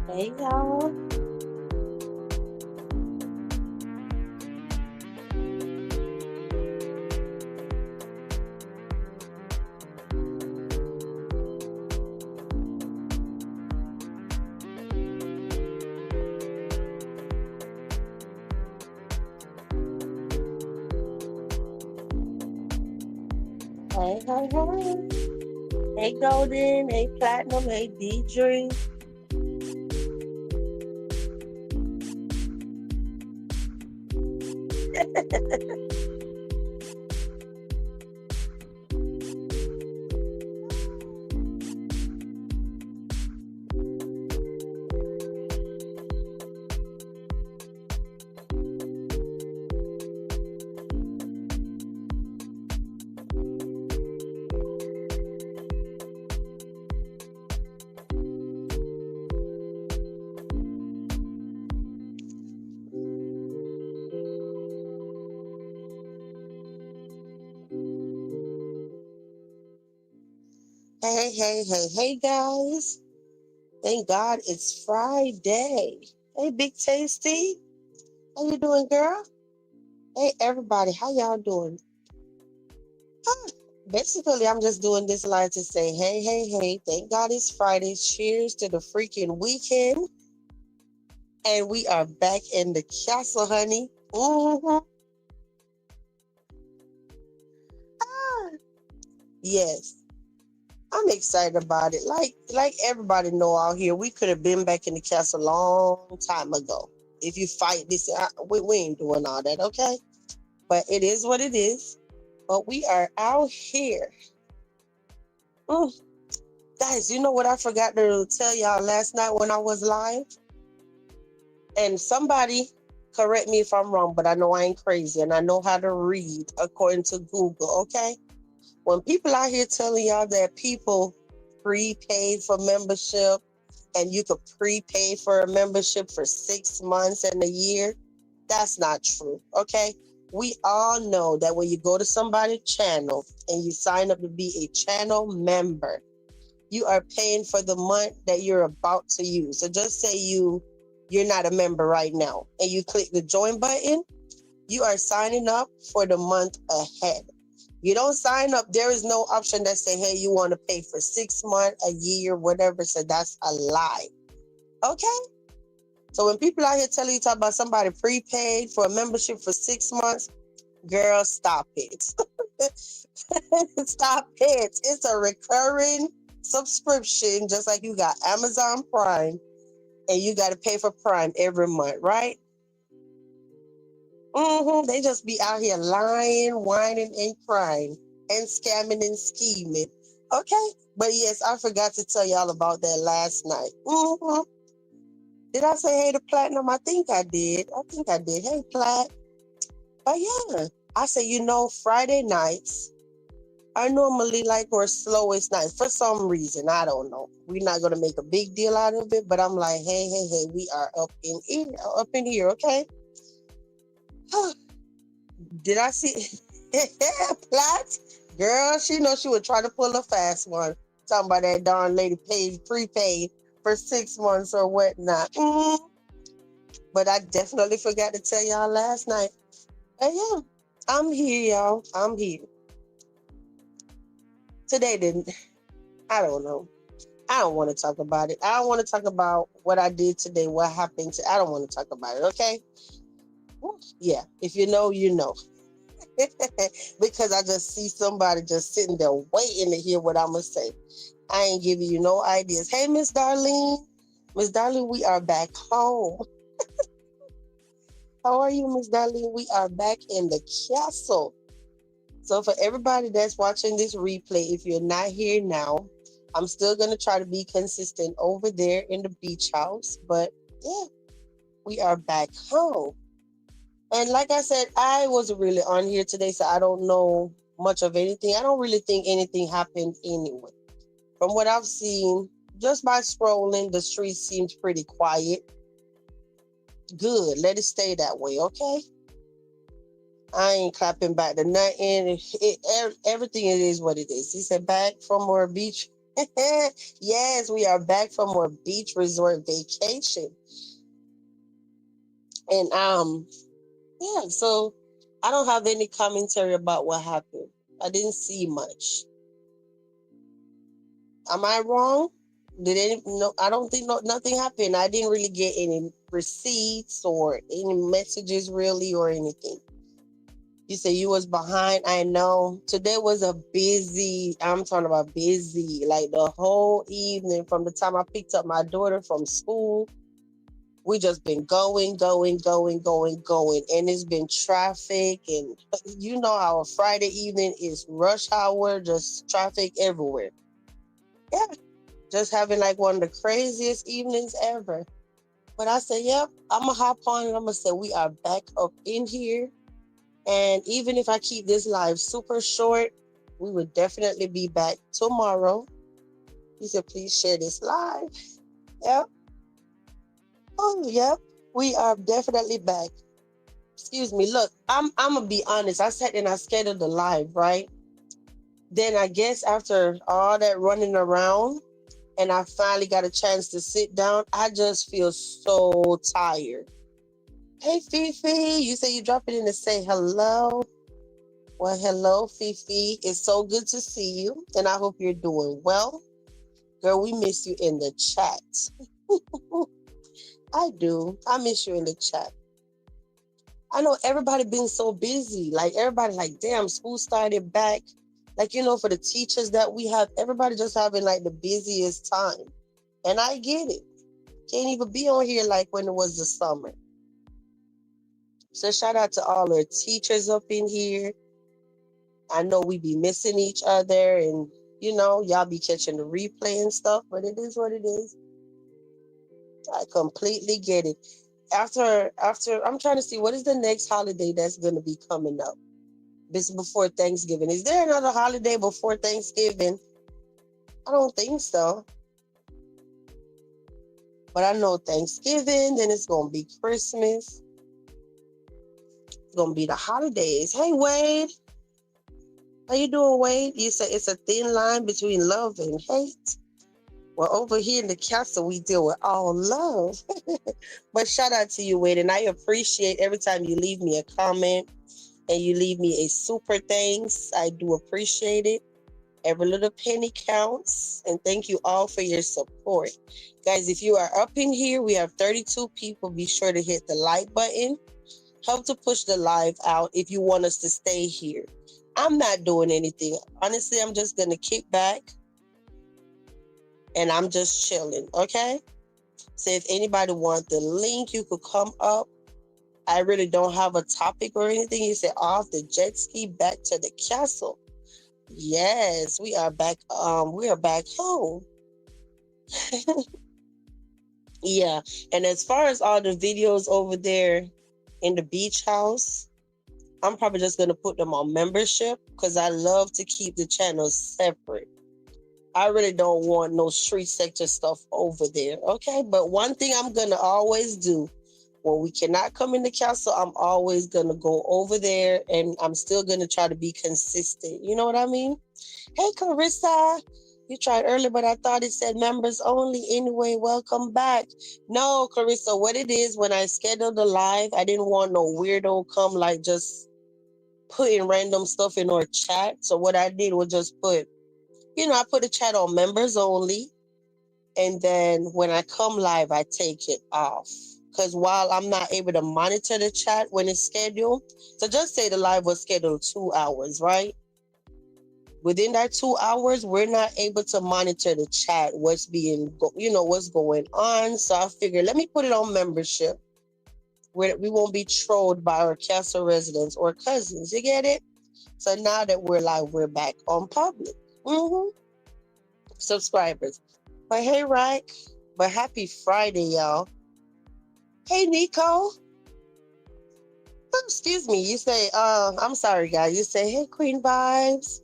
Hey y'all. Hey. Hey Golden, hey Platinum, hey Deidre. Hey guys. Thank God it's Friday. Hey Big Tasty. How you doing, girl? Hey everybody, how y'all doing? Huh. Basically, I'm just doing this live to say, hey. Thank God it's Friday. Cheers to the freaking weekend. And we are back in the castle, honey. Ah, yes. I'm excited about it. Like everybody know out here, we could have been back in the castle a long time ago. If you fight this, we ain't doing all that, okay? But it is what it is. But we are out here. Mm. Guys, you know what I forgot to tell y'all last night when I was live? And somebody correct me if I'm wrong, but I know I ain't crazy and I know how to read according to Google, okay? When people out here telling y'all that people prepaid for membership and you could prepay for a membership for 6 months and a year, that's not true, okay? We all know that when you go to somebody's channel and you sign up to be a channel member, you are paying for the month that you're about to use. So just say you're not a member right now and you click the join button, you are signing up for the month ahead. You don't sign up. There is no option that say, hey, you want to pay for 6 months, a year, whatever. So that's a lie. Okay? So when people out here telling you talk about somebody prepaid for a membership for 6 months, girl, stop it. Stop it. It's a recurring subscription, just like you got Amazon Prime and you got to pay for Prime every month, right? They just be out here lying, whining, and crying, and scamming and scheming. Okay, but yes, I forgot to tell y'all about that last night. Did I say hey to Platinum? I think I did. Hey, Plat. But yeah, I say Friday nights are normally like our slowest nights for some reason. I don't know. We're not gonna make a big deal out of it, but I'm like, hey, we are up in here, okay? Did I see Plat? Girl, she knows she would try to pull a fast one. Talking about that darn lady paid prepaid for 6 months or whatnot. But I definitely forgot to tell y'all last night. But yeah, I'm here, y'all. I'm here. Today didn't. I don't know. I don't want to talk about it. I don't want to talk about what I did today, what happened to I don't want to talk about it, okay? Yeah. If you know, you know. Because I just see somebody just sitting there waiting to hear what I'm going to say. I ain't giving you no ideas. Hey, Miss Darlene. Miss Darlene, we are back home. How are you, Miss Darlene? We are back in the castle. So for everybody that's watching this replay, if you're not here now, I'm still going to try to be consistent over there in the beach house. But yeah, we are back home. And like I said, I wasn't really on here today, so I don't know much of anything. I don't really think anything happened anyway. From what I've seen, just by scrolling, the street seems pretty quiet. Good. Let it stay that way, okay? I ain't clapping back to nothing. Everything it is what it is. He said back from our beach. Yes, we are back from our beach resort vacation. And yeah, so I don't have any commentary about what happened. I didn't see much. Am I wrong? Did any no I don't think nothing happened. I didn't really get any receipts or any messages really or anything. You say you was behind. I know. Today was a busy, I'm talking about busy, like the whole evening from the time I picked up my daughter from school. We just been going, going, going, going, going. And it's been traffic. And you know how a Friday evening is rush hour, just traffic everywhere. Yeah, just having like one of the craziest evenings ever. But I said, yep, I'm going to hop on and I'm going to say, we are back up in here. And even if I keep this live super short, we would definitely be back tomorrow. He said, please share this live. Yep. Oh, yep. We are definitely back. Excuse me. Look, I'm gonna be honest. I sat and I scheduled the live, right? Then I guess after all that running around and I finally got a chance to sit down, I just feel so tired. Hey Fifi, you say you drop it in to say hello. Well, hello, Fifi. It's so good to see you, and I hope you're doing well. Girl, we miss you in the chat. I do. I miss you in the chat. I know everybody been so busy. Like everybody, like, damn, school started back. Like, for the teachers that we have, everybody just having like the busiest time. And I get it. Can't even be on here like when it was the summer. So shout out to all our teachers up in here. I know we be missing each other and y'all be catching the replay and stuff, but it is what it is. I completely get it. After I'm trying to see what is the next holiday that's gonna be coming up. This before Thanksgiving. Is there another holiday before Thanksgiving? I don't think so. But I know Thanksgiving, then it's gonna be Christmas. It's gonna be the holidays. Hey Wade. How you doing, Wade? You say it's a thin line between love and hate. Well, over here in the castle, we deal with all love. But shout out to you, Wade. And I appreciate every time you leave me a comment and you leave me a super thanks. I do appreciate it. Every little penny counts. And thank you all for your support. Guys, if you are up in here, we have 32 people. Be sure to hit the like button. Help to push the live out if you want us to stay here. I'm not doing anything. Honestly, I'm just going to kick back and I'm just chilling, okay? So if anybody wants the link, you could come up. I really don't have a topic or anything. You say off the jet ski back to the castle. Yes, we are back. We are back home. Yeah. And as far as all the videos over there in the beach house, I'm probably just gonna put them on membership because I love to keep the channels separate. I really don't want no street sector stuff over there. Okay. But one thing I'm gonna always do when we cannot come in the castle, I'm always gonna go over there and I'm still gonna try to be consistent. You know what I mean? Hey, Carissa, you tried earlier, but I thought it said members only. Anyway, welcome back. No, Carissa, what it is, when I scheduled the live, I didn't want no weirdo come like just putting random stuff in our chat. So what I did was just I put the chat on members only. And then when I come live, I take it off. Because while I'm not able to monitor the chat when it's scheduled, so just say the live was scheduled 2 hours, right? Within that 2 hours, we're not able to monitor the chat, what's what's going on. So I figured, let me put it on membership where we won't be trolled by our castle residents or cousins. You get it? So now that we're live, we're back on public. Subscribers. But hey, Rack. But happy Friday, y'all. Hey, Nico. Oh, excuse me. You say, I'm sorry, guys. You say, hey, Queen Vibes.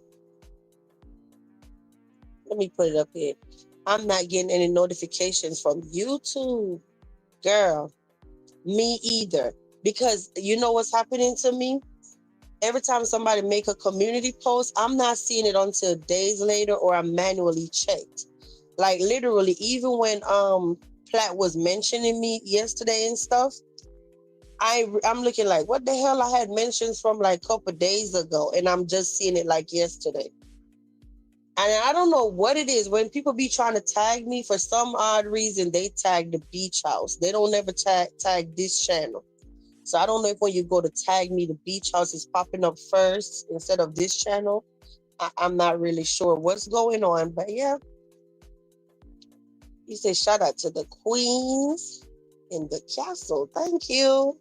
Let me put it up here. I'm not getting any notifications from YouTube. Girl, me either. Because you know what's happening to me? Every time somebody make a community post, I'm not seeing it until days later or I manually checked. Like literally, even when Platt was mentioning me yesterday and stuff, I'm looking like, what the hell? I had mentions from like a couple days ago, and I'm just seeing it like yesterday. And I don't know what it is. When people be trying to tag me, for some odd reason, they tag the beach house. They don't ever tag this channel. So I don't know if when you go to tag me, the beach house is popping up first instead of this channel. I'm not really sure what's going on, but yeah. You say shout out to the queens in the castle. Thank you.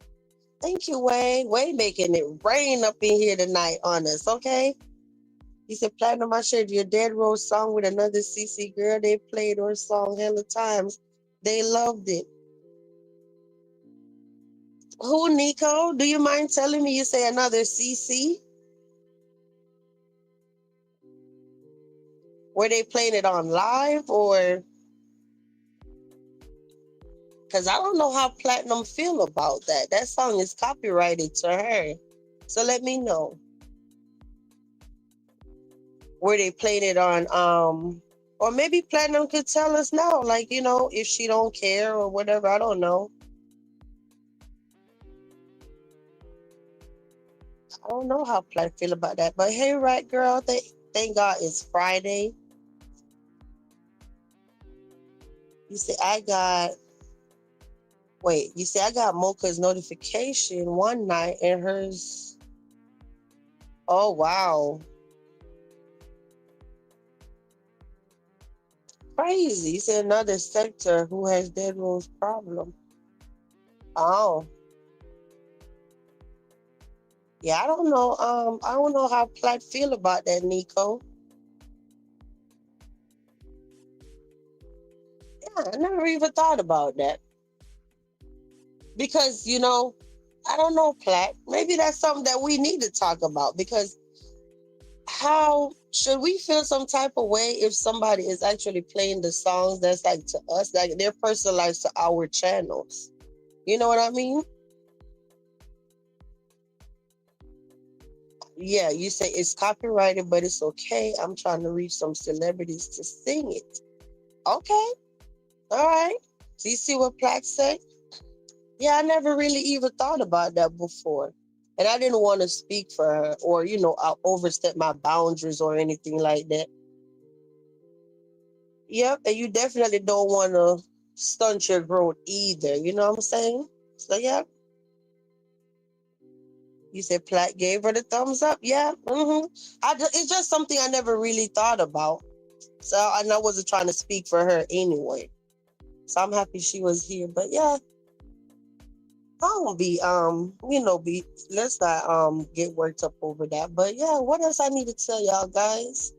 Thank you, Wayne. Wayne making it rain up in here tonight on us, okay? He said, Platinum, I shared your Dead Rose song with another CC girl. They played our song hella times. They loved it. Who, Nico? Do you mind telling me you say another CC? Were they playing it on live or? Because I don't know how Platinum feel about that. That song is copyrighted to her. So let me know. Were they playing it on or maybe Platinum could tell us now, like, you know, if she don't care or whatever. I don't know. I don't know how Platinum feel about that. But hey, right, girl, thank God it's Friday. You say I got Mocha's notification one night and hers. Oh wow. Crazy. You said another sector who has Dead Rose problem. Oh. Yeah, I don't know. I don't know how Platt feel about that, Nico. Yeah, I never even thought about that. Because, you know, I don't know, Platt. Maybe that's something that we need to talk about because how should we feel some type of way if somebody is actually playing the songs that's like to us, like they're personalized to our channels? You know what I mean? Yeah, you say it's copyrighted, but it's okay. I'm trying to reach some celebrities to sing it. Okay, all right. So you see what Platt said? Yeah, I never really even thought about that before. And I didn't want to speak for her or, you know, I'll overstep my boundaries or anything like that. Yep, and you definitely don't want to stunt your growth either. You know what I'm saying? So, yeah, you said Platt gave her the thumbs up. Yeah, it's just something I never really thought about. So, and I wasn't trying to speak for her anyway. So I'm happy she was here. But yeah, I won't be let's not get worked up over that. But yeah, what else I need to tell y'all guys?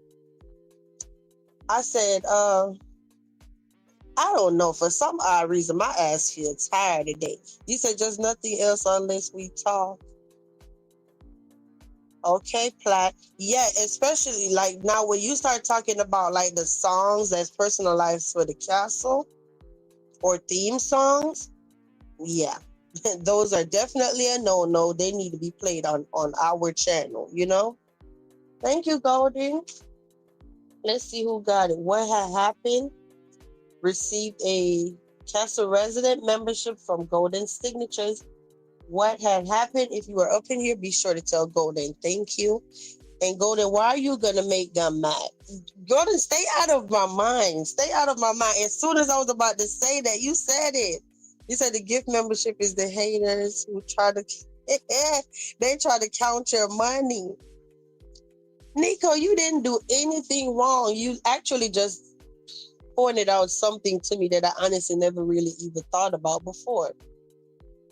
I said, I don't know, for some odd reason my ass feels tired today. You said just nothing else unless we talk. Okay, Platt. Yeah, especially like now when you start talking about like the songs that's personalized for the castle or theme songs, yeah. Those are definitely a no-no. They need to be played on our channel, you know? Thank you, Golden. Let's see who got it. What had happened? Received a Castle resident membership from Golden Signatures. What had happened? If you are up in here, be sure to tell Golden thank you. And Golden, why are you gonna make them mad? Golden, stay out of my mind. Stay out of my mind. As soon as I was about to say that, you said it. You said the gift membership is the haters who try to they try to count your money. Nico, you didn't do anything wrong. You actually just pointed out something to me that I honestly never really even thought about before.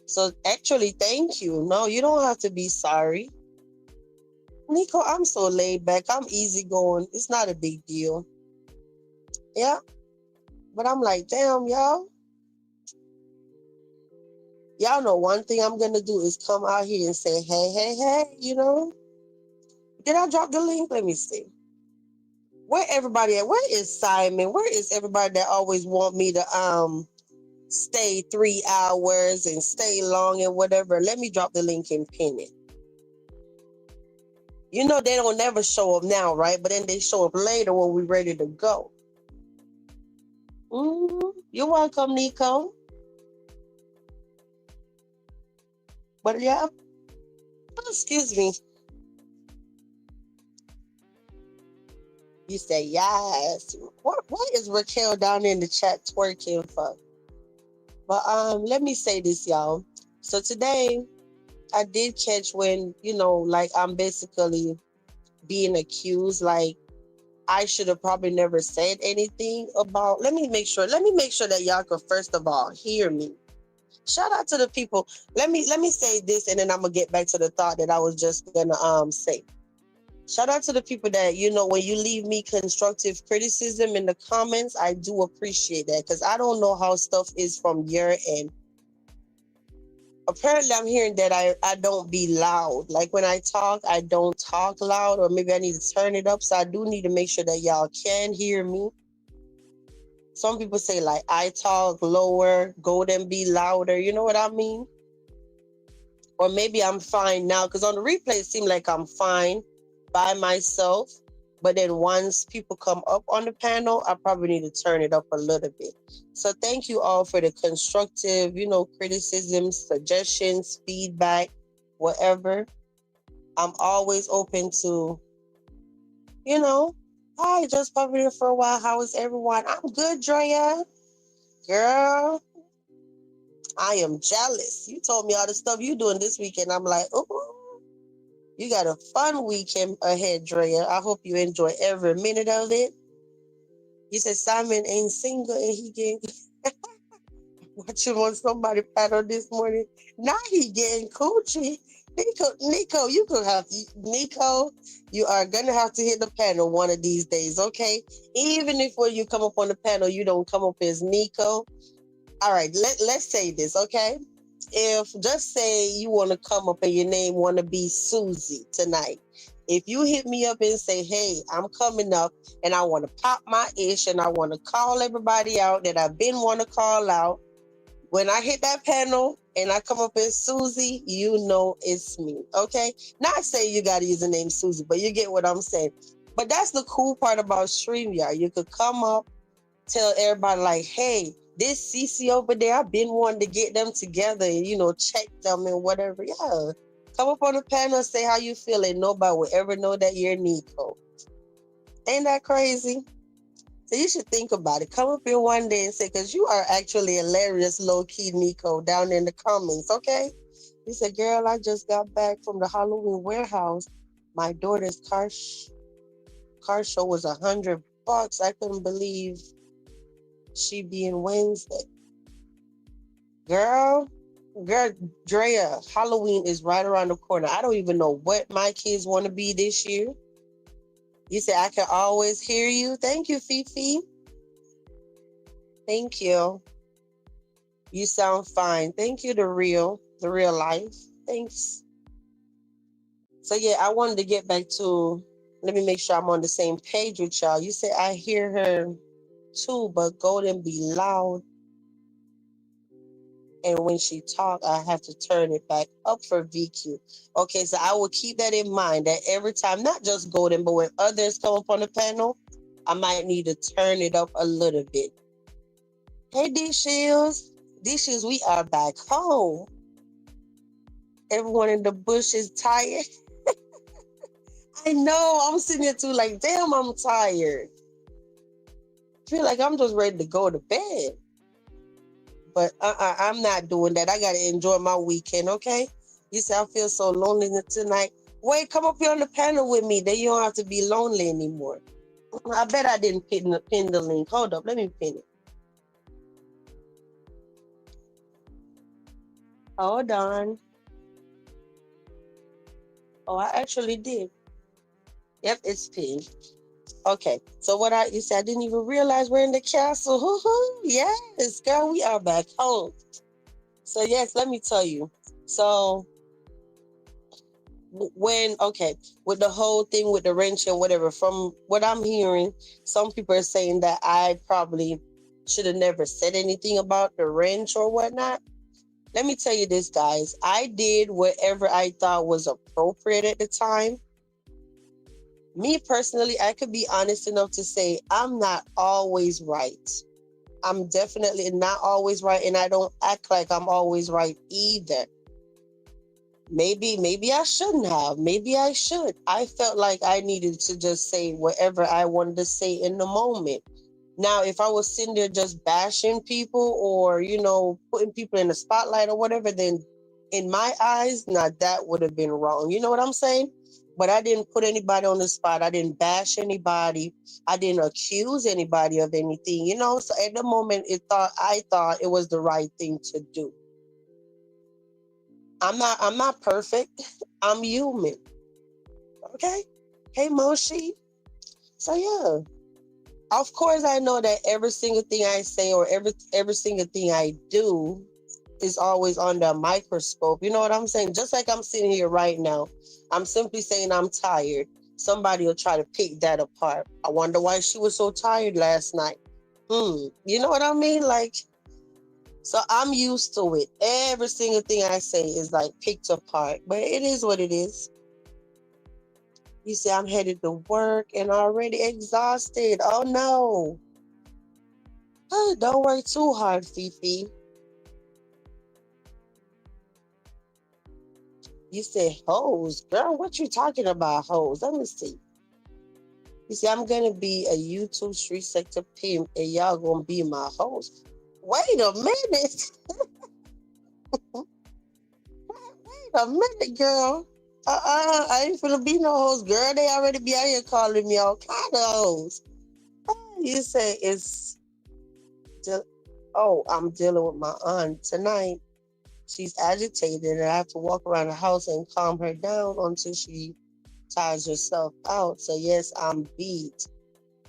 So actually, thank you. No, you don't have to be sorry. Nico, I'm so laid back. I'm easygoing. It's not a big deal. Yeah. But I'm like, damn, y'all. Y'all know one thing I'm going to do is come out here and say, hey, hey, hey, you know? Did I drop the link? Let me see. Where everybody at? Where is Simon? Where is everybody that always want me to stay 3 hours and stay long and whatever? Let me drop the link and pin it. You know they don't never show up now, right? But then they show up later when we're ready to go. You're welcome, Nico. But yeah, excuse me. You say yes. What is Raquel down in the chat twerking for? But let me say this, y'all. So today I did catch when, like I'm basically being accused, like I should have probably never said anything about. Let me make sure that y'all could first of all hear me. Shout out to the people. Let me say this, and then I'm gonna get back to the thought that I was just gonna say. Shout out to the people that, when you leave me constructive criticism in the comments, I do appreciate that because I don't know how stuff is from your end. Apparently, I'm hearing that I don't be loud. Like when I talk, I don't talk loud, or maybe I need to turn it up. So I do need to make sure that y'all can hear me. Some people say like I talk lower, go and be louder. You know what I mean? Or maybe I'm fine now because on the replay it seemed like I'm fine by myself. But then once people come up on the panel, I probably need to turn it up a little bit. So thank you all for the constructive, criticisms, suggestions, feedback, whatever. I'm always open to, hi, just popping here for a while. How is everyone? I'm good, Drea. Girl, I am jealous. You told me all the stuff you doing this weekend. I'm like, oh, you got a fun weekend ahead, Drea. I hope you enjoy every minute of it. You said Simon ain't single and he getting watching on somebody paddle this morning. Now he getting coochie. Nico, Nico, you are gonna have to hit the panel one of these days, okay? Even if when you come up on the panel, you don't come up as Nico. All right, let's say this, okay? If just say you want to come up and your name want to be Susie tonight. If you hit me up and say, hey, I'm coming up and I want to pop my ish and I want to call everybody out that I've been want to call out, when I hit that panel and I come up as Susie, you know it's me, okay? Not saying you got to use the name Susie, but you get what I'm saying. But that's the cool part about StreamYard. You could come up, tell everybody like, hey, this CC over there, I've been wanting to get them together and, check them and whatever. Yeah. Come up on the panel and say how you feel and nobody will ever know that you're Nico. Ain't that crazy? So you should think about it. Come up here one day and say, because you are actually hilarious, low-key Nico, down in the comments, okay? He said, girl, I just got back from the Halloween warehouse. My daughter's car show was $100. I couldn't believe she being Wednesday. Girl, Drea, Halloween is right around the corner. I don't even know what my kids want to be this year. You say I can always hear you. Thank you, Fifi. Thank you. You sound fine. Thank you, the real life. Thanks. So yeah, I wanted to get back to, let me make sure I'm on the same page with y'all. You say I hear her too, but Golden be loud. And when she talk, I have to turn it back up for VQ. Okay, so I will keep that in mind that every time, not just Golden, but when others come up on the panel, I might need to turn it up a little bit. Hey, D-Shields. D-Shields, we are back home. Everyone in the bush is tired. I know, I'm sitting here too like, damn, I'm tired. I feel like I'm just ready to go to bed. But I'm not doing that. I got to enjoy my weekend, okay? You say I feel so lonely tonight. Wait, come up here on the panel with me. Then you don't have to be lonely anymore. I bet I didn't pin the link. Hold up, let me pin it. Hold on. Oh, I actually did. Yep, it's pinned. Okay, so you said I didn't even realize we're in the castle. Hoo-hoo. Yes, girl, we are back home. So yes, let me tell you. So with the whole thing with the wrench and whatever, from what I'm hearing, some people are saying that I probably should have never said anything about the wrench or whatnot. Let me tell you this, guys. I did whatever I thought was appropriate at the time. Me personally, I could be honest enough to say I'm not always right. I'm definitely not always right, and I don't act like I'm always right either. Maybe I shouldn't have. Maybe I should. I felt like I needed to just say whatever I wanted to say in the moment. Now, if I was sitting there just bashing people or, putting people in the spotlight or whatever, then in my eyes, now that would have been wrong. You know what I'm saying? But I didn't put anybody on the spot. I didn't bash anybody. I didn't accuse anybody of anything. So at the moment I thought it was the right thing to do. I'm not perfect. I'm human. Okay? Hey Moshi. So yeah. Of course I know that every single thing I say or every single thing I do is always under a microscope. You know what I'm saying? Just like I'm sitting here right now. I'm simply saying I'm tired. Somebody will try to pick that apart. I wonder why she was so tired last night. You know what I mean? Like, so I'm used to it. Every single thing I say is like picked apart. But it is what it is. You say I'm headed to work and already exhausted. Oh no. Oh, don't work too hard, Fifi. You say hoes. Girl, what you talking about, hoes? Let me see. You see, I'm gonna be a YouTube street sector pimp and y'all gonna be my host. Wait a minute. Wait a minute, girl. I ain't finna be no host, girl. They already be out here calling me all kind of hoes. You say oh, I'm dealing with my aunt tonight. She's agitated and I have to walk around the house and calm her down until she tires herself out. So yes, I'm beat.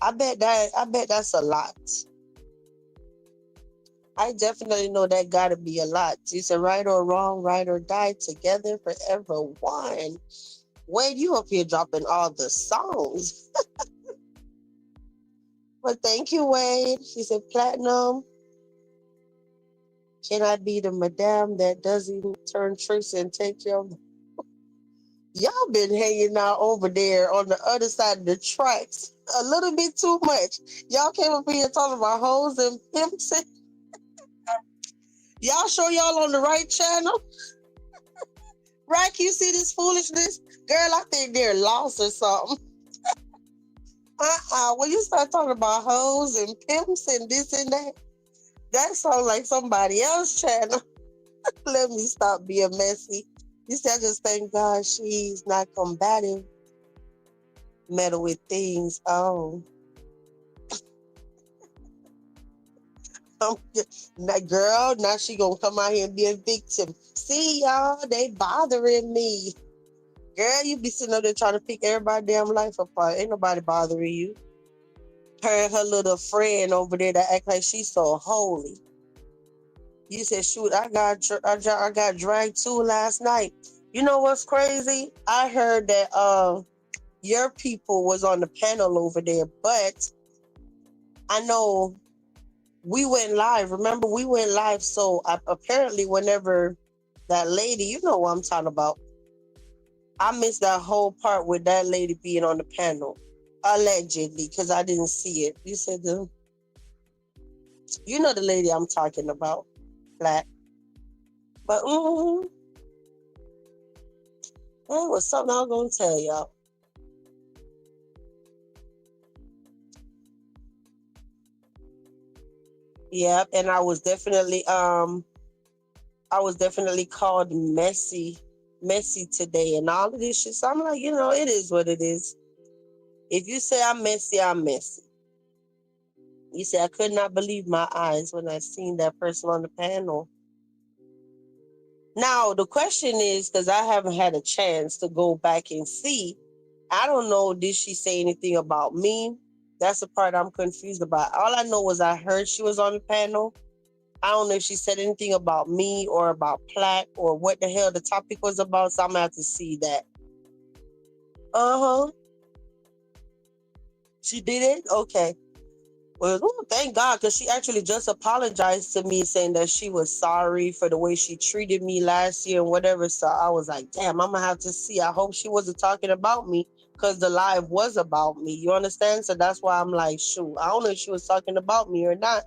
I bet that's a lot. I definitely know that gotta be a lot. You said right or wrong, right or die, together forever one. Wade, you up here dropping all the songs. But thank you, Wade. He said platinum. Can I be the madame that doesn't turn tricks and take care of? Y'all been hanging out over there on the other side of the tracks a little bit too much. Y'all came up here talking about hoes and pimps. Y'all sure y'all on the right channel? Right? You see this foolishness? Girl, I think they're lost or something. When you start talking about hoes and pimps and this and that sounds like somebody else's channel. Let me stop being messy. You see, I just thank God she's not combative, meddle with things. Oh, now, girl, now she gonna come out here and be a victim. See, y'all, they bothering me. Girl, you be sitting up there trying to pick everybody's damn life apart. Ain't nobody bothering you. Her and her little friend over there that act like she's so holy. You said, shoot, I got dragged too last night. You know what's crazy? I heard that your people was on the panel over there, but I know we went live. Remember, we went live. So apparently, whenever that lady, you know what I'm talking about, I missed that whole part with that lady being on the panel, allegedly, because I didn't see it. You said you know the lady I'm talking about, black. But that was something I was gonna tell y'all. Yeah, and I was definitely called messy today and all of this shit. So I'm like, it is what it is. If you say I'm messy, I'm messy. You say I could not believe my eyes when I seen that person on the panel. Now the question is, because I haven't had a chance to go back and see, I don't know, did she say anything about me? That's the part I'm confused about. All I know was I heard she was on the panel. I don't know if she said anything about me or about Plaque or what the hell the topic was about, so I'm gonna have to see that. Uh-huh. She did it? Okay. Well, thank God, because she actually just apologized to me saying that she was sorry for the way she treated me last year and whatever. So I was like, damn, I'm gonna have to see. I hope she wasn't talking about me, because the live was about me. You understand? So that's why I'm like, shoot, I don't know if she was talking about me or not.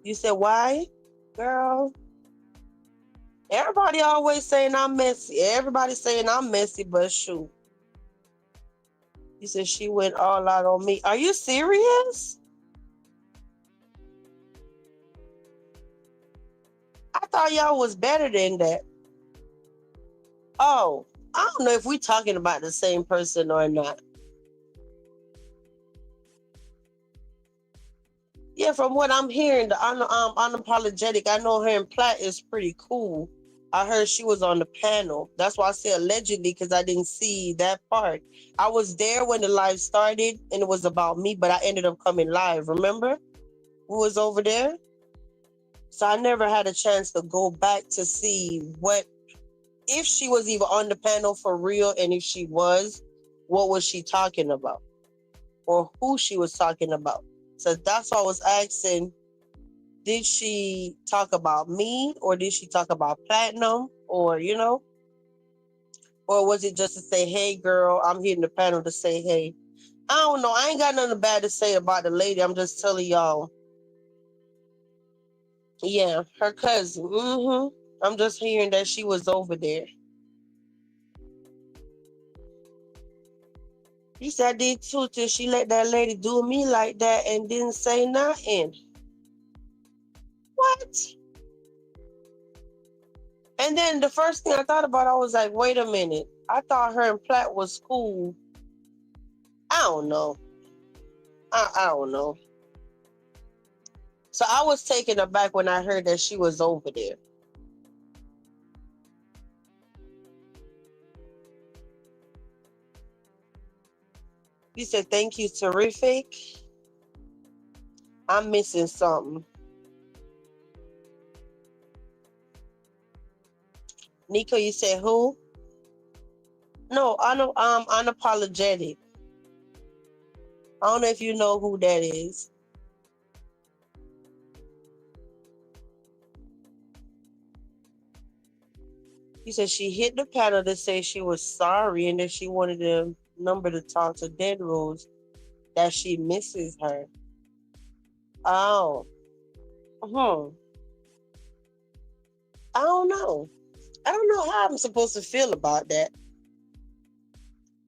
You said why? Girl, everybody always saying I'm messy. Everybody saying I'm messy, but shoot. You said she went all out on me. Are you serious? I thought y'all was better than that. Oh, I don't know if we talking about the same person or not. Yeah, from what I'm hearing, the unapologetic, I know her and Platt is pretty cool. I heard she was on the panel. That's why I said allegedly, because I didn't see that part. I was there when the live started and it was about me, but I ended up coming live. Remember? Who was over there? So I never had a chance to go back to see what, if she was even on the panel for real, and if she was, what was she talking about? Or who she was talking about. So that's why I was asking, did she talk about me or did she talk about platinum or, or was it just to say, hey, girl, I'm hitting the panel to say, hey? I don't know. I ain't got nothing bad to say about the lady. I'm just telling y'all. Yeah, her cousin. I'm just hearing that she was over there. You said I did too till she let that lady do me like that and didn't say nothing. What? And then the first thing I thought about, I was like, wait a minute. I thought her and Platt was cool. I don't know. I don't know. So I was taken aback when I heard that she was over there. You said, thank you, terrific. I'm missing something. Nico, you said who? No, unapologetic. I don't know if you know who that is. He said she hit the panel to say she was sorry and that she wanted the number to talk to Dead Rose, that she misses her. Oh. I don't know. I don't know how I'm supposed to feel about that.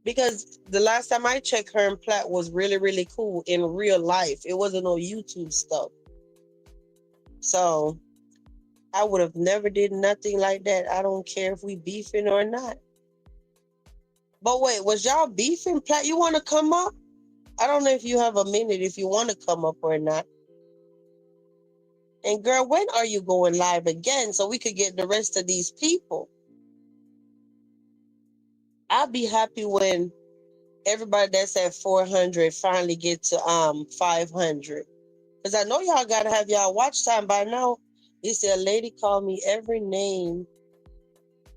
Because the last time I checked, her and Platt was really, really cool in real life. It wasn't no YouTube stuff. So I would have never did nothing like that. I don't care if we beefing or not. But wait, was y'all beefing? Platt, you want to come up? I don't know if you have a minute if you want to come up or not. And girl, when are you going live again so we could get the rest of these people? I'll be happy when everybody that's at 400 finally get to 500. Because I know y'all got to have y'all watch time by now. You see, a lady called me every name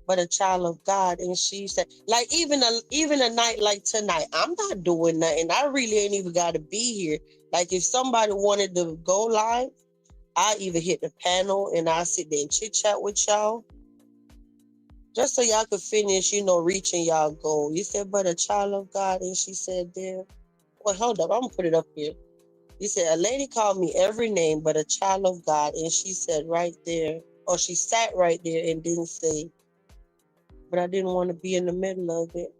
but a child of God. And she said, like, even a night like tonight, I'm not doing nothing. I really ain't even got to be here. Like, if somebody wanted to go live, I either hit the panel and I sit there and chit chat with y'all. Just so y'all could finish, reaching y'all goal. You said, but a child of God. And she said, there. Well, hold up. I'm going to put it up here. You said, a lady called me every name but a child of God. And she said right there, or she sat right there and didn't say, but I didn't want to be in the middle of it.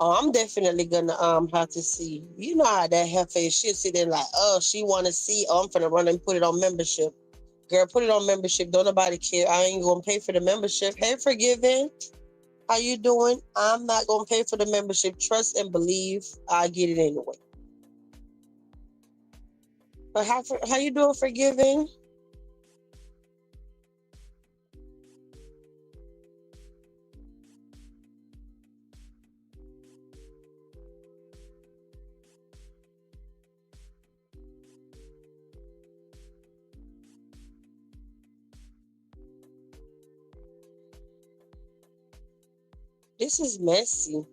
Oh, I'm definitely gonna have to see. You know how that heifer, she'll sit there like, oh, she wanna see, oh, I'm finna run and put it on membership. Girl, put it on membership. Don't nobody care. I ain't gonna pay for the membership. Hey, Forgiven, how you doing? I'm not gonna pay for the membership. Trust and believe I get it anyway. But how you doing, Forgiving? This is messy.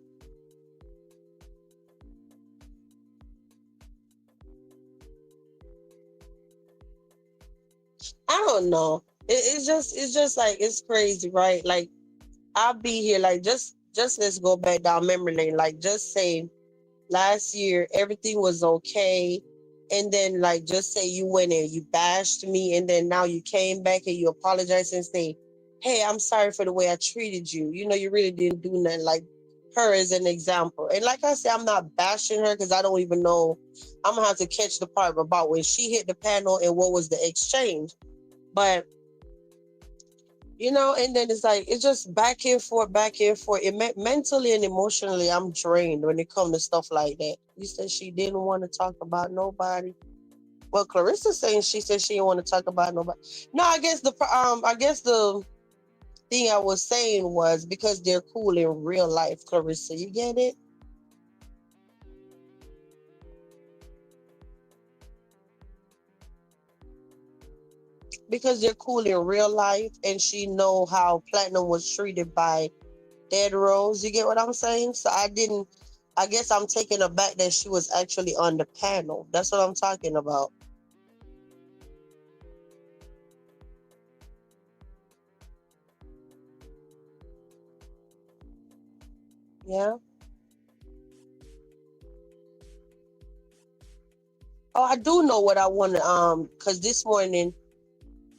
I don't know. It's just like it's crazy, right? Like I'll be here like just just let's go back down memory lane. Like, just say last year everything was okay, and then like just say you went and you bashed me, and then now you came back and you apologize and say, hey, I'm sorry for the way I treated you. You know, you really didn't do nothing. Like her as an example. And like I said, I'm not bashing her because I don't even know. I'm gonna have to catch the part about when she hit the panel and what was the exchange. But you know, and then it's like it's just back and forth, back and forth. Mentally and emotionally, I'm drained when it comes to stuff like that. You said she didn't want to talk about nobody. Well, Clarissa's saying she said she didn't want to talk about nobody. No, I guess the thing I was saying was because they're cool in real life, Clarissa. You get it? Because they're cool in real life, and she know how Platinum was treated by Dead Rose. You get what I'm saying? So I didn't. I guess I'm taken aback that she was actually on the panel. That's what I'm talking about. Yeah. Oh, I do know what I want to cuz this morning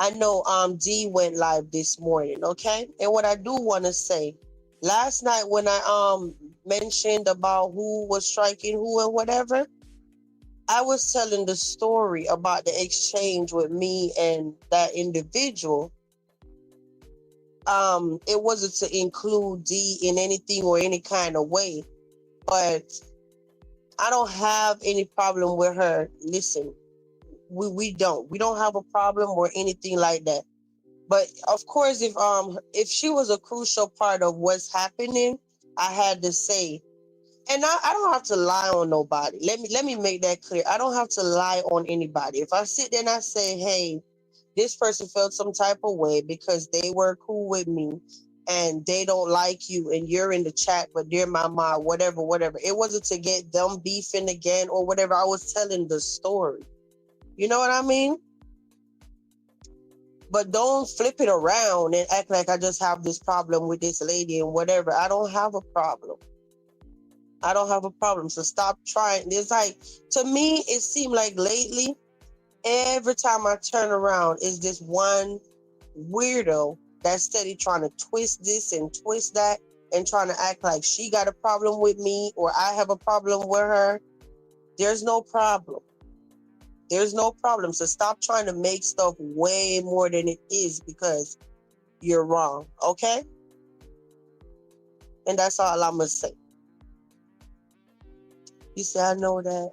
I know D went live this morning, okay? And what I do want to say, last night when I mentioned about who was striking who and whatever, I was telling the story about the exchange with me and that individual. It wasn't to include D in anything or any kind of way, but I don't have any problem with her. Listen, we don't have a problem or anything like that. But of course, if she was a crucial part of what's happening, I had to say, and I don't have to lie on nobody. Let me make that clear. I don't have to lie on anybody. If I sit there and I say, hey, this person felt some type of way because they were cool with me and they don't like you and you're in the chat, but they're my mom, whatever, whatever. It wasn't to get them beefing again or whatever. I was telling the story. You know what I mean? But don't flip it around and act like I just have this problem with this lady and whatever. I don't have a problem. I don't have a problem. So stop trying. It's like, to me, it seemed like lately, every time I turn around, is this one weirdo that's steady trying to twist this and twist that and trying to act like she got a problem with me or I have a problem with her. There's no problem. There's no problem. So stop trying to make stuff way more than it is because you're wrong. Okay? And that's all I'm going to say. You say, I know that.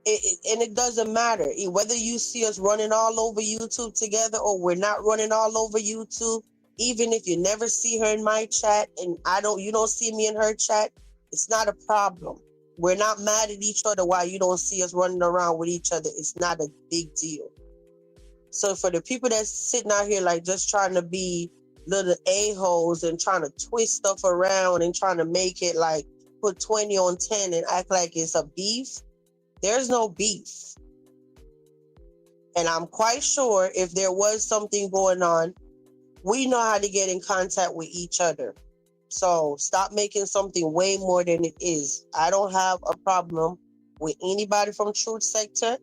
And it doesn't matter whether you see us running all over YouTube together or we're not running all over YouTube. Even if you never see her in my chat and you don't see me in her chat, it's not a problem. We're not mad at each other while you don't see us running around with each other. It's not a big deal. So for the people that's sitting out here like just trying to be little a-holes and trying to twist stuff around and trying to make it like put 20 on 10 and act like it's a beef, there's no beef. And I'm quite sure if there was something going on, we know how to get in contact with each other. So stop making something way more than it is. I don't have a problem with anybody from Truth Sector.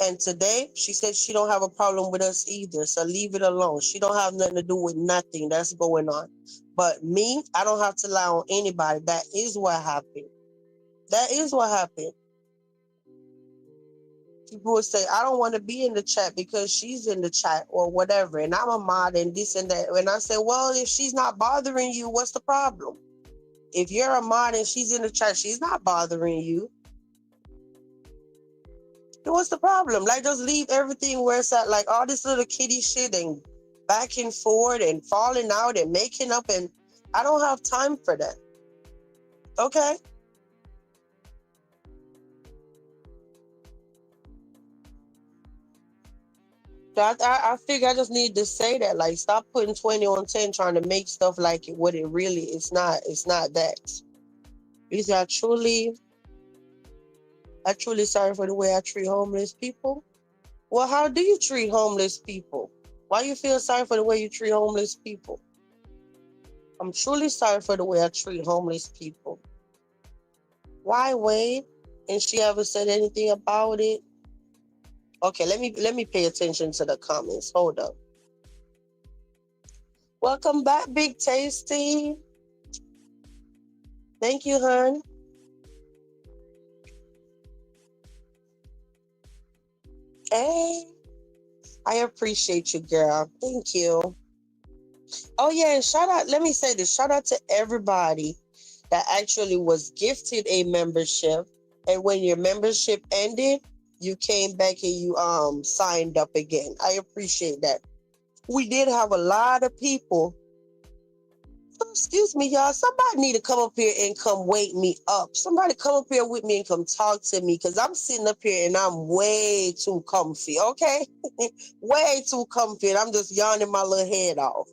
And today she said she don't have a problem with us either. So leave it alone. She don't have nothing to do with nothing that's going on. But me, I don't have to lie on anybody. That is what happened. That is what happened. People would say, I don't want to be in the chat because she's in the chat or whatever. And I'm a mod and this and that. And I say, well, if she's not bothering you, what's the problem? If you're a mod and she's in the chat, she's not bothering you. Then what's the problem? Like, just leave everything where it's at. Like, all this little kitty shit and back and forth and falling out and making up. And I don't have time for that. Okay? So I figure I just need to say that. Like, stop putting 20 on 10 trying to make stuff like it what it really is not. It's not that. Because I truly sorry for the way I treat homeless people. Well, how do you treat homeless people? Why you feel sorry for the way you treat homeless people? I'm truly sorry for the way I treat homeless people. Why wait? And she ever said anything about it? Okay, let me pay attention to the comments. Hold up. Welcome back, Big Tasty. Thank you, hon. Hey, I appreciate you, girl. Thank you. Oh yeah, and shout out. Let me say this. Shout out to everybody that actually was gifted a membership, and when your membership ended, you came back and you signed up again. I appreciate that. We did have a lot of people. Oh, excuse me, y'all. Somebody need to come up here and come wake me up. Somebody come up here with me and come talk to me because I'm sitting up here and I'm way too comfy, okay? Way too comfy. And I'm just yawning my little head off.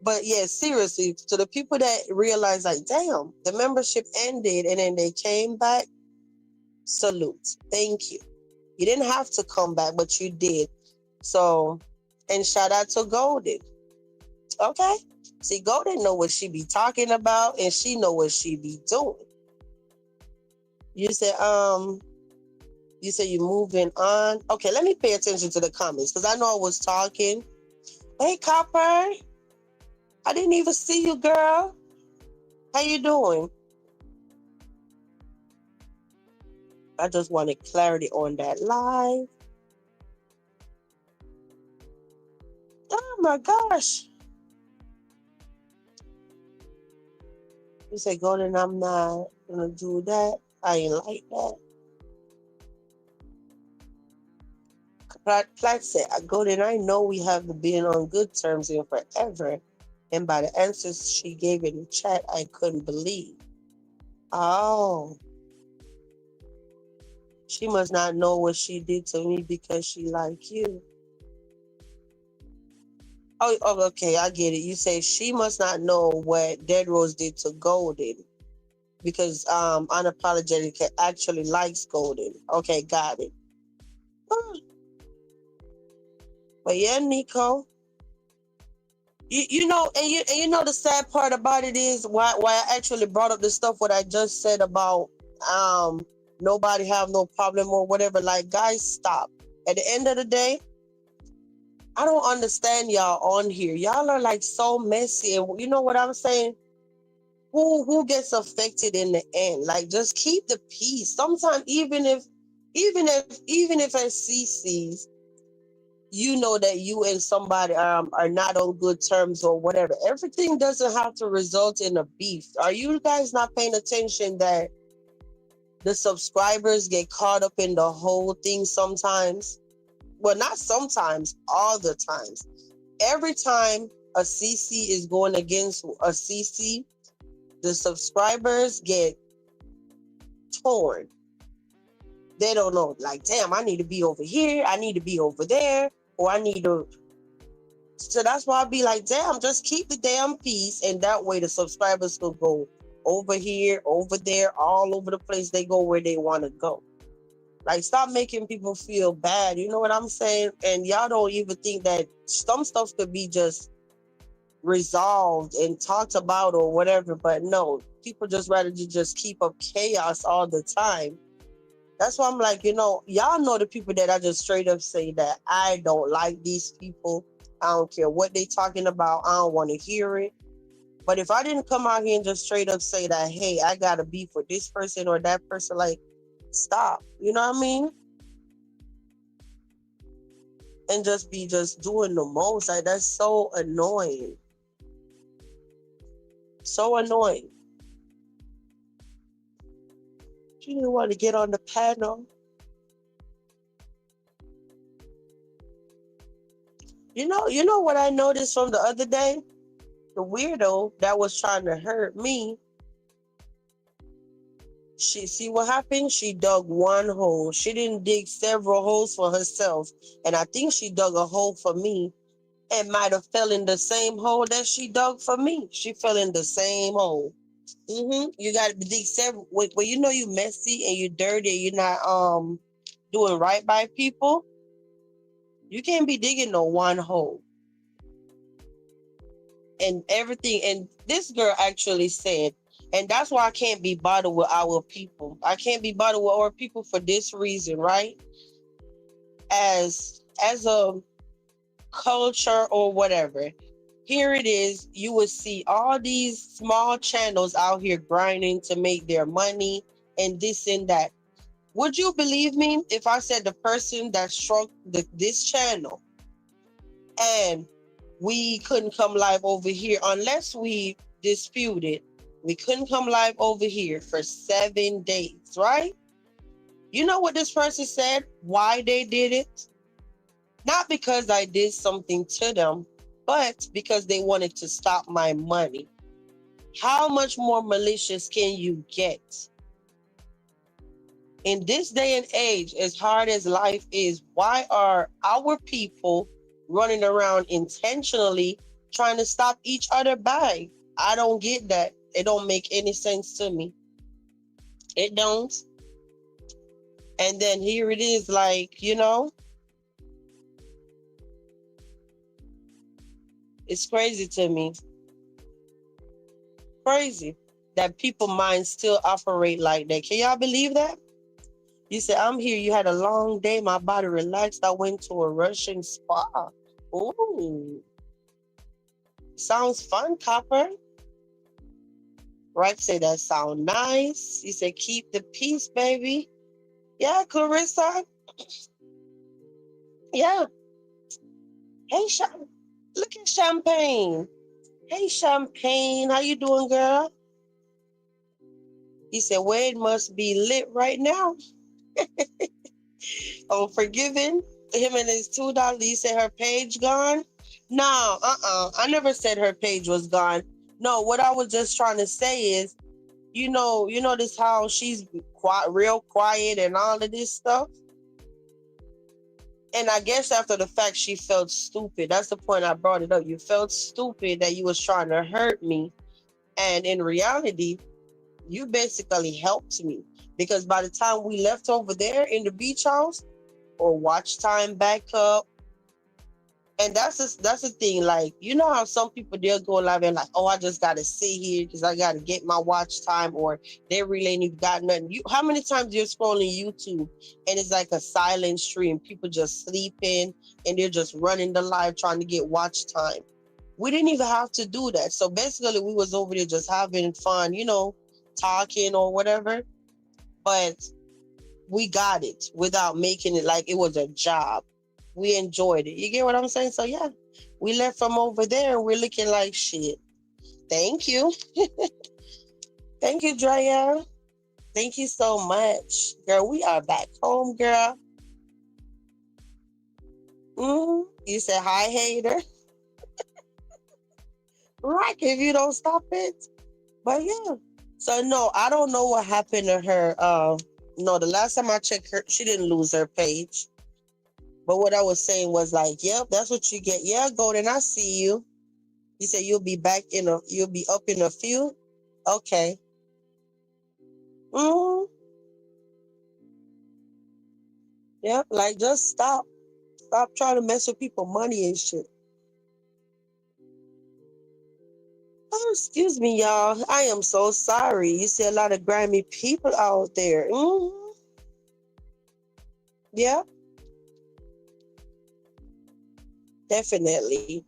But yeah, seriously, to the people that realize, like, damn, the membership ended and then they came back, salute. Thank you. You didn't have to come back, but you did. So, and shout out to Golden. Okay? See, Golden know what she be talking about and she know what she be doing. You said, you moving on. Okay, let me pay attention to the comments because I know I was talking. Hey, Copper. I didn't even see you, girl. How you doing? I just wanted clarity on that live. Oh my gosh. You say, Golden, I'm not gonna do that. I ain't like that. Platt said, Golden, I know we have been on good terms here forever. And by the answers she gave in the chat, I couldn't believe. Oh. She must not know what she did to me because she like you. Oh, okay, I get it. You say she must not know what Dead Rose did to Golden because Unapologetic actually likes Golden. Okay, got it. But yeah, Nico, you know, and you know the sad part about it is why I actually brought up the stuff what I just said about nobody have no problem or whatever. Like, guys, stop. At the end of the day, I don't understand y'all on here. Y'all are like so messy, and you know what I'm saying? Who gets affected in the end? Like, just keep the peace. Sometimes, even if as CCs, you know that you and somebody are not on good terms or whatever. Everything doesn't have to result in a beef. Are you guys not paying attention that the subscribers get caught up in the whole thing sometimes? Well, not sometimes, all the times. Every time a CC is going against a CC, the subscribers get torn. They don't know, like, damn, I need to be over here, I need to be over there, or I need to. So that's why I'd be like, damn, just keep the damn peace, and that way the subscribers will go over here, over there, all over the place. They go where they want to go. Like, stop making people feel bad. You know what I'm saying? And y'all don't even think that some stuff could be just resolved and talked about or whatever. But no, people just rather just keep up chaos all the time. That's why I'm like, y'all know the people that I just straight up say that I don't like these people. I don't care what they talking about. I don't want to hear it. But if I didn't come out here and just straight up say that, hey, I got to beef with this person or that person, like, stop. You know what I mean? And just be just doing the most. Like, that's so annoying. So annoying. She didn't want to get on the panel. You know what I noticed from the other day? The weirdo that was trying to hurt me. She see what happened? She dug one hole. She didn't dig several holes for herself. And I think she dug a hole for me and might have fell in the same hole that she dug for me. She fell in the same hole. You got to dig several. When you know you messy and you dirty, you're not doing right by people. You can't be digging no one hole. and everything. And this girl actually said, and that's why I can't be bothered with our people. I can't be bothered with our people for this reason, right? As a culture or whatever, here it is. You would see all these small channels out here grinding to make their money and this and that. Would you believe me if I said the person that struck this channel and we couldn't come live over here unless we disputed? We couldn't come live over here for 7 days, right? You know what this person said? Why they did it? Not because I did something to them, but because they wanted to stop my money. How much more malicious can you get? In this day and age, as hard as life is, why are our people running around intentionally trying to stop each other by? I don't get that. It don't make any sense to me. It don't. And then here it is, like, it's crazy to me. Crazy that people minds still operate like that. Can y'all believe that? You said, I'm here. You had a long day. My body relaxed. I went to a Russian spa. Ooh. Sounds fun, Copper. Right? Say that sound nice. You said, keep the peace, baby. Yeah, Clarissa. Yeah. Hey, look at Champagne. Hey, Champagne. How you doing, girl? He said, Wade must be lit right now. Oh, forgiven him and his $2. You said her page gone? No, I never said her page was gone. No, what I was just trying to say is, this how she's quiet, real quiet and all of this stuff. And I guess after the fact, she felt stupid. That's the point I brought it up. You felt stupid that you was trying to hurt me. And in reality, you basically helped me. Because by the time we left over there in the beach house, or watch time back up. And that's the thing. Like, you know how some people, they'll go live and like, oh, I just got to sit here because I got to get my watch time, or they really ain't even got nothing. How many times you're scrolling YouTube and it's like a silent stream, people just sleeping and they're just running the live trying to get watch time. We didn't even have to do that. So basically we was over there just having fun, talking or whatever. But we got it without making it like it was a job. We enjoyed it. You get what I'm saying? So yeah, we left from over there and we're looking like shit. Thank you. Thank you, Drea. Thank you so much. Girl, we are back home, girl. You said hi, hater. Right, if you don't stop it. But yeah. So no, I don't know what happened to her. No, the last time I checked her, she didn't lose her page. But what I was saying was like, yep, that's what you get. Yeah, Golden, I see you. You said you'll be up in a few. Okay. Yep, like just stop. Stop trying to mess with people money and shit. Oh, excuse me, y'all. I am so sorry. You see a lot of grimy people out there. Yeah. Definitely.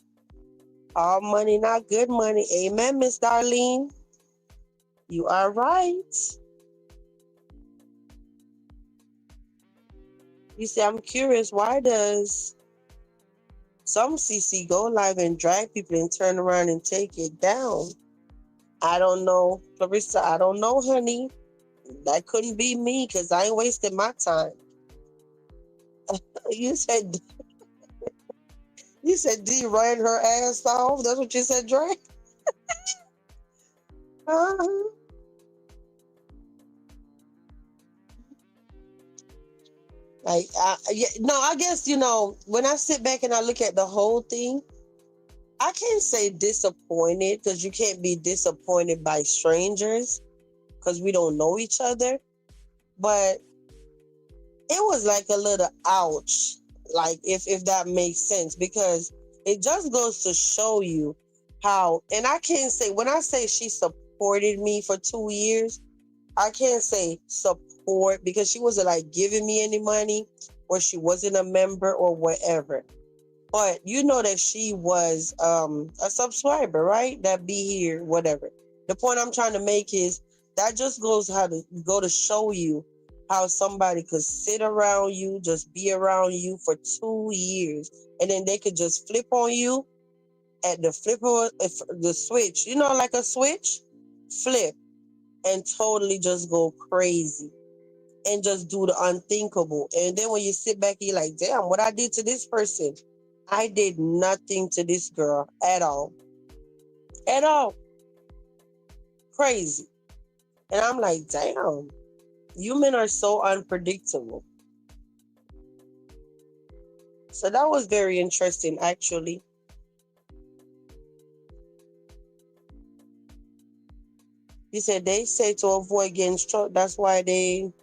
All money, not good money. Amen, Miss Darlene. You are right. You say, I'm curious, why does some CC go live and drag people and turn around and take it down? I don't know. Clarissa, I don't know, honey. That couldn't be me because I ain't wasted my time. You said D ran her ass off. That's what you said, Dre? Uh-huh. Like, I guess, when I sit back and I look at the whole thing, I can't say disappointed because you can't be disappointed by strangers because we don't know each other. But it was like a little ouch, like if that makes sense, because it just goes to show you how, and I can't say, when I say she supported me for 2 years, I can't say support because she wasn't like giving me any money or she wasn't a member or whatever. But you know that she was a subscriber, right? That be here, whatever. The point I'm trying to make is that just goes how to go to show you how somebody could sit around you, just be around you for 2 years, and then they could just flip on you at the flip of the switch, you know, like a switch, flip and totally just go crazy and just do the unthinkable. And then when you sit back, you're like, damn, what I did to this person? I did nothing to this girl at all. At all. Crazy. And I'm like, damn, you men are so unpredictable. So that was very interesting, actually. You said they say to avoid getting struck. That's why they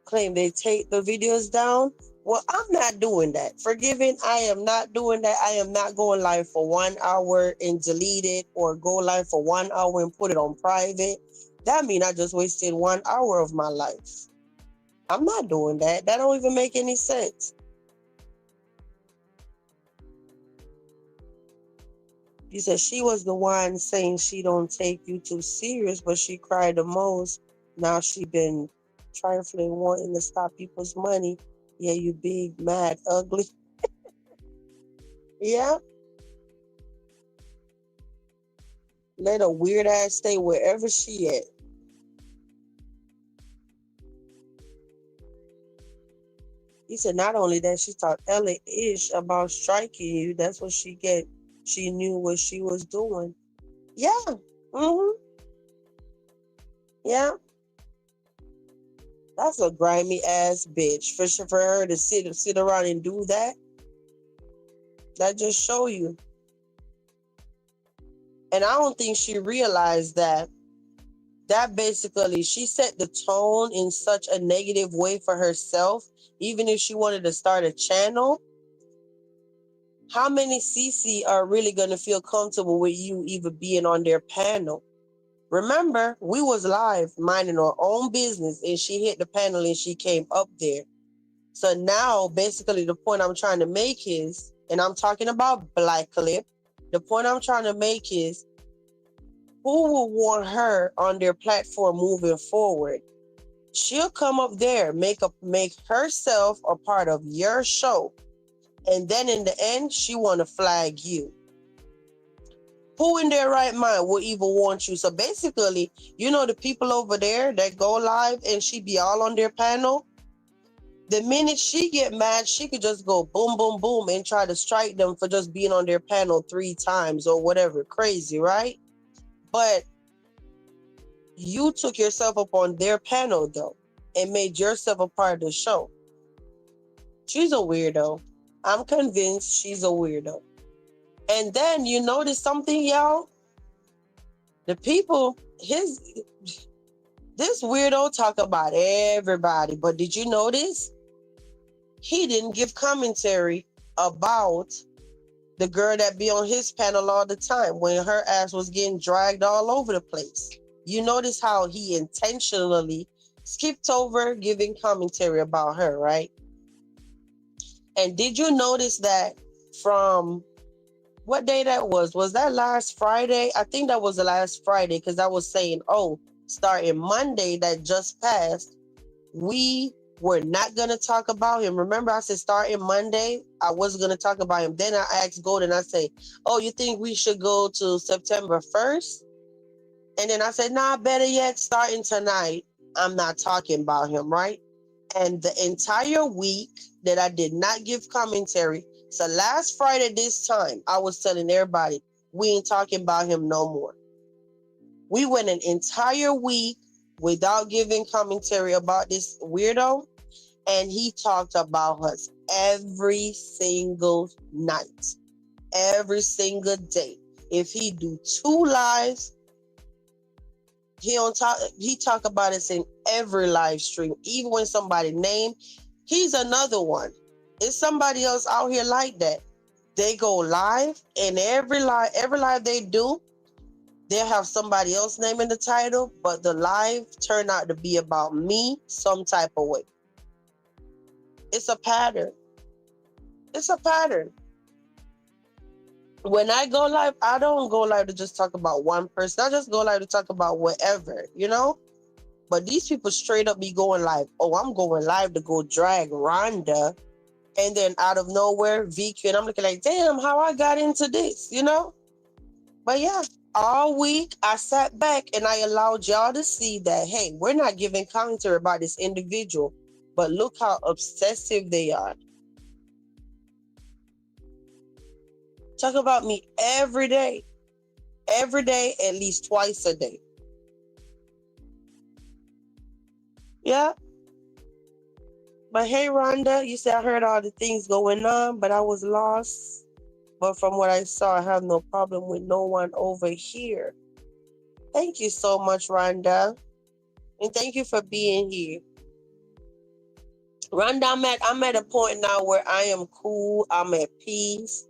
claim they take the videos down. Well, I'm not doing that. Forgiving, I am not doing that. I am not going live for 1 hour and delete it or go live for 1 hour and put it on private. That means I just wasted 1 hour of my life. I'm not doing that. That don't even make any sense. You said she was the one saying she don't take you too serious, but she cried the most. Now she been trifling, wanting to stop people's money. Yeah, you big, mad, ugly. Yeah, let a weird ass stay wherever she at. He said not only that, she talked Ella ish about striking you. That's what she get. She knew what she was doing. Yeah. Mm-hmm. Yeah. That's a grimy ass bitch. For her to sit around and do that, that just show you. And I don't think she realized that basically she set the tone in such a negative way for herself. Even if she wanted to start a channel, how many CC are really going to feel comfortable with you even being on their panel? Remember, we was live minding our own business and she hit the panel and she came up there. So now basically the point I'm trying to make is, and I'm talking about Black Clip, the point I'm trying to make is who will want her on their platform moving forward? She'll come up there, make herself a part of your show, and then in the end, she want to flag you. Who in their right mind will even want you? So basically, you know the people over there that go live and she be all on their panel. The minute she get mad, she could just go boom, boom, boom and try to strike them for just being on their panel 3 times or whatever. Crazy, right? But you took yourself up on their panel though and made yourself a part of the show. She's a weirdo. I'm convinced she's a weirdo. And then you notice something, y'all? The people, this weirdo talk about everybody, but did you notice? He didn't give commentary about the girl that be on his panel all the time when her ass was getting dragged all over the place. You notice how he intentionally skipped over giving commentary about her, right? And did you notice that from what day that was? Was that last Friday? I think that was the last Friday because I was saying, oh, starting Monday that just passed, we were not going to talk about him. Remember, I said starting Monday, I wasn't going to talk about him. Then I asked Golden, I say, oh, you think we should go to September 1st? And then I said, nah, better yet, starting tonight, I'm not talking about him, right? And the entire week that I did not give commentary, so last Friday this time, I was telling everybody, we ain't talking about him no more. We went an entire week without giving commentary about this weirdo, and he talked about us every single night, every single day. If he do 2 lives, he talk about us in every live stream, even when somebody name. He's another one. It's somebody else out here like that. They go live, and every live they do, they'll have somebody else name in the title, but the live turn out to be about me some type of way. It's a pattern. It's a pattern. When I go live, I don't go live to just talk about one person. I just go live to talk about whatever, you know? But these people straight up be going live. Oh, I'm going live to go drag Rhonda. And then out of nowhere, VQ. And I'm looking like, damn, how I got into this, you know? But yeah, all week I sat back and I allowed y'all to see that, hey, we're not giving commentary about this individual, but look how obsessive they are. Talk about me every day, at least twice a day. Yeah. But hey, Rhonda, you said I heard all the things going on, but I was lost. But from what I saw, I have no problem with no one over here. Thank you so much, Rhonda. And thank you for being here. Rhonda, I'm at a point now where I am cool. I'm at peace.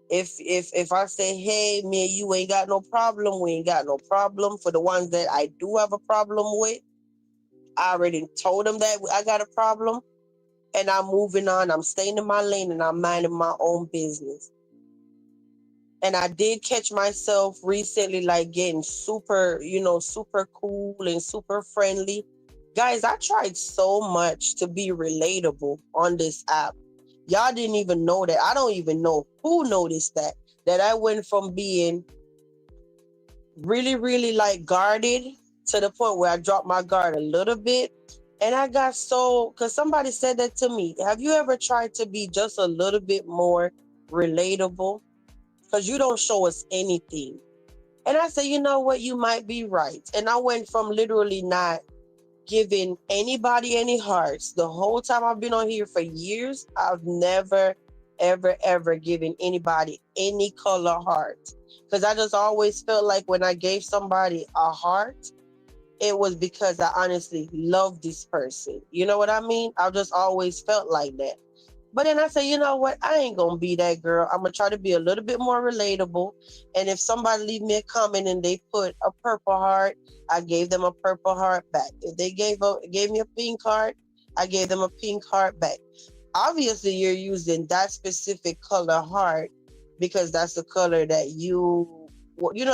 If I say, hey, me and you ain't got no problem, we ain't got no problem. For the ones that I do have a problem with, I already told them that I got a problem. And I'm moving on. I'm staying in my lane and I'm minding my own business. And I did catch myself recently, like getting super, super cool and super friendly. Guys, I tried so much to be relatable on this app. Y'all didn't even know that. I don't even know who noticed that I went from being really, really like guarded to the point where I dropped my guard a little bit. And I got because somebody said that to me. Have you ever tried to be just a little bit more relatable? Because you don't show us anything. And I said, you know what? You might be right. And I went from literally not giving anybody any hearts. The whole time I've been on here for years, I've never, ever, ever given anybody any color heart. Because I just always felt like when I gave somebody a heart, it was because I honestly love this person. You know what I mean? I've just always felt like that. But then I say, you know what? I ain't going to be that girl. I'm going to try to be a little bit more relatable. And if somebody leave me a comment and they put a purple heart, I gave them a purple heart back. If they gave me a pink heart, I gave them a pink heart back. Obviously, you're using that specific color heart because that's the color that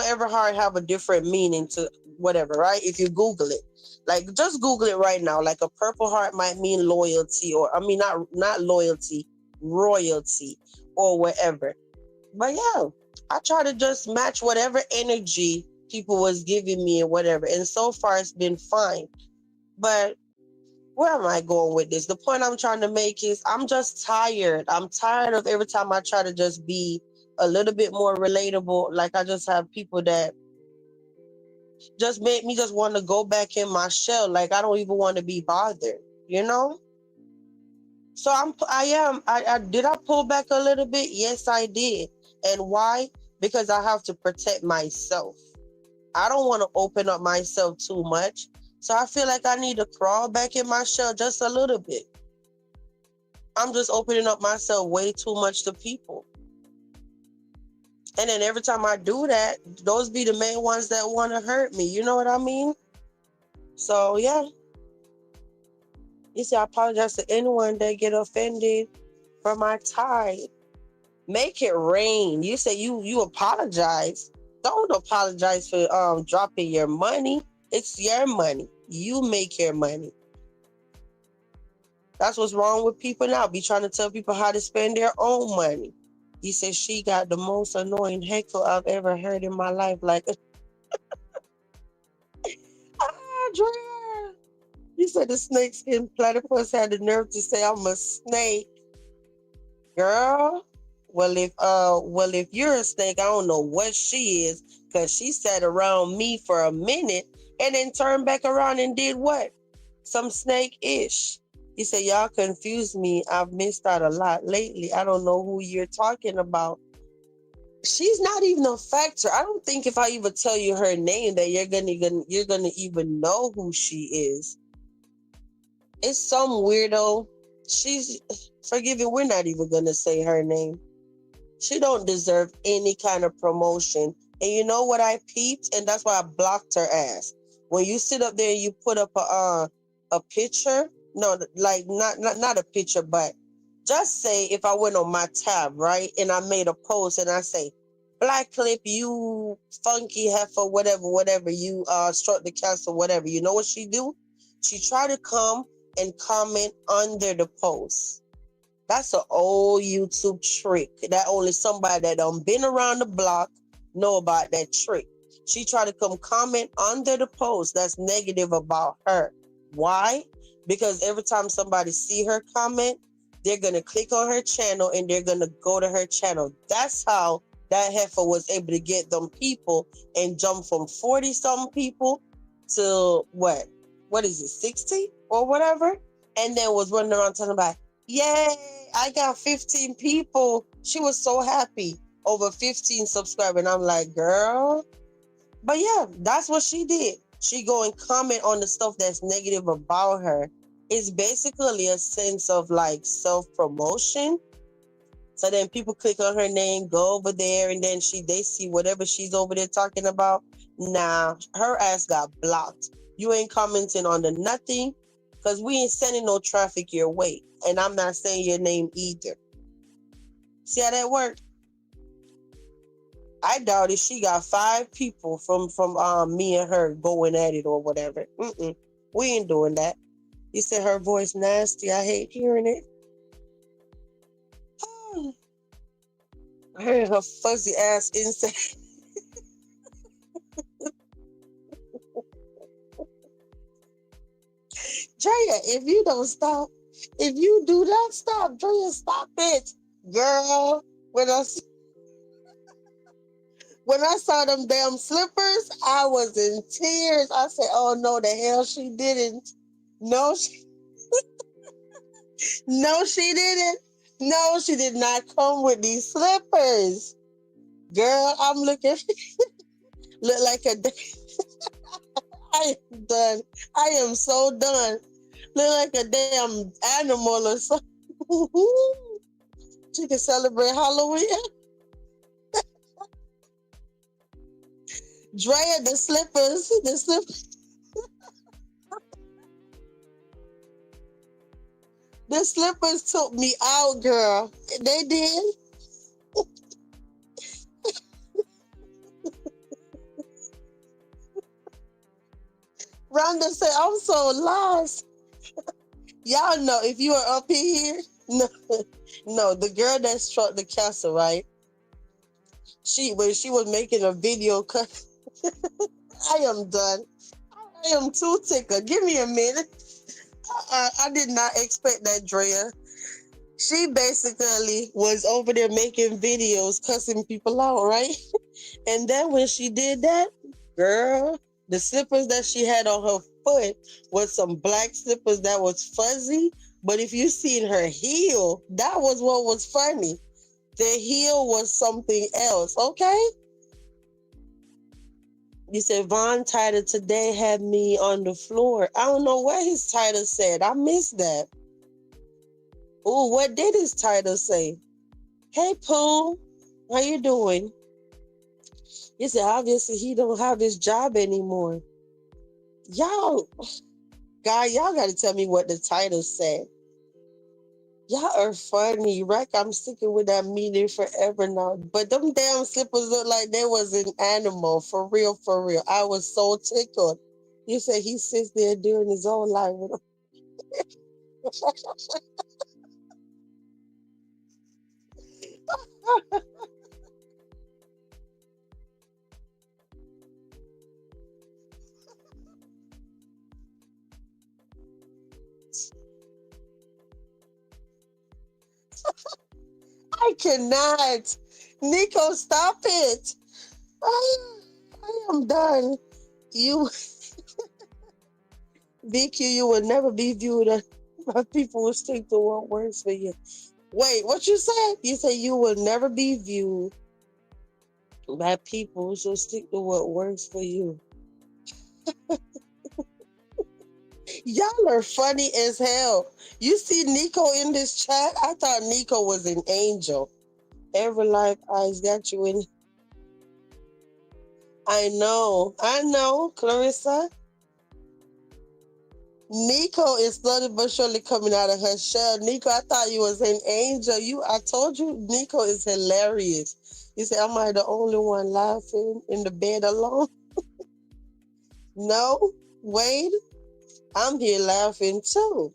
every heart have a different meaning to whatever, right? If you Google it, like just Google it right now. Like a purple heart might mean loyalty, or I mean not loyalty, royalty, or whatever. But yeah, I try to just match whatever energy people was giving me and whatever. And so far it's been fine. But where am I going with this? The point I'm trying to make is I'm just tired. I'm tired of every time I try to just be a little bit more relatable. Like I just have people that just make me just want to go back in my shell. Like I don't even want to be bothered, you know? So did I pull back a little bit? Yes, I did. And why? Because I have to protect myself. I don't want to open up myself too much. So I feel like I need to crawl back in my shell just a little bit. I'm just opening up myself way too much to people. And then every time I do that, those be the main ones that want to hurt me. You know what I mean? So yeah. You see, I apologize to anyone that get offended for my tithe. Make it rain. You say you apologize. Don't apologize for dropping your money. It's your money. You make your money. That's what's wrong with people now. Be trying to tell people how to spend their own money. He said she got the most annoying heckle I've ever heard in my life. Like, Drea. He said the snakeskin platypus had the nerve to say I'm a snake. Girl, well if you're a snake, I don't know what she is, because she sat around me for a minute and then turned back around and did what? Some snake-ish. He said, y'all confused me. I've missed out a lot lately. I don't know who you're talking about. She's not even a factor. I don't think if I even tell you her name that you're gonna even know who she is. It's some weirdo. She's forgive me, we're not even gonna say her name. She don't deserve any kind of promotion. And you know what I peeped? And that's why I blocked her ass. When you sit up there and you put up a picture, no, like not a picture, but just say if I went on my tab, right, and I made a post and I say, Black Clip, you funky heifer, whatever, you struck the castle, whatever. You know what she do? She try to come and comment under the post. That's an old YouTube trick that only somebody that done been around the block know about that trick. She tried to come comment under the post that's negative about her. Why? Because every time somebody see her comment, they're going to click on her channel and they're going to go to her channel. That's how that heifer was able to get them people and jump from 40 something people to what? What is it, 60 or whatever? And then was running around telling about, yay, I got 15 people. She was so happy over 15 subscribers. And I'm like, girl. But yeah, that's what she did. She go and comment on the stuff that's negative about her. It's basically a sense of like self-promotion. So then people click on her name, go over there, and then they see whatever she's over there talking about. Nah, her ass got blocked. You ain't commenting on the nothing, because we ain't sending no traffic your way. And I'm not saying your name either. See how that worked? I doubt it. She got 5 people from me and her going at it or whatever. We ain't doing that. You said her voice nasty. I hate hearing it. I heard her fuzzy ass inside. Drea, if you don't stop, if you do not stop, Drea, stop it. Girl, when I saw them damn slippers, I was in tears. I said, oh no, the hell she didn't. No, no, she didn't. No, she did not come with these slippers. Girl, I'm looking, look like a, I am done. I am so done. Look like a damn animal or something. She can celebrate Halloween. Drea, the slippers took me out, girl. They did. Rhonda said, I'm so lost. Y'all know if you are up in here, no, no, the girl that struck the castle, right? When she was making a video cut, I am done. I am too tickled. Give me a minute. I did not expect that, Drea. She basically was over there making videos, cussing people out, right? And then when she did that, girl, the slippers that she had on her foot was some black slippers that was fuzzy. But if you seen her heel, that was what was funny. The heel was something else, okay? You said Von title today had me on the floor. I don't know what his title said. I missed that. Ooh, what did his title say? Hey, Pooh, how you doing? He said, obviously, he don't have his job anymore. Y'all, y'all got to tell me what the title said. Y'all are funny, right? I'm sticking with that meaning forever now. But them damn slippers look like they was an animal, for real, for real. I was so tickled. You said he sits there doing his own life with them. I cannot. Nico, stop it. I am done. You, VQ, you will never be viewed by people who stick to what works for you. Wait, what you said? You said you will never be viewed by people who stick to what works for you. Y'all are funny as hell. You see Nico in this chat? I thought Nico was an angel. Every life eyes got you in. I know, Clarissa. Nico is slowly but surely coming out of her shell. Nico, I thought you was an angel. I told you, Nico is hilarious. You said, "Am I the only one laughing in the bed alone?" No, Wade, I'm here laughing too.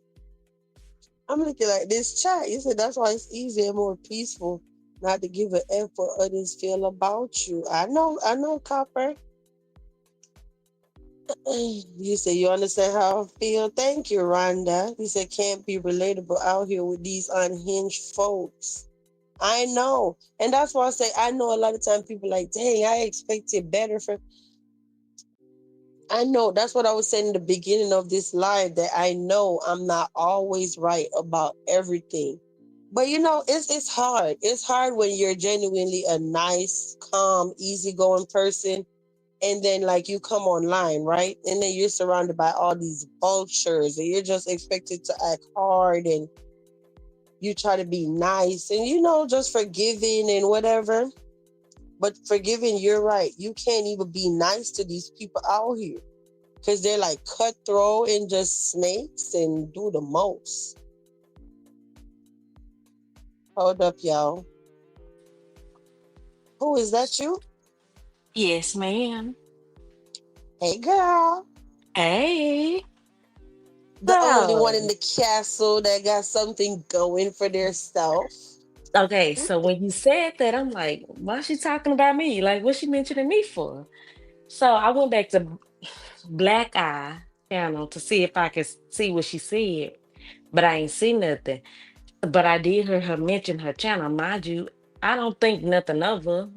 I'm looking like this chat. You said that's why it's easier and more peaceful not to give a F what others feel about you. I know, Copper. You said you understand how I feel. Thank you, Rhonda. You said can't be relatable out here with these unhinged folks. I know. And that's why I say I know a lot of time people like, dang, I expected better from I know that's what I was saying in the beginning of this live that I know I'm not always right about everything. But it's hard. It's hard when you're genuinely a nice, calm, easygoing person and then like you come online, right? And then you're surrounded by all these vultures and you're just expected to act hard and you try to be nice and just forgiving and whatever. But forgiving, you're right. You can't even be nice to these people out here because they're like cutthroat and just snakes and do the most. Hold up, y'all. Who is that? You? Yes, ma'am. Hey, girl. Hey. The only one in So, the castle that got something going for their self. okay, so when you said that, I'm like, why she talking about me? Like, what she mentioning me for? So I went back to Black Eye channel to see if I could see what she said, but I ain't see nothing. But I did hear her mention her channel. Mind you, I don't think nothing of her,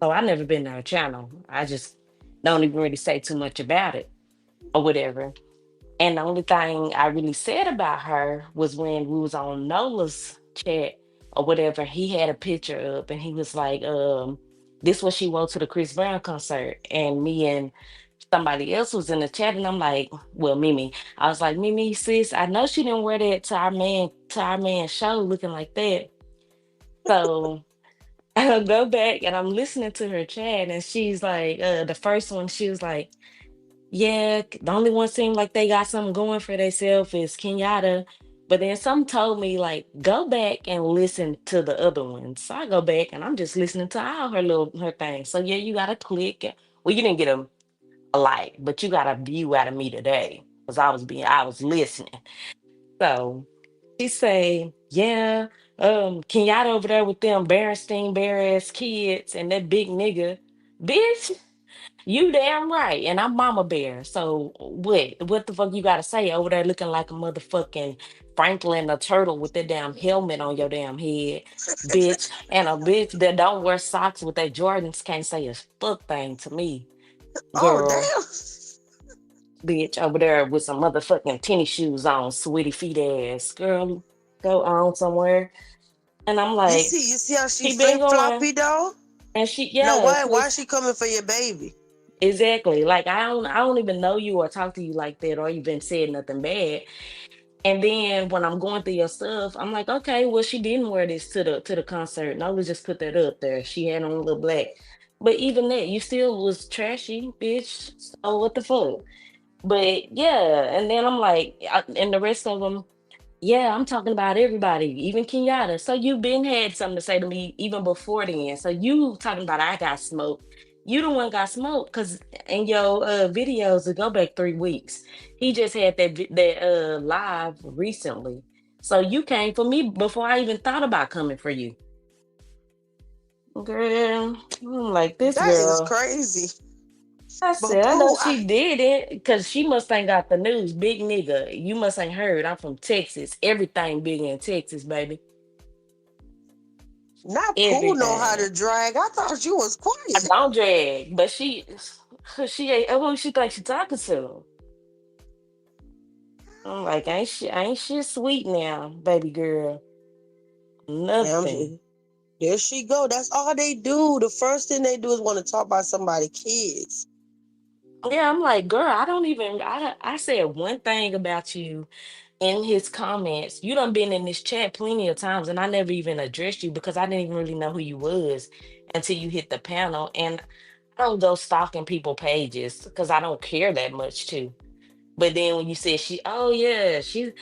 so I never been to her channel. I just don't even really say too much about it or whatever. And the only thing I really said about her was when we was on Nola's chat or whatever, he had a picture up and he was like, this was she wore to the Chris Brown concert. And me and somebody else was in the chat and I'm like, well, Mimi. I was like, Mimi, sis, I know she didn't wear that to our man show looking like that. So I go back and I'm listening to her chat and she's like, the first one, she was like, yeah, the only one seemed like they got something going for themselves is Kenyatta. But then some told me like go back and listen to the other ones. So I go back and I'm just listening to all her things. So yeah, you gotta click. Well, you didn't get a like, but you got a view out of me today because I was listening. So she say, yeah, Kenyatta over there with them Berenstein Bear ass kids and that big nigga, bitch. You damn right. And I'm Mama Bear. So what? What the fuck you gotta say over there looking like a motherfucking Franklin a turtle with that damn helmet on your damn head, bitch. And a bitch that don't wear socks with their Jordans can't say a fuck thing to me, Oh, girl. damn. Bitch over there with some motherfucking tennis shoes on, sweaty feet ass. Girl, go on somewhere. And I'm like, You see how she she been flip going. floppy though? And she, No, yeah, why is 'cause she coming for your baby? exactly. Like I don't even know you or talk to you like that or even said nothing bad. And then when I'm going through your stuff, I'm like, okay, well, she didn't wear this to the concert. No, let's just put that up there. She had on a little black. But even that, you still was trashy, bitch. So what the fuck? But yeah, and then I'm like, and the rest of them, yeah, I'm talking about everybody, even Kenyatta. So you been had something to say to me even before then. So you talking about I got smoked. You the one got smoked because in your videos to go back 3 weeks, he just had that live recently. So you came for me before I even thought about coming for you, girl. I'm like this That is girl. crazy. I But said I know boo, she did it because she must ain't got the news, big nigga. You must ain't heard. I'm from Texas. Everything big in Texas, baby. not Pooh know how Everything. to drag. I thought you was I quiet. don't drag, but she ain't who she think she talking to. I'm like, ain't shit sweet now, baby girl. Damn, Nothing. there she go. That's all they do. The first thing they do is want to talk about somebody's kids. Yeah, I'm like, girl, I don't even I said one thing about you in his comments, you done been in this chat plenty of times, and I never even addressed you because I didn't even really know who you was until you hit the panel. And I don't go stalking people pages because I don't care that much too. But then when you said oh yeah, you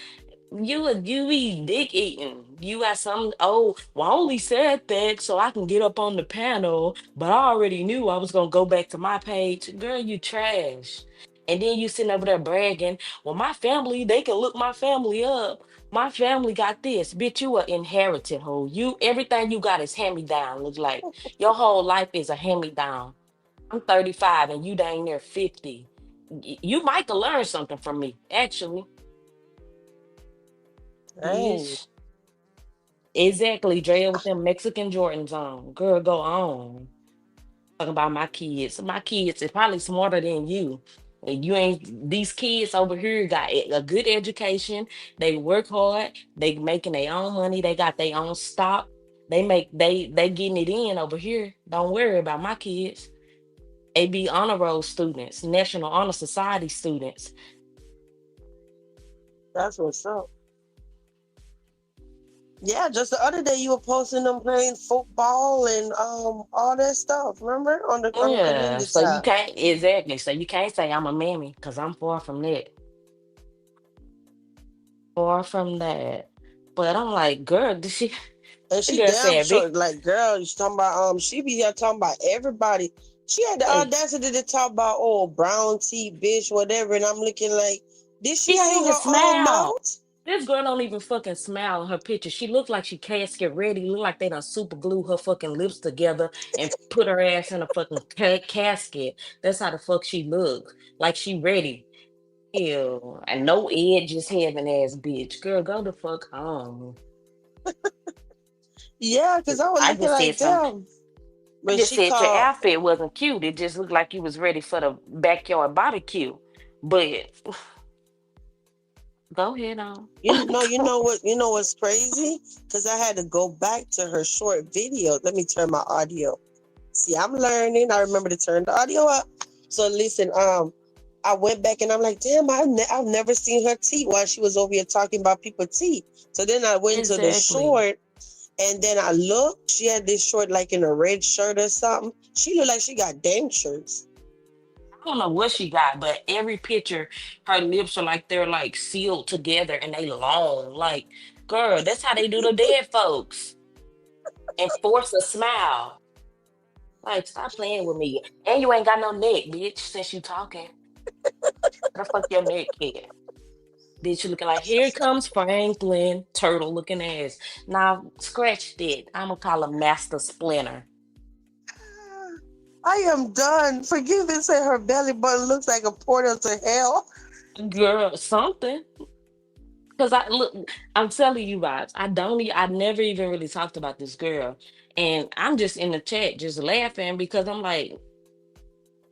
be dick eating. You got some, oh, well, I only said that so I can get up on the panel, but I already knew I was gonna go back to my page. Girl, you trash. And then you sitting over there bragging, well, my family, they can look my family up. My family got this. Bitch, you a inherited hoe. You everything you got is hand-me-down. Look like your whole life is a hand-me-down. I'm 35 and you dang near 50. You might could learn something from me, actually. Dang, Bitch. Exactly, Drea with them Mexican Jordans on. Girl, go on. Talking about my kids. My kids is probably smarter than you. And you ain't these kids over here got a good education. They work hard. They making their own money. They got their own stock. They getting it in over here. Don't worry about my kids. They be honor roll students, National Honor Society students. that's what's up. Yeah, just the other day you were posting them playing football and all that stuff. Remember on the Yeah. community So you tab. can't exactly. So you can't say I'm a mammy because I'm far from that. Far from that. But I'm like, girl, did she And the she girl damn said, big sure, like, girl, you talking about, she be here talking about everybody. She had the hey, audacity to talk about, oh, brown tea, bitch, whatever. And I'm looking like, did she she ain't see even her own smile. mouth? This girl don't even fucking smile in her picture. She looked like she casket ready. Look like they done super glue her fucking lips together and put her ass in a fucking casket. That's how the fuck she look. Like she ready. Ew. And no edge, just having ass bitch. Girl, go the fuck on. Yeah, because I was I looking just said like, something. damn. I When just she said your called, outfit wasn't cute. It just looked like you was ready for the backyard barbecue. But go ahead on. you know what's crazy? Because I had to go back to her short video. Let me turn my audio. See, I'm learning. I remember to turn the audio up. So listen, I went back and I'm like, damn, I've never seen her teeth while she was over here talking about people's teeth. So then I went to the Exactly. short and then I looked. She had this short like in a red shirt or something. She looked like she got dentures. I don't know what she got, but every picture, her lips are like they're like sealed together and they long. Like, girl, that's how they do the dead folks. And force a smile. Like, stop playing with me. And you ain't got no neck, bitch, since you talking. Where the fuck your neck at? Bitch, you looking like, here comes Franklin, turtle looking ass. Now, scratch that. I'm gonna call him Master Splinter. I am done. Forgive and say her belly button looks like a portal to hell. Girl, something. Cause I look, I'm telling you guys, I never even really talked about this girl. And I'm just in the chat just laughing because I'm like,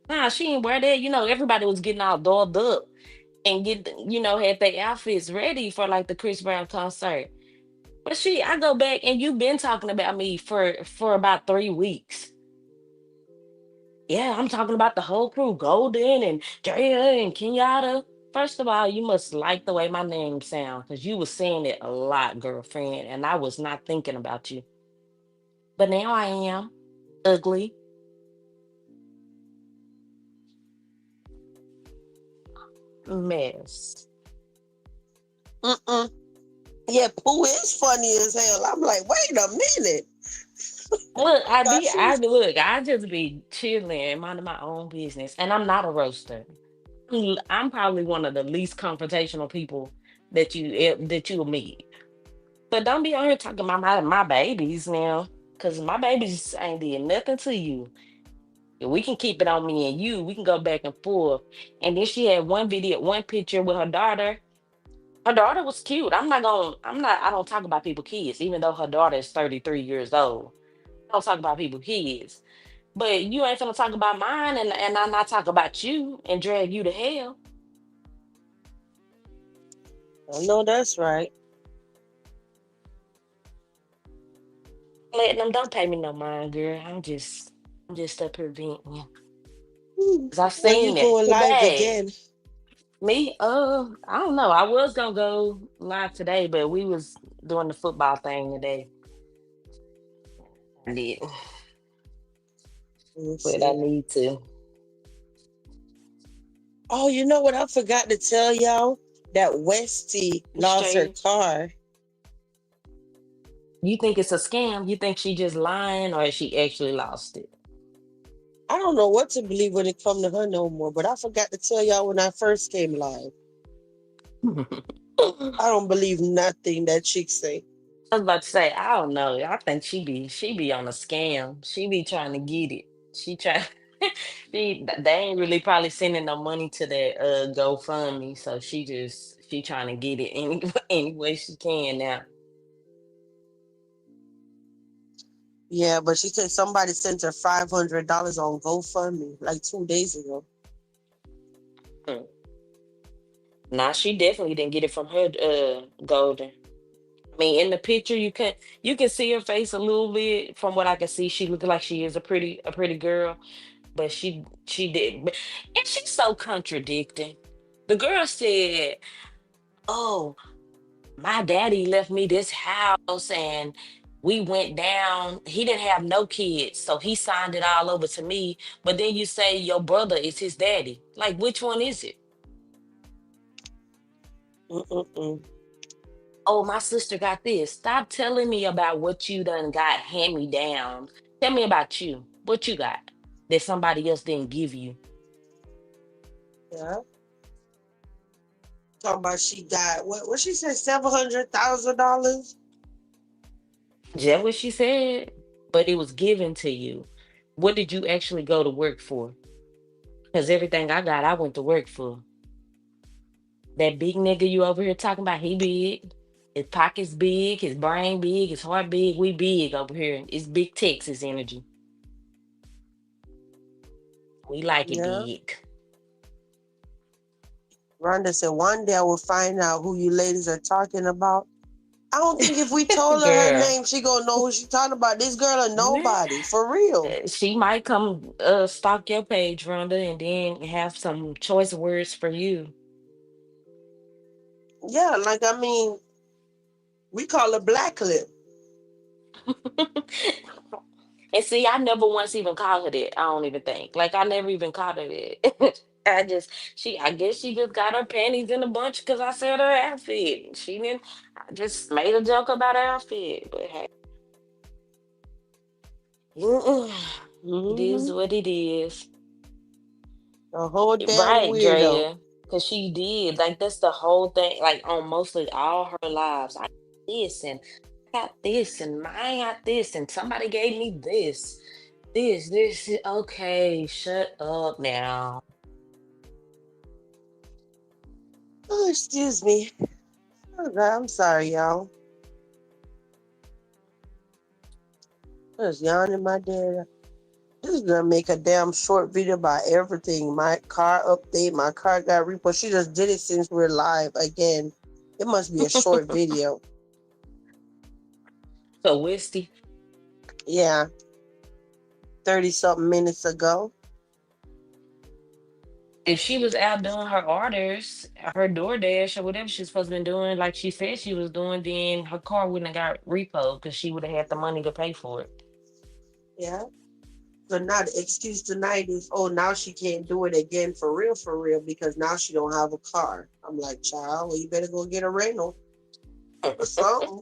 nah, she ain't wear that. Everybody was getting all dolled up and had their outfits ready for like the Chris Brown concert. But I go back and you've been talking about me for about 3 weeks. Yeah, I'm talking about the whole crew, Golden and Drea and Kenyatta. First of all, you must like the way my name sounds because you was saying it a lot, girlfriend, and I was not thinking about you. But now I am ugly mess. Mm-mm. Yeah, Pooh is funny as hell. I'm like, wait a minute. Look, God, she's I just be chilling and minding my own business, and I'm not a roaster. I'm probably one of the least confrontational people that you'll meet. But don't be on here talking about my babies now, because my babies ain't did nothing to you. We can keep it on me and you. We can go back and forth. And then she had one picture with her daughter. Her daughter was cute. I don't talk about people kids, even though her daughter is 33 years old. I don't talk about people kids. But you ain't gonna talk about mine and I not talk about you and drag you to hell. I know that's right. Letting them don't pay me no mind, girl. I'm just up here venting. Hmm. Cause I've When you seen it going too live bad. again? Me, I don't know. I was gonna go live today, but we was doing the football thing today. I did, Let's but I see. need to. Oh, you know what? I forgot to tell y'all that Westie lost her Straight. car. You think it's a scam? You think she just lying, or she actually lost it? I don't know what to believe when it come to her no more, but I forgot to tell y'all when I first came live. I don't believe nothing that chick say. I was about to say, I don't know. I think she be on a scam. She be trying to get it. She try they ain't really probably sending no money to that GoFundMe, so she trying to get it any way she can now. Yeah, but she said somebody sent her $500 on GoFundMe like 2 days ago. Hmm. Nah, she definitely didn't get it from her Golden. I mean, in the picture you can see her face a little bit. From what I can see, she looked like she is a pretty girl, but she did, and she's so contradicting. The girl said, "Oh, my daddy left me this house and we went down. He didn't have no kids, so he signed it all over to me. But then you say your brother is his daddy. Like, which one is it? Mm-mm-mm. Oh, my sister got this. Stop telling me about what you done got hand me down. Tell me about you. What you got that somebody else didn't give you?" Yeah. Talking about she got what she said, $700,000. Just what she said, but it was given to you. What did you actually go to work for? Because everything I got, I went to work for. That big nigga you over here talking about, he big. His pockets big, his brain big, his heart big. We big over here. It's big Texas energy. We like it Yeah. big. Rhonda said one day I will find out who you ladies are talking about. I don't think if we told her Girl, name, she gonna know who she talking about. This girl or man, nobody, for real. she might come stalk your page, Rhonda, and then have some choice words for you. Yeah, like I mean, we call her Black Lip. And see, I never once even called her that. I don't even think. Like, I never even called her that. I guess she just got her panties in a bunch because I said her outfit. She didn't, I just made a joke about her outfit. But hey, mm-mm, it is Mm-hmm. what it is. A whole damn Right, weirdo. Drea. Because she did. Like, that's the whole thing. Like, on mostly all her lives. I got this and I got this and I got this and somebody gave me this. This. Okay, shut up now. Oh, excuse me. Okay, I'm sorry, y'all. I was yawning my dad. This is gonna make a damn short video about everything. My car update, my car got repo. She just did it since we're live again. It must be a short video. So, Wisty, Yeah, 30 something minutes ago. if she was out doing her orders, her DoorDash or whatever she's supposed to be doing, like she said she was doing, then her car wouldn't have got repoed because she would have had the money to pay for it. Yeah. So now the excuse tonight is, oh, now she can't do it again for real, because now she don't have a car. I'm like, child, well, you better go get a rental or something.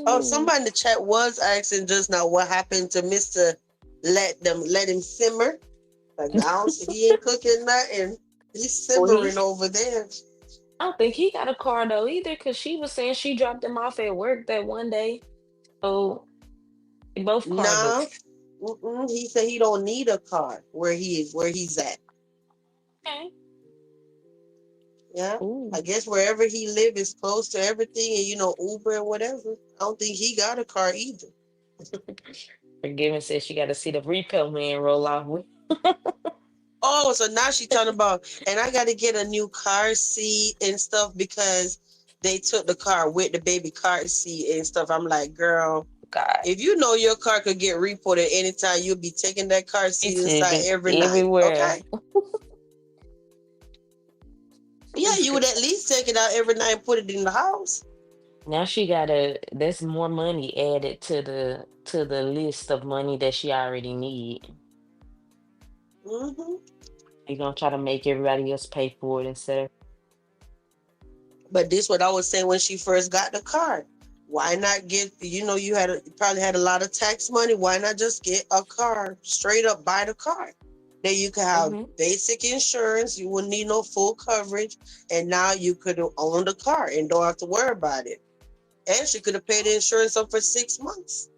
Oh, Mm. somebody in the chat was asking just now what happened to Mr. Let him simmer. Like now he ain't cooking nothing. He's Well, simmering over there. I don't think he got a car though either, because she was saying she dropped him off at work that one day. So they both Nah. carless. He said he don't need a car where he's at. Okay. Yeah. I Ooh. guess wherever he live is close to everything and Uber and whatever. I don't think he got a car either. Forgiven says she got to see the repo man roll off with. Oh, so now she talking about, and I got to get a new car seat and stuff because they took the car with the baby car seat and stuff. I'm like, girl, God. if you know your car could get reported anytime, you'll be taking that car seat It's inside even every night. everywhere. Okay. take it out every night and put it in the house. Now she gotta, that's more money added to the list of money that she already need. Hmm. You gonna try to make everybody else pay for it instead But this what I was saying when she first got the car. Why not get, you probably had a lot of tax money. Why not just get a car, straight up buy the car? Then you could of. have basic insurance. You wouldn't need no full coverage. And now you could own the car and don't have to worry about it. And she could have paid the insurance up for 6 months.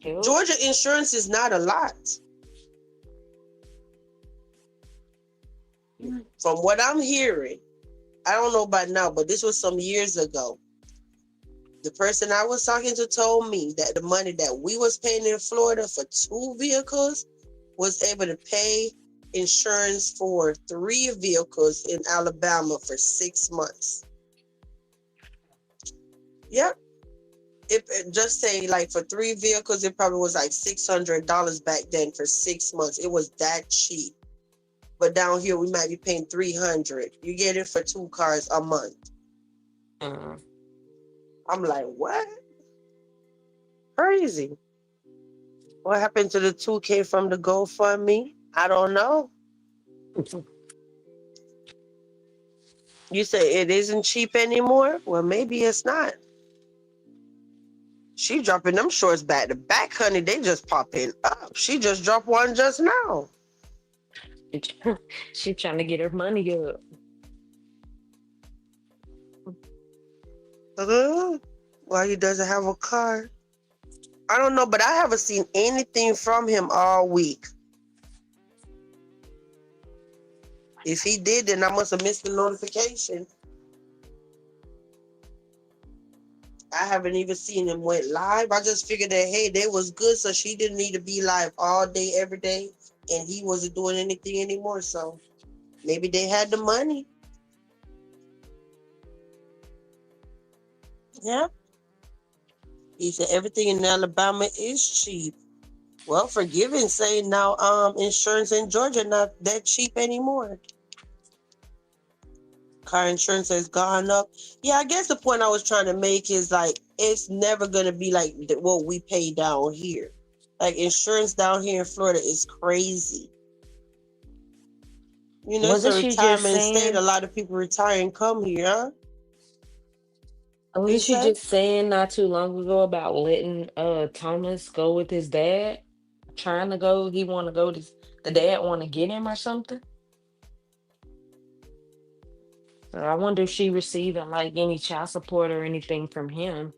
Yep. Georgia insurance is not a lot. From what I'm hearing, I don't know about now, but this was some years ago. The person I was talking to told me that the money that we was paying in Florida for 2 vehicles was able to pay insurance for 3 vehicles in Alabama for 6 months. Yep. It just say like for 3 vehicles, it probably was like $600 back then for 6 months. It was that cheap. But down here we might be paying 300. You get it for 2 cars a month. Mm. I'm like, what? Crazy. What happened to the 2K from the GoFundMe? I don't know. You say it isn't cheap anymore? Well, maybe it's not. She dropping them shorts back to back, honey. They just popping up. She just dropped one just now. She trying to get her money up. Uh, Why he doesn't have a car? I don't know, but I haven't seen anything from him all week. If he did, then I must have missed the notification. I haven't even seen him went live. I just figured that hey, they was good, so she didn't need to be live all day, every day, and he wasn't doing anything anymore. So maybe they had the money. Yeah. He said everything in Alabama is cheap. Well, forgiving saying now insurance in Georgia not that cheap anymore. Car insurance has gone up. Yeah, I guess the point I was trying to make is like it's never gonna be like what we pay down here. Like insurance down here in Florida is crazy. It's Wasn't a she just retirement state. A saying? lot of people retire and come here, huh? What you Wasn't she say? just saying not too long ago about letting Thomas go with his dad? Trying to go, he want to go. The dad want to get him or something. So I wonder if she receiving like any child support or anything from him.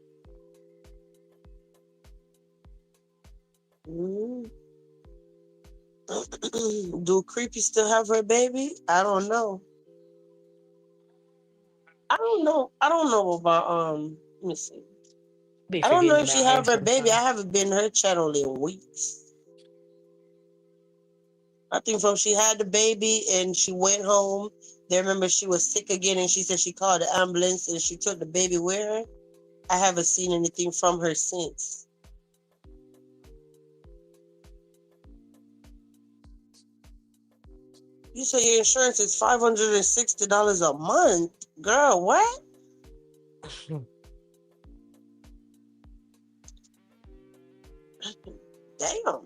Mm. Do Creepy still have her baby? I don't know. I don't know. I don't know about let me see. Be I don't know forgetting if she about her have her baby. I sometimes. haven't been her channel in weeks. I think from she had the baby and she went home. They remember she was sick again and she said she called the ambulance and she took the baby with her. I haven't seen anything from her since. You say your insurance is $560 a month? Girl, what? Damn.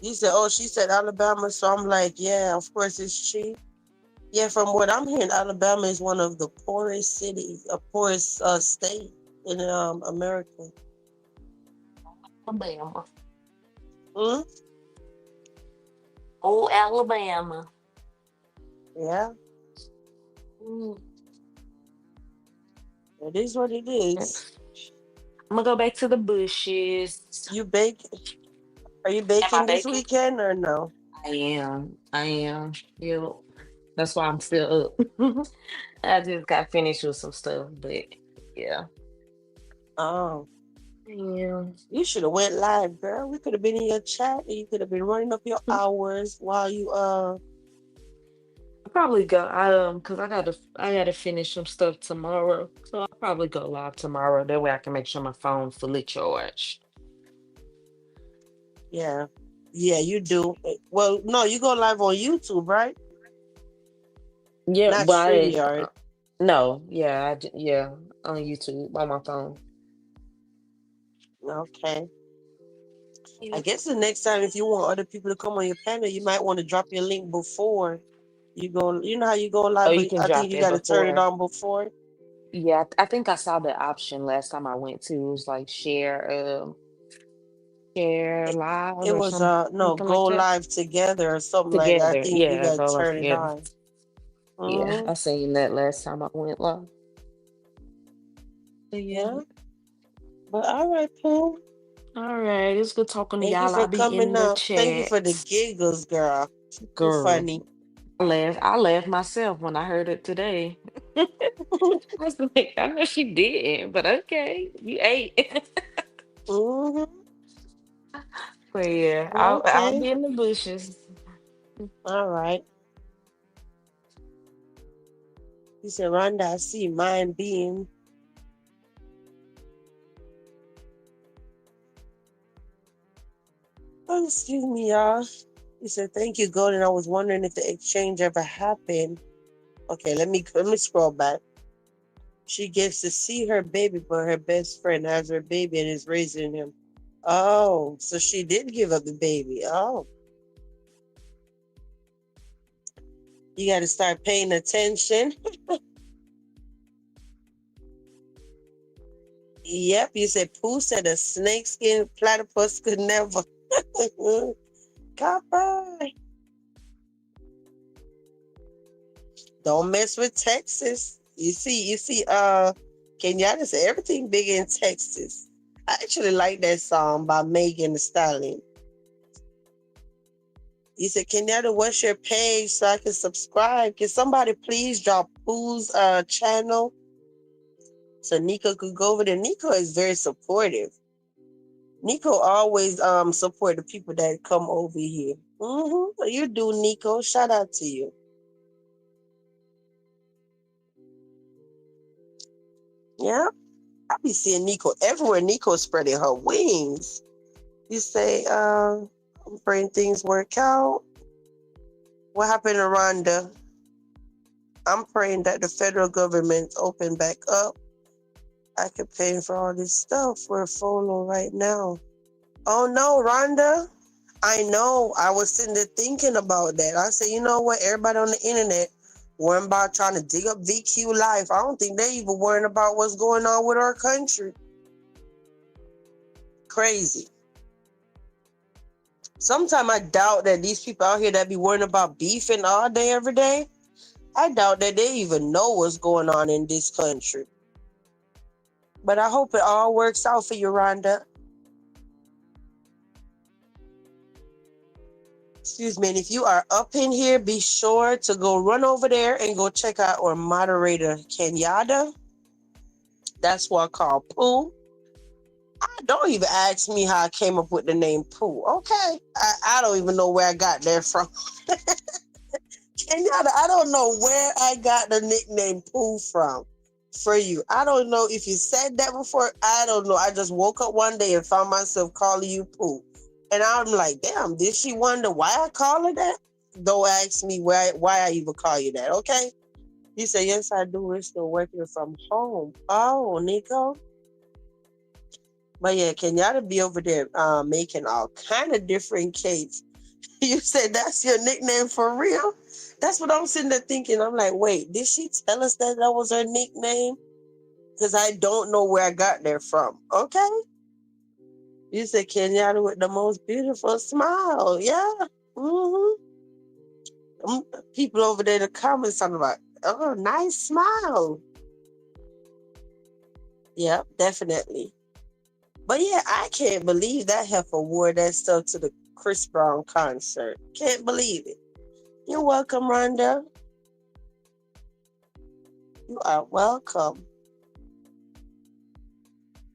You said, oh, she said Alabama, so I'm like, yeah, of course it's cheap. Yeah, from what I'm hearing, Alabama is one of the poorest cities, poorest state in America. Alabama. Hmm. Oh, Alabama. Yeah, Mm. it is what it is. I'm gonna go back to the bushes. You bake? Are you Am I baking this baking? weekend or no? I am. I am. Yep. That's why I'm still up. I just got finished with some stuff, but yeah. Oh, Yeah. you should have went live, girl. We could have been in your chat, and you could have been running up your hours while you I probably go. Cause I gotta finish some stuff tomorrow, so I'll probably go live tomorrow. That way I can make sure my phone fully charged. Yeah, yeah, you do. Well, no, you go live on YouTube, right? Yeah, Not but StreamYard. no, yeah, yeah, on YouTube on my phone. Okay. I Yep. guess the next time, if you want other people to come on your panel, you might want to drop your link before you go. You know how you go Oh, live, you but can I think drop you it got to turn it before. on before. Yeah, I think I saw the option last time I went to. It was like share It, live it or was no, something go like that. live together or something like that. I Together, think you yeah, got go to live turn it together. on. Yeah, Mm-hmm. I seen that last time I went live. But yeah. Yeah. But all right, Pooh. All right, it's good talking to Thank you y'all. for I'll be coming in the up. Thank you for the chat. giggles, girl. You Girl, funny. I laughed myself when I heard it today. I was like, I know she didn't, but okay, you ate. Mm-hmm. But yeah, I'll Okay. be in the bushes. All right. You said, Rhonda, I see mine being. Oh, excuse me, y'all. He said, "Thank you, Golden. I was wondering if the exchange ever happened." Okay, let me scroll back. She gets to see her baby, but her best friend has her baby and is raising him. Oh, so she did give up the baby. Oh, you got to start paying attention. Yep, you said Pooh said a snakeskin platypus could never. Copper. Don't mess with Texas. Kenyatta said everything big in Texas. I actually like that song by Megan Thee Stallion. You said, Kenyatta, what's your page so I can subscribe? Can somebody please drop Pooh's channel so Nico could go over there? Nico is very supportive. Nico always support the people that come over here. Mm-hmm. You do, Nico. Shout out to you. Yeah. I be seeing Nico everywhere. Nico spreading her wings. You say, I'm praying things work out. What happened to Rhonda? I'm praying that the federal government open back up. I could pay for all this stuff for a phone right now. Oh no, Rhonda. I know. I was sitting there thinking about that. I said, you know what? Everybody on the internet worrying about trying to dig up VQ life. I don't think they even worrying about what's going on with our country. Crazy. Sometimes I doubt that these people out here that be worrying about beefing all day, every day, I doubt that they even know what's going on in this country. But I hope it all works out for you, Rhonda. Excuse me. And if you are up in here, be sure to go run over there and go check out our moderator, Kenyatta. That's what I call Pooh. Don't even ask me how I came up with the name Pooh. Okay. I don't even know where I got that from. Kenyatta, I don't know where I got the nickname Pooh from for you. I don't know if you said that before. I don't know. I just woke up one day and found myself calling you Pooh. And I'm like, damn, did she wonder why I call her that? Don't ask me why I even call you that, okay? You say, yes, I do. We're still working from home. Oh, Nico. But yeah, Kenyatta be over there making all kind of different cakes. You said that's your nickname for real? That's what I'm sitting there thinking. I'm like, wait, did she tell us that was her nickname? Because I don't know where I got that from. Okay. You said Kenyatta with the most beautiful smile. Yeah. Mm-hmm. People over there in the comments talking about, oh, nice smile. Yeah, definitely. But yeah, I can't believe that heifer wore that stuff to the Chris Brown concert. Can't believe it. You're welcome, Rhonda. You are welcome.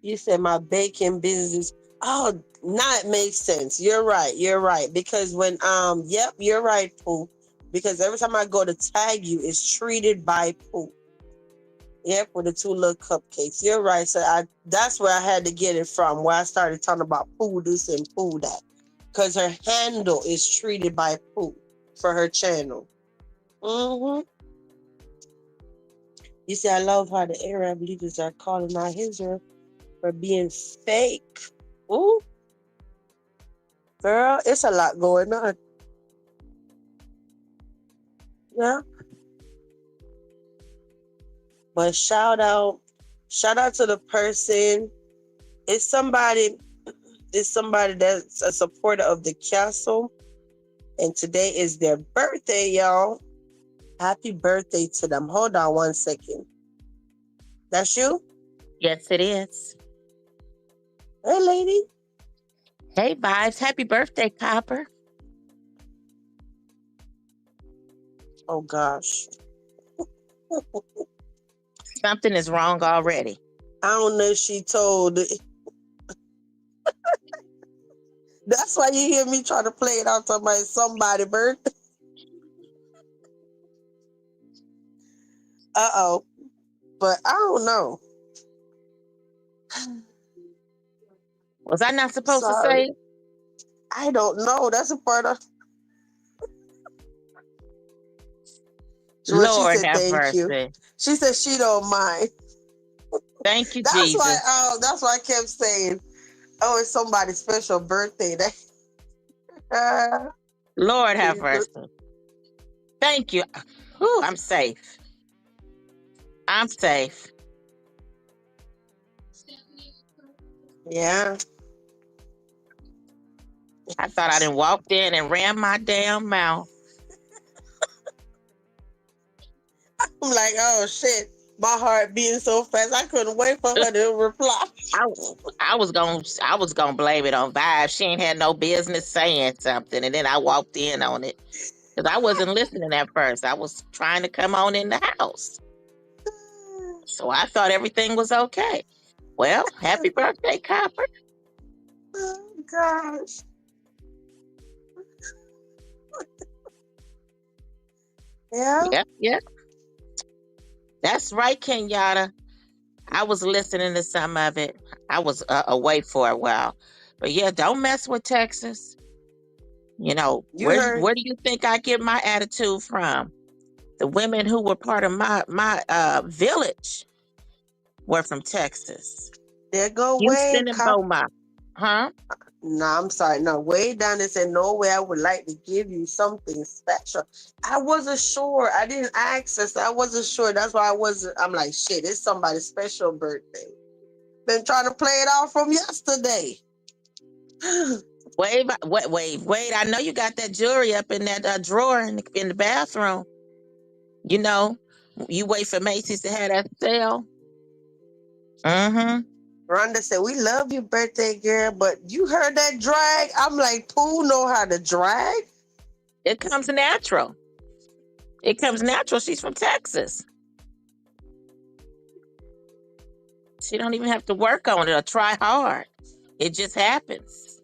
You said my baking business. Oh, now it makes sense. You're right. You're right. Because when yep, you're right, Pooh. Because every time I go to tag you, it's treated by Pooh. Yep, with the two little cupcakes. You're right. So that's where I had to get it from, where I started talking about Pooh this and Pooh that. Because her handle is treated by Pooh for her channel. Mm-hmm. You see, I love how the Arab leaders are calling out Israel for being fake. Ooh, girl, it's a lot going on. Yeah. But shout out to the person. It's somebody, it's somebody that's a supporter of the castle. And today is their birthday, y'all. Happy birthday to them. Hold on 1 second. That's you? Yes, it is. Hey, lady. Hey, Vibes. Happy birthday, Copper. Oh gosh. Something is wrong already. I don't know if she told. That's why you hear me try to play it out to my somebody birthday. Uh-oh. But I don't know. Was I not supposed to Sorry. say? I don't know. That's a part of. Well, she Lord said have thank you. mercy. She said she don't mind. Thank you, That's why. Jesus. Oh, that's why I kept saying, "Oh, it's somebody's special birthday." Lord have mercy. Thank you. Whew, I'm safe. I'm safe. Yeah. I thought I done walked in and ran my damn mouth. I'm like, oh shit. My heart beating so fast, I couldn't wait for her to reply. I, I was gonna blame it on Vibe. She ain't had no business saying something, and then I walked in on it because I wasn't listening at first. I was trying to come on in the house, so I thought everything was okay. Well, happy birthday, Copper. Oh gosh. Yeah. Yep, yep. That's right, Kenyatta. I was listening to some of it. I was away for a while, but yeah, don't mess with Texas. You know You heard where do you think I get my attitude from? The women who were part of my village were from Texas, there go Wayne Houston and Cop. Beaumont. Huh? No, I'm sorry. No, way down there said no way I would like to give you something special. I wasn't sure. I didn't access. I wasn't sure. That's why I wasn't. I'm like, shit, it's somebody's special birthday. Been trying to play it off from yesterday. Wait. I know you got that jewelry up in that drawer in the bathroom. You know, you wait for Macy's to have that sale. Mm-hmm. Rhonda said, we love you, birthday girl, but you heard that drag? I'm like, Pooh know how to drag? It comes natural. It comes natural. She's from Texas. She don't even have to work on it or try hard. It just happens.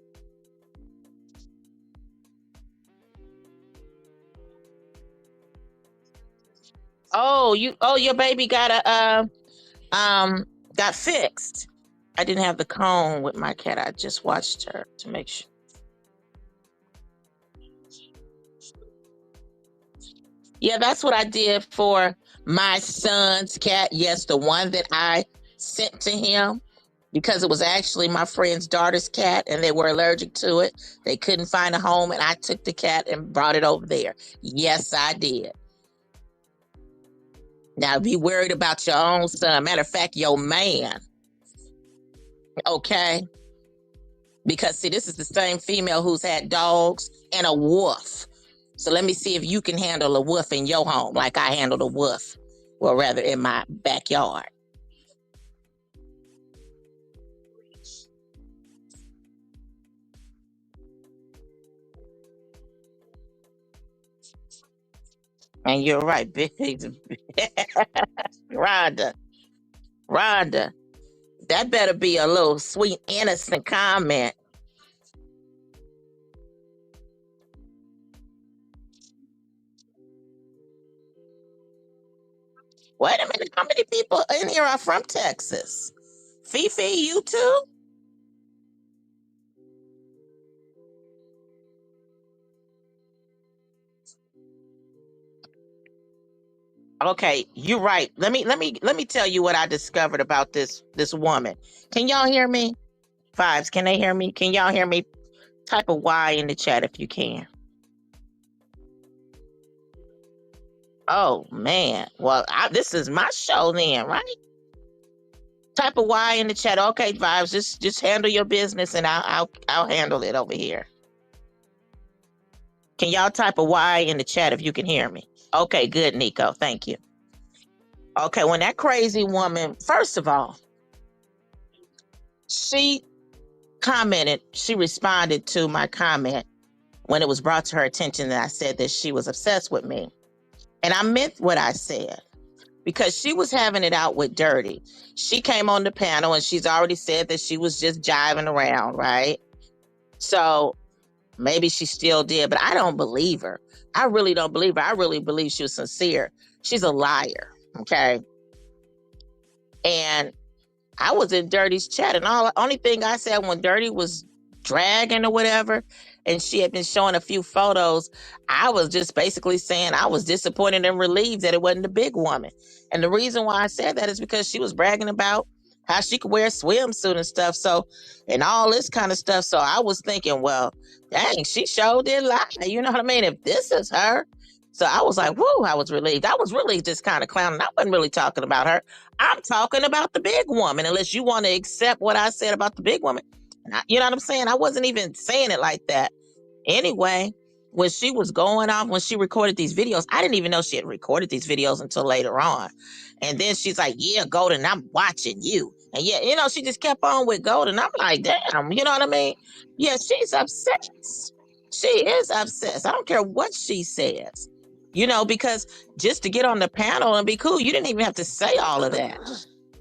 Your baby got um got fixed. I didn't have the cone with my cat. I just watched her to make sure. Yeah, that's what I did for my son's cat. Yes, the one that I sent to him because it was actually my friend's daughter's cat and they were allergic to it. They couldn't find a home and I took the cat and brought it over there. Yes, I did. Now be worried about your own son. Matter of fact, your man. Okay. Because see, this is the same female who's had dogs and a wolf. So let me see if you can handle a wolf in your home like I handled a wolf. Well, rather in my backyard. And you're right, big Rhonda. Rhonda. That better be a little sweet, innocent comment. Wait a minute, how many people in here are from Texas? Fifi, you too? Okay, you're right. Let me tell you what I discovered about this woman. Can y'all hear me? Vibes, can they hear me? Can y'all hear me? Type of Y in the chat if you can. Oh man. Well, this is my show then, right? Type of Y in the chat. Okay, Vibes, just handle your business and I'll handle it over here. Can y'all type a Y in the chat if you can hear me? Okay, good, Nico. Thank you. Okay, when that crazy woman, first of all, she she responded to my comment when it was brought to her attention that I said that she was obsessed with me. And I meant what I said because she was having it out with Dirty. She came on the panel and she's already said that she was just jiving around, right? So maybe she still did, but I don't believe her. I really don't believe her. I really believe she was sincere. She's a liar, okay? And I was in Dirty's chat, and only thing I said when Dirty was dragging or whatever, and she had been showing a few photos, I was just basically saying I was disappointed and relieved that it wasn't a big woman. And the reason why I said that is because she was bragging about how she could wear a swimsuit and stuff, so, and all this kind of stuff. So I was thinking, well, dang, she sure did lie. You know what I mean? If this is her. So I was like, whoo, I was relieved. I was really just kind of clowning. I wasn't really talking about her. I'm talking about the big woman, unless you want to accept what I said about the big woman. You know what I'm saying? I wasn't even saying it like that. Anyway, when she was going off, when she recorded these videos, I didn't even know she had recorded these videos until later on. And then she's like, yeah, Golden, I'm watching you. And yeah, she just kept on with Golden. I'm like, damn, you know what I mean? Yeah, she's obsessed. She is obsessed. I don't care what she says. Because just to get on the panel and be cool, you didn't even have to say all of that.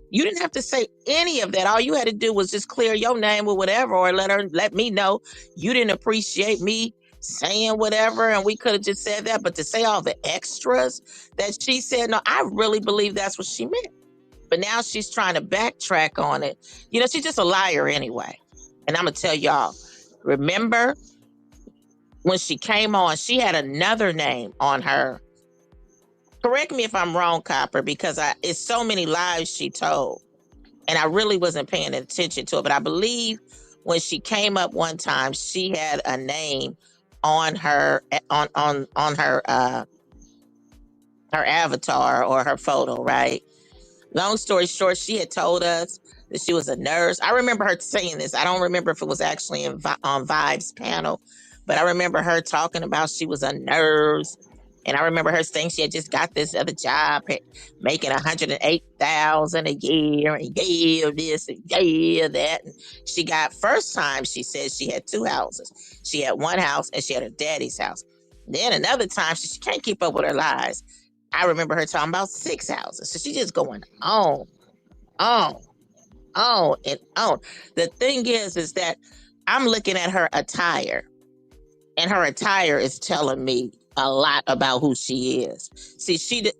You didn't have to say any of that. All you had to do was just clear your name or whatever, or let me know you didn't appreciate me saying whatever, and we could have just said that. But to say all the extras that she said, no, I really believe that's what she meant. But now she's trying to backtrack on it. She's just a liar anyway. And I'm going to tell y'all, remember when she came on, she had another name on her. Correct me if I'm wrong, Copper, because it's so many lies she told. And I really wasn't paying attention to it. But I believe when she came up one time, she had a name on her on her her avatar or her photo, right? Long story short, she had told us that she was a nurse. I remember her saying this. I don't remember if it was actually on Vibe's panel, but I remember her talking about she was a nurse. And I remember her saying she had just got this other job, making $108,000 a year, and yeah, this and yeah, that. And she got, first time she said she had two houses. She had one house and she had her daddy's house. Then another time she can't keep up with her lies. I remember her talking about 6 houses. So she's just going on, and on. The thing is that I'm looking at her attire, and her attire is telling me a lot about who she is. See, she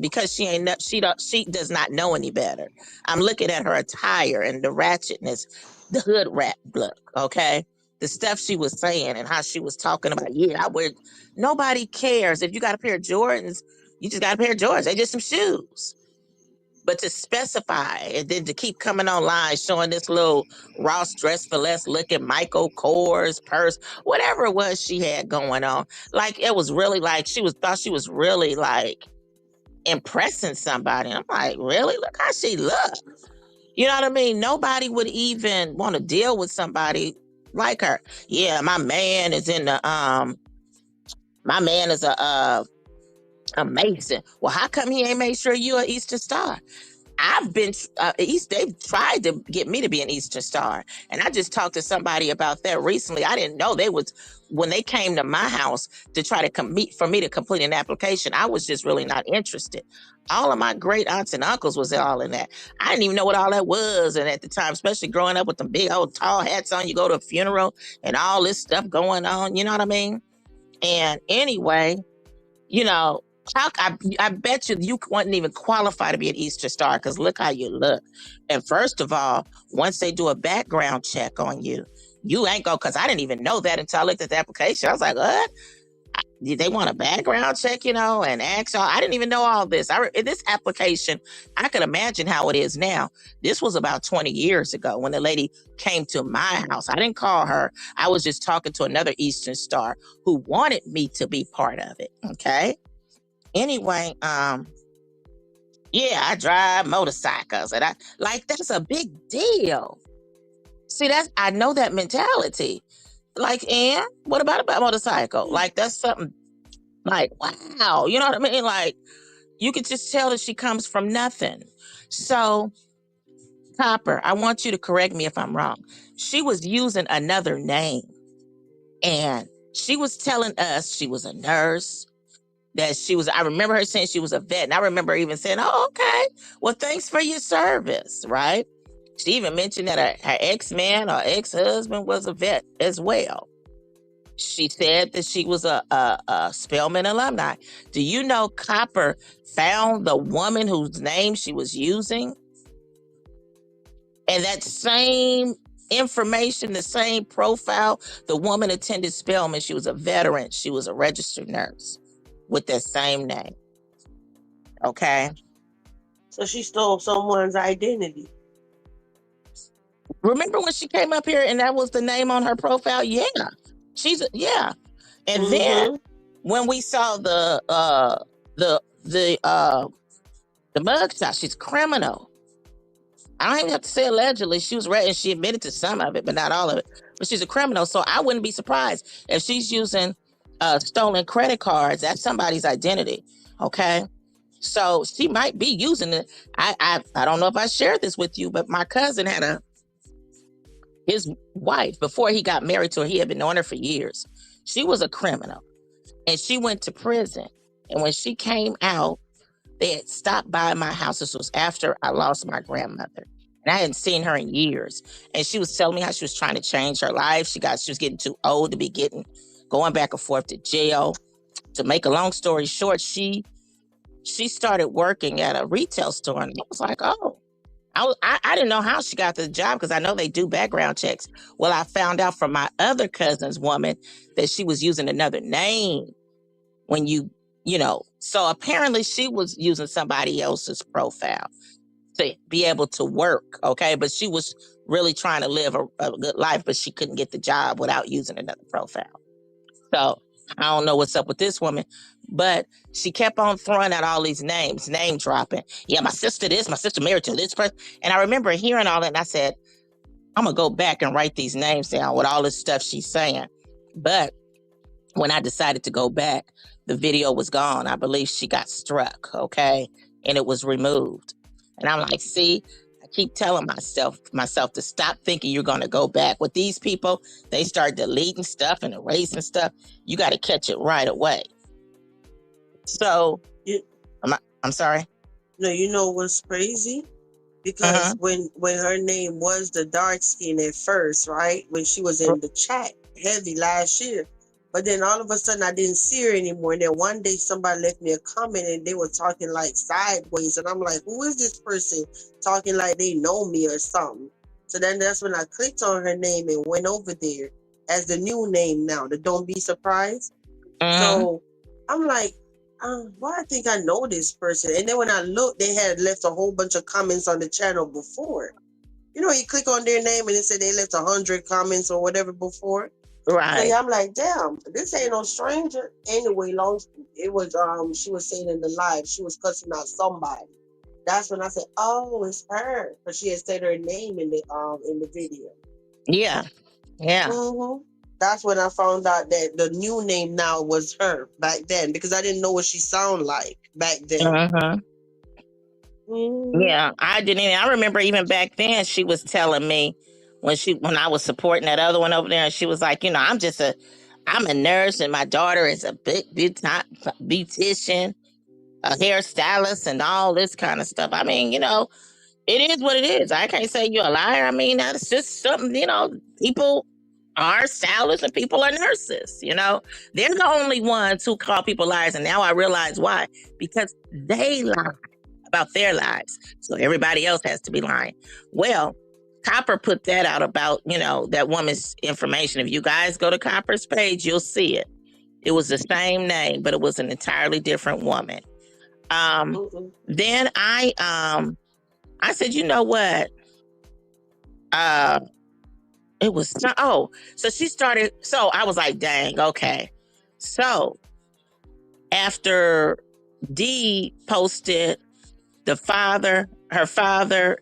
because she does not know any better. I'm looking at her attire and the ratchetness, the hood rat look, okay? The stuff she was saying and how she was talking about, yeah, nobody cares. If you got a pair of Jordans, you just got a pair of Jordans. They're just some shoes. But to specify and then to keep coming online showing this little Ross Dress for Less looking Michael Kors purse, whatever it was she had going on, like it was really like thought she was really like impressing somebody. I'm like, really? Look how she looked. You know what I mean? Nobody would even want to deal with somebody like her. Yeah, my man is my man is a Mason. Well, how come he ain't made sure you're an Eastern Star? I've been they've tried to get me to be an Eastern Star. And I just talked to somebody about that recently. I didn't know when they came to my house to try to compete for me to complete an application, I was just really not interested. All of my great aunts and uncles was all in that. I didn't even know what all that was. And at the time, especially growing up with them big old tall hats on, you go to a funeral and all this stuff going on, you know what I mean? And anyway, I bet you wouldn't even qualify to be an Easter Star because look how you look. And first of all, once they do a background check on you, you ain't go, because I didn't even know that until I looked at the application. I was like, what? They want a background check, and ask y'all. I didn't even know all this. In this application, I could imagine how it is now. This was about 20 years ago when the lady came to my house. I didn't call her. I was just talking to another Eastern Star who wanted me to be part of it. Okay. Anyway, yeah, I drive motorcycles, and that's a big deal. See, I know that mentality. Like, and what about a motorcycle? Like, that's something. Like, wow, you know what I mean? Like, you could just tell that she comes from nothing. So, Copper, I want you to correct me if I'm wrong. She was using another name, and she was telling us she was a nurse, I remember her saying she was a vet, and I remember even saying, oh, okay, well, thanks for your service, right? She even mentioned that her ex-man or ex-husband was a vet as well. She said that she was a Spelman alumni. Do you know Copper found the woman whose name she was using? And that same information, the same profile, the woman attended Spelman. She was a veteran. She was a registered nurse with that same name. Okay. So she stole someone's identity. Remember when she came up here and that was the name on her profile? Yeah. Yeah. And then when we saw the mugshot, she's criminal. I don't even have to say allegedly. She was and she admitted to some of it, but not all of it. But she's a criminal, so I wouldn't be surprised if she's using stolen credit cards. That's somebody's identity. Okay, so she might be using it. I don't know if I shared this with you, but my cousin had his wife before he got married to her. He had been knowing her for years. She was a criminal, and she went to prison. And when she came out, they had stopped by my house. This was after I lost my grandmother. And I hadn't seen her in years. And she was telling me how she was trying to change her life. She was getting too old to be going back and forth to jail. To make a long story short, she started working at a retail store. And I was like, oh. I didn't know how she got the job because I know they do background checks. Well, I found out from my other cousin's woman that she was using another name when so apparently she was using somebody else's profile to be able to work, okay? But she was really trying to live a good life, but she couldn't get the job without using another profile. So I don't know what's up with this woman, but she kept on throwing out all these names, name dropping. Yeah, my sister this, my sister married to this person. And I remember hearing all that, and I said, I'm going to go back and write these names down with all this stuff she's saying. But when I decided to go back, the video was gone. I believe she got struck, okay? And it was removed. And I'm like, see, I keep telling myself to stop thinking you're going to go back. With these people, they start deleting stuff and erasing stuff. You got to catch it right away. So, I'm sorry. No, you know what's crazy? Because when her name was the dark skin at first, right? When she was in the chat heavy last year. But then all of a sudden I didn't see her anymore. And then one day somebody left me a comment and they were talking like sideways. And I'm like, who is this person talking like they know me or something? So then that's when I clicked on her name and went over there as the new name now, the Don't Be Surprised. So I'm like, well, I think I know this person. And then when I looked, they had left a whole bunch of comments on the channel before. You know, you click on their name and it said they left 100 comments or whatever before. Right. So yeah, I'm like, damn, this ain't no stranger. Anyway, it was she was saying in the live, she was cussing out somebody. That's when I said, oh, it's her. Because she had said her name in the video. Yeah. Yeah. That's when I found out that the new name now was her back then, because I didn't know what she sounded like back then. Yeah, I didn't. I remember even back then she was telling me when I was supporting that other one over there, and she was like, I'm a nurse, and my daughter is a beautician, a hairstylist, and all this kind of stuff. I mean, it is what it is. I can't say you're a liar. I mean, that's just something. People are stylists and people are nurses. They're the only ones who call people liars, and now I realize why, because they lie about their lives. So everybody else has to be lying. Well, Copper put that out about, that woman's information. If you guys go to Copper's page, you'll see it. It was the same name, but it was an entirely different woman. Then I said, you know what? It was so she started. So I was like, dang, okay. So after D posted her father,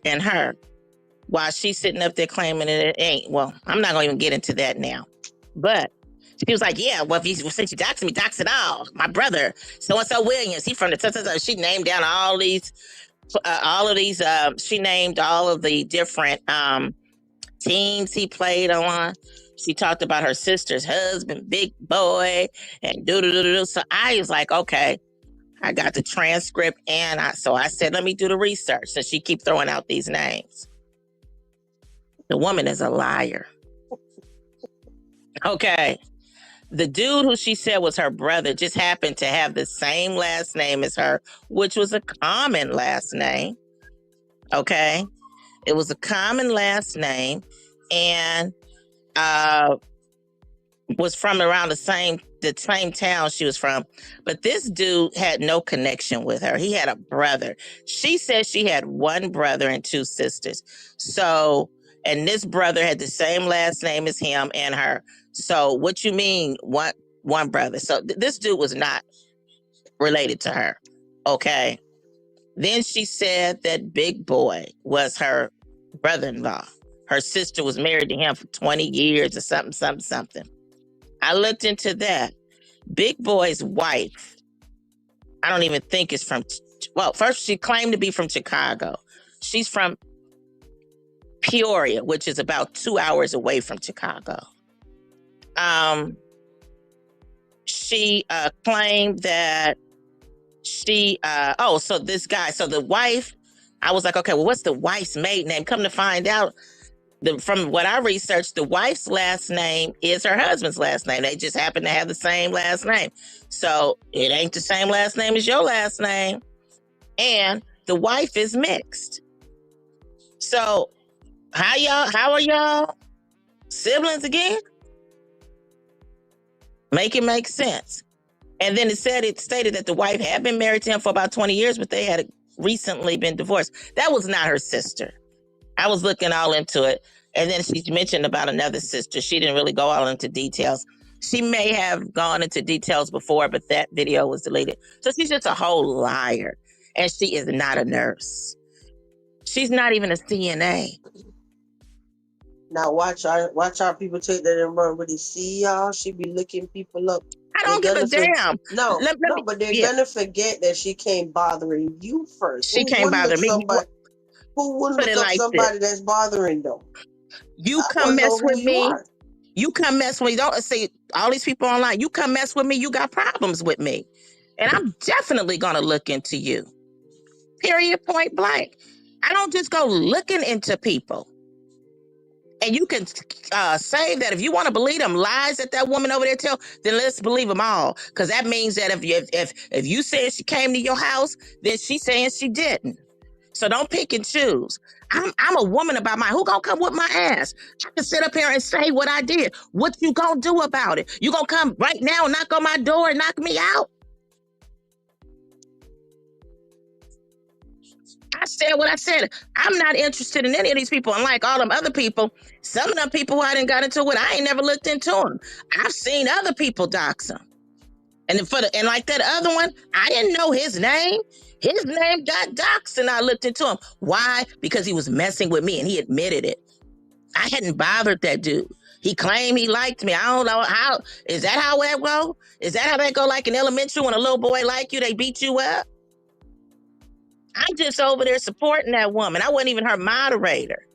and her, while she's sitting up there claiming that it ain't. Well, I'm not gonna even get into that now. But she was like, yeah, well, since you doxed me, dox it all. My brother, so and so Williams, he from the. She named down all these. She named all of the different teams he played on. She talked about her sister's husband, Big Boy, and do. So I was like, okay, I got the transcript, and I said, let me do the research. So she keep throwing out these names. The woman is a liar. Okay. The dude who she said was her brother just happened to have the same last name as her, which was a common last name. Okay. It was a common last name, and was from around the same town she was from. But this dude had no connection with her. He had a brother. She said she had one brother and two sisters. So, and this brother had the same last name as him and her. So what you mean, one brother? So this dude was not related to her. Okay. Then she said that Big Boy was her brother-in-law. Her sister was married to him for 20 years or something. I looked into that. Big Boy's wife, I don't even think is from, well, first she claimed to be from Chicago. She's from Peoria, which is about 2 hours away from Chicago. She claimed that so this guy, so the wife, I was like, okay, well, what's the wife's maiden name? Come to find out, from what I researched, the wife's last name is her husband's last name. They just happen to have the same last name. So it ain't the same last name as your last name. And the wife is mixed. So how are y'all siblings again? Make it make sense. And then it stated that the wife had been married to him for about 20 years, but they had recently been divorced. That was not her sister. I was looking all into it. And then she mentioned about another sister. She didn't really go all into details. She may have gone into details before, but that video was deleted. So she's just a whole liar. And she is not a nurse. She's not even a CNA. Now watch our people take that and run with it. See y'all, she be looking people up. I don't give a damn. No, but they're gonna forget that she came bothering you first. She can't bother me. Who wouldn't look up somebody that's bothering them? You come mess with me. You come mess with me. Don't say all these people online. You come mess with me. You got problems with me. And I'm definitely going to look into you. Period, point blank. I don't just go looking into people. And you can say that if you want to believe them lies that woman over there tell, then let's believe them all. Because that means that if you said she came to your house, then she's saying she didn't. So don't pick and choose. I'm a woman about who gonna come with my ass? I can sit up here and say what I did. What you gonna do about it? You gonna come right now and knock on my door and knock me out? I said what I said. I'm not interested in any of these people. Unlike all them other people, some of them people who I didn't got into it, I ain't never looked into them. I've seen other people dox them. And like that other one, I didn't know his name. His name got doxed and I looked into him. Why? Because he was messing with me and he admitted it. I hadn't bothered that dude. He claimed he liked me. I don't know how. Is that how that go? Is that how that go like in elementary when a little boy like you, they beat you up? I'm just over there supporting that woman. I wasn't even her moderator.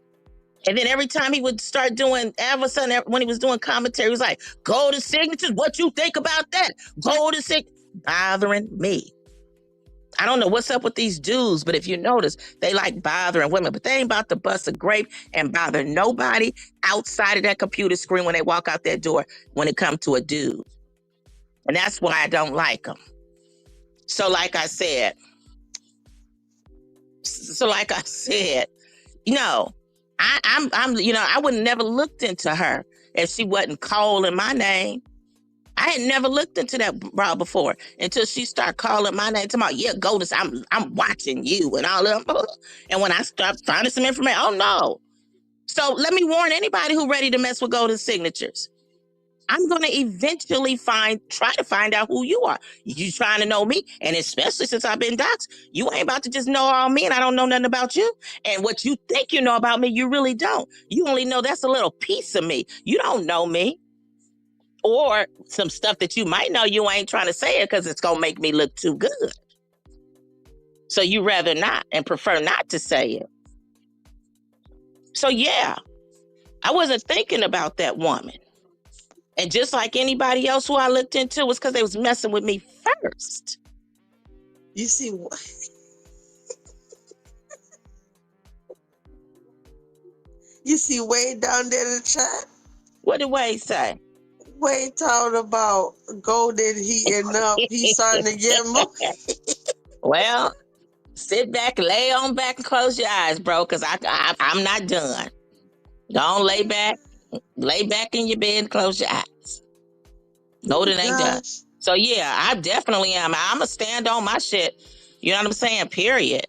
And then every time he would start doing, all of a sudden, when he was doing commentary, he was like, go to signatures. What you think about that? Go to signatures. Bothering me. I don't know what's up with these dudes, but if you notice, they like bothering women, but they ain't about to bust a grape and bother nobody outside of that computer screen when they walk out that door when it comes to a dude. And that's why I don't like them. So like I said, I would never looked into her if she wasn't calling my name. I had never looked into that bra before until she started calling my name, talking about, yeah, Goldust, I'm watching you and all of them. And when I started finding some information, oh no. So let me warn anybody who ready to mess with golden signatures. I'm gonna eventually try to find out who you are. You trying to know me, and especially since I've been doxxed, you ain't about to just know all me, and I don't know nothing about you. And what you think you know about me, you really don't. You only know that's a little piece of me. You don't know me, or some stuff that you might know. You ain't trying to say it because it's gonna make me look too good. So you rather not and prefer not to say it. So yeah, I wasn't thinking about that woman. And just like anybody else who I looked into was because they was messing with me first. You see, you see Wade down there in the chat. What did Wade say? Wade talking about golden heating up. He's starting to get more. Well, sit back, lay on back, and close your eyes, bro, because I'm not done. Don't lay back in your bed and close your eyes. No, Oh that ain't done. gosh. So yeah, I definitely am. I'm gonna stand on my shit. You know what I'm saying? Period.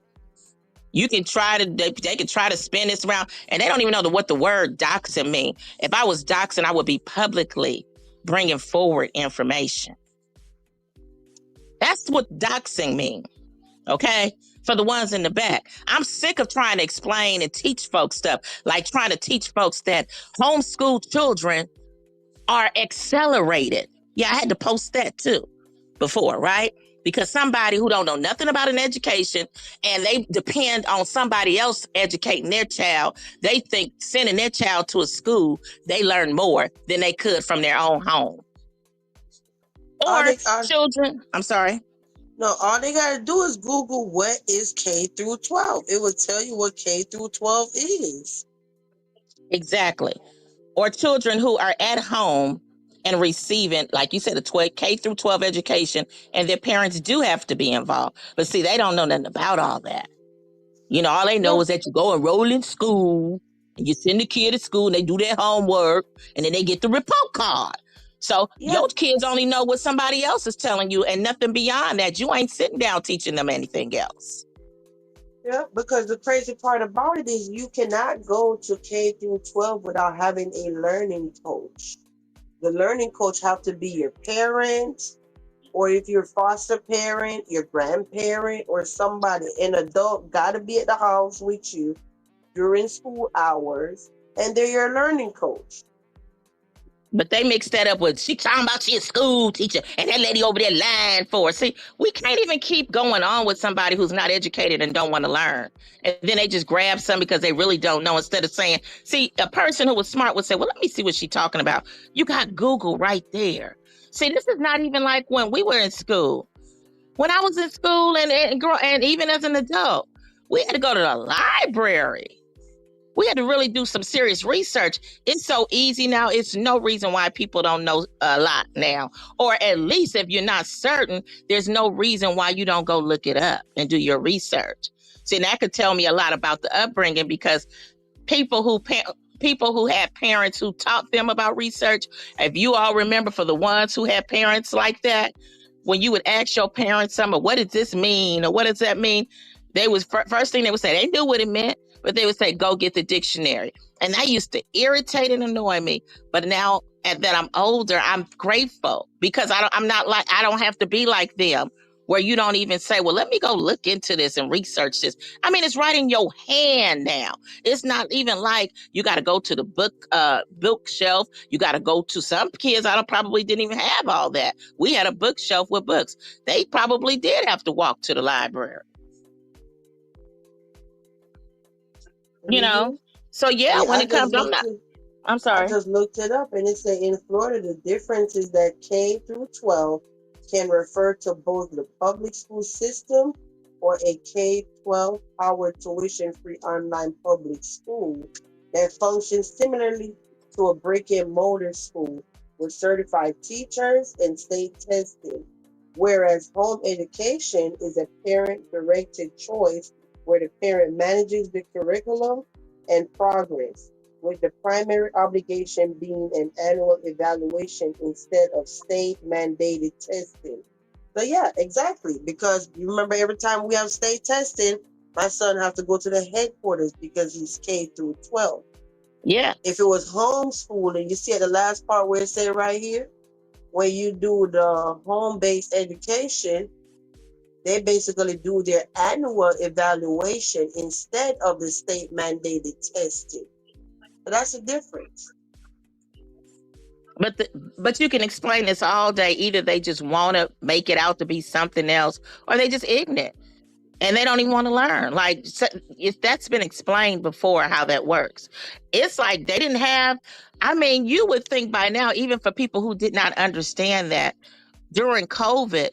You can try to, they can try to spin this around, and they don't even know what the word doxing mean. If I was doxing, I would be publicly bringing forward information. That's what doxing means. Okay? For the ones in the back. I'm sick of trying to explain and teach folks stuff, like trying to teach folks that homeschool children are accelerated. Yeah, I had to post that too before, right? Because somebody who don't know nothing about an education and they depend on somebody else educating their child, they think sending their child to a school, they learn more than they could from their own home. All Or they are, children, I'm sorry. no, all they gotta do is Google what is K through 12. It will tell you what K through 12 is. Exactly. Or children who are at home and receiving, like you said, a K through 12 education, and their parents do have to be involved. But see, they don't know nothing about all that. You know, all they know Yeah, is that you go enroll in school, and you send the kid to school, and they do their homework, and then they get the report card. So yeah, your kids only know what somebody else is telling you, and nothing beyond that. You ain't sitting down teaching them anything else. yeah. Because the crazy part about it is you cannot go to K through 12 without having a learning coach. The learning coach have to be your parent, or if you're foster parent, your grandparent, or somebody, an adult gotta be at the house with you during school hours, and they're your learning coach. But they mix that up with she talking about she a school teacher and that lady over there lying for her. See, we can't even keep going on with somebody who's not educated and don't want to learn. And then they just grab some because they really don't know instead of saying, see, a person who was smart would say, well, let me see what she's talking about. You got Google right there. See, this is not even like when we were in school. When I was in school and even as an adult, we had to go to the library. We had to really do some serious research. It's so easy now. It's no reason why people don't know a lot now. Or at least if you're not certain, there's no reason why you don't go look it up and do your research. See, and that could tell me a lot about the upbringing because people who people who had parents who taught them about research, if you all remember, for the ones who had parents like that, when you would ask your parents something, what does this mean or what does that mean, they was first thing they would say, they knew what it meant, but they would say, go get the dictionary. And that used to irritate and annoy me. But now that I'm older, I'm grateful because I don't have to be like them where you don't even say, well, let me go look into this and research this. I mean, it's right in your hand now. It's not even like you got to go to the bookshelf. You got to go to some kids. I don't probably didn't even have all that. We had a bookshelf with books. They probably did have to walk to the library. You know, Mm-hmm. so yeah, Yeah, when it comes, I'm I sorry. just looked it up, and it said in Florida the difference is that K through 12 can refer to both the public school system or a K-12 powered tuition-free online public school that functions similarly to a brick-and-mortar school with certified teachers and state testing, whereas home education is a parent-directed choice where the parent manages the curriculum and progress. with the primary obligation being an annual evaluation instead of state mandated testing. So yeah, exactly. Because you remember every time we have state testing, my son has to go to the headquarters because he's K through 12. If it Yes. was homeschooling, you see at the last part where it said right here, when you do the home-based education, they basically do their annual evaluation instead of the state mandated testing. So that's the difference. But but you can explain this all day. Either they just want to make it out to be something else, or they just ignorant and they don't even want to learn. Like if that's been explained before how that works. It's like they didn't have. I mean, you would think by now, even for people who did not understand that during COVID,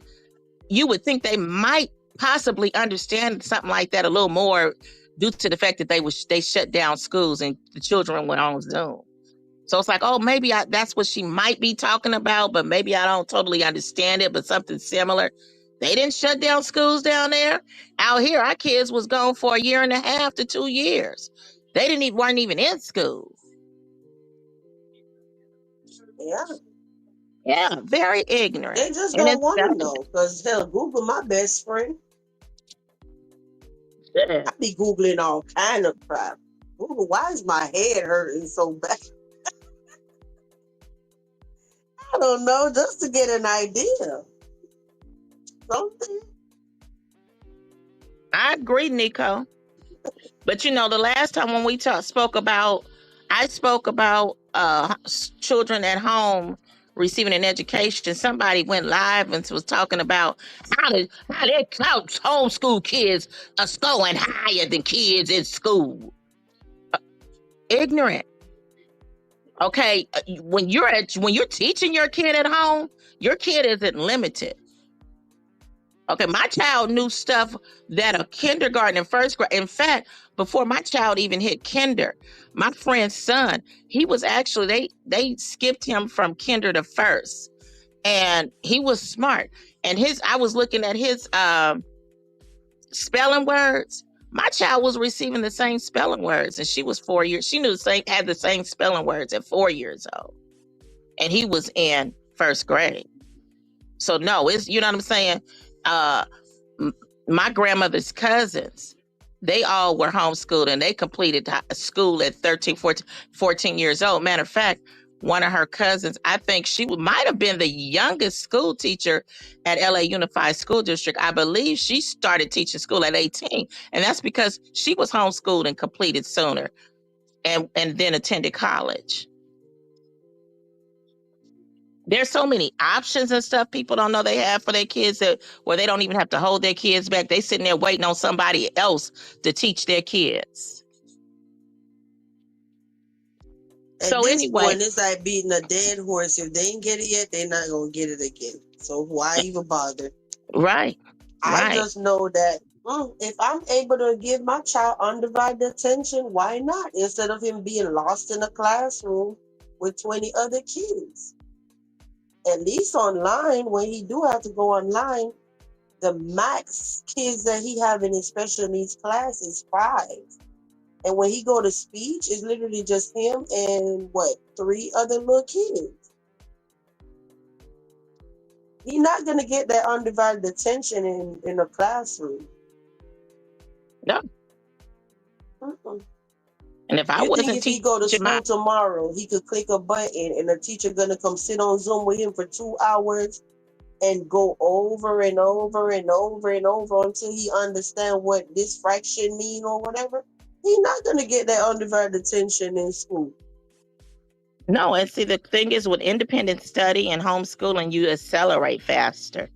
you would think they might possibly understand something like that a little more due to the fact that they shut down schools and the children went on Zoom. So it's like, oh, maybe that's what she might be talking about, but maybe I don't totally understand it, but something similar. They didn't shut down schools down there. Out here, our kids was gone for a year and a half to 2 years. They weren't even in school. Yeah. Yeah, very ignorant. They just And don't it's want to know. Because hell, Google my best friend. I be Googling all kind of crap. Google, why is my head hurting so bad? I don't know, just to get an idea. Something. I agree, Nico. But the last time when we I spoke about children at home receiving an education. Somebody went live and was talking about how they homeschool kids are scoring higher than kids in school. Ignorant. Okay, when you're teaching your kid at home, your kid isn't limited. Okay, my child knew stuff that a kindergarten and first grade. In fact, before my child even hit kinder, my friend's son, he was actually they skipped him from kinder to first, and he was smart. And I was looking at his spelling words. My child was receiving the same spelling words, and she was 4 years. She had the same spelling words at 4 years old, and he was in first grade. So no, it's you know what I'm saying. Uh, my grandmother's cousins, they all were homeschooled and they completed school at 13, 14 years old. Matter of fact, one of her cousins, I think she might have been the youngest school teacher at LA Unified School District. I believe she started teaching school at 18. And that's because she was homeschooled and completed sooner and then attended college. There's so many options and stuff people don't know they have for their kids where they don't even have to hold their kids back. They sitting there waiting on somebody else to teach their kids. At So this anyway, point, it's like beating a dead horse. If they ain't get it yet, they're not gonna get it again. So why even bother? right. I just know that if I'm able to give my child undivided attention, why not? Instead of him being lost in a classroom with 20 other kids. At least online, when he do have to go online, the max kids that he have in his special needs class is 5. And when he go to speech, it's literally just him and 3 other little kids. He's not gonna get that undivided attention in a classroom. No. Mm-mm. And if I You think wasn't if he go to teaching school tomorrow, he could click a button and the teacher gonna come sit on Zoom with him for 2 hours and go over and over and over and over until he understand what this fraction mean or whatever? He's not gonna get that undivided attention in school. No, and see, the thing is with independent study and homeschooling, you accelerate faster.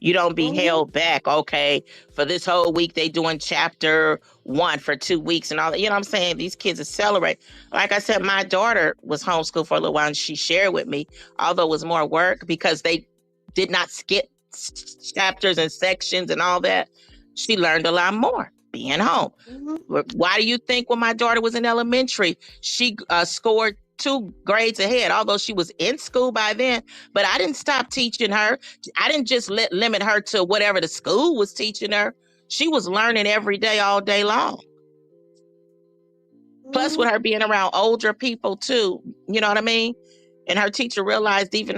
You don't be held back. Okay, for this whole week they doing chapter 1 for 2 weeks and all that. You know what I'm saying? These kids accelerate. Like I said, my daughter was homeschooled for a little while and she shared with me, although it was more work because they did not skip chapters and sections and all that. She learned a lot more being home. Why do you think when my daughter was in elementary, she scored 2 grades ahead, although she was in school by then? But I didn't stop teaching her. I didn't just limit her to whatever the school was teaching her. She was learning every day, all day long. Plus, with her being around older people too, you know what I mean? And her teacher realized even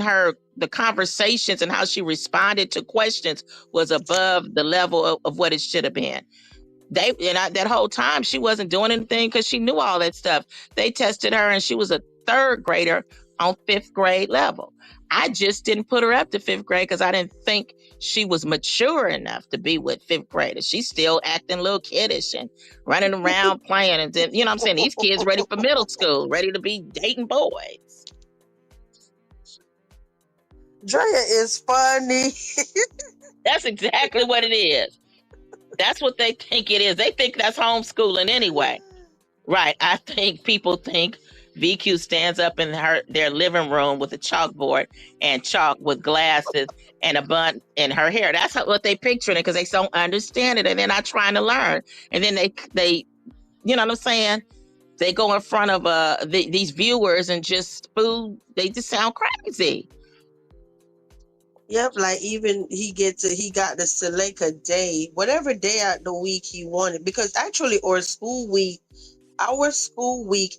the conversations and how she responded to questions was above the level of what it should have been. That whole time she wasn't doing anything because she knew all that stuff. They tested her and she was a third grader on fifth grade level. I just didn't put her up to fifth grade because I didn't think she was mature enough to be with fifth graders. She's still acting a little kiddish and running around playing. And then, you know what I'm saying? These kids ready for middle school, ready to be dating boys. Drea is funny. That's exactly what it is. That's what they think it is. They think that's homeschooling anyway. Right. I think people think VQ stands up in their living room with a chalkboard and chalk with glasses and a bun in her hair. That's what they picture it because they don't understand it and they're not trying to learn. And then they you know what I'm saying? They go in front of these viewers and just they just sound crazy. Yep, like even he got to select a day, whatever day out the week he wanted. Because actually our school week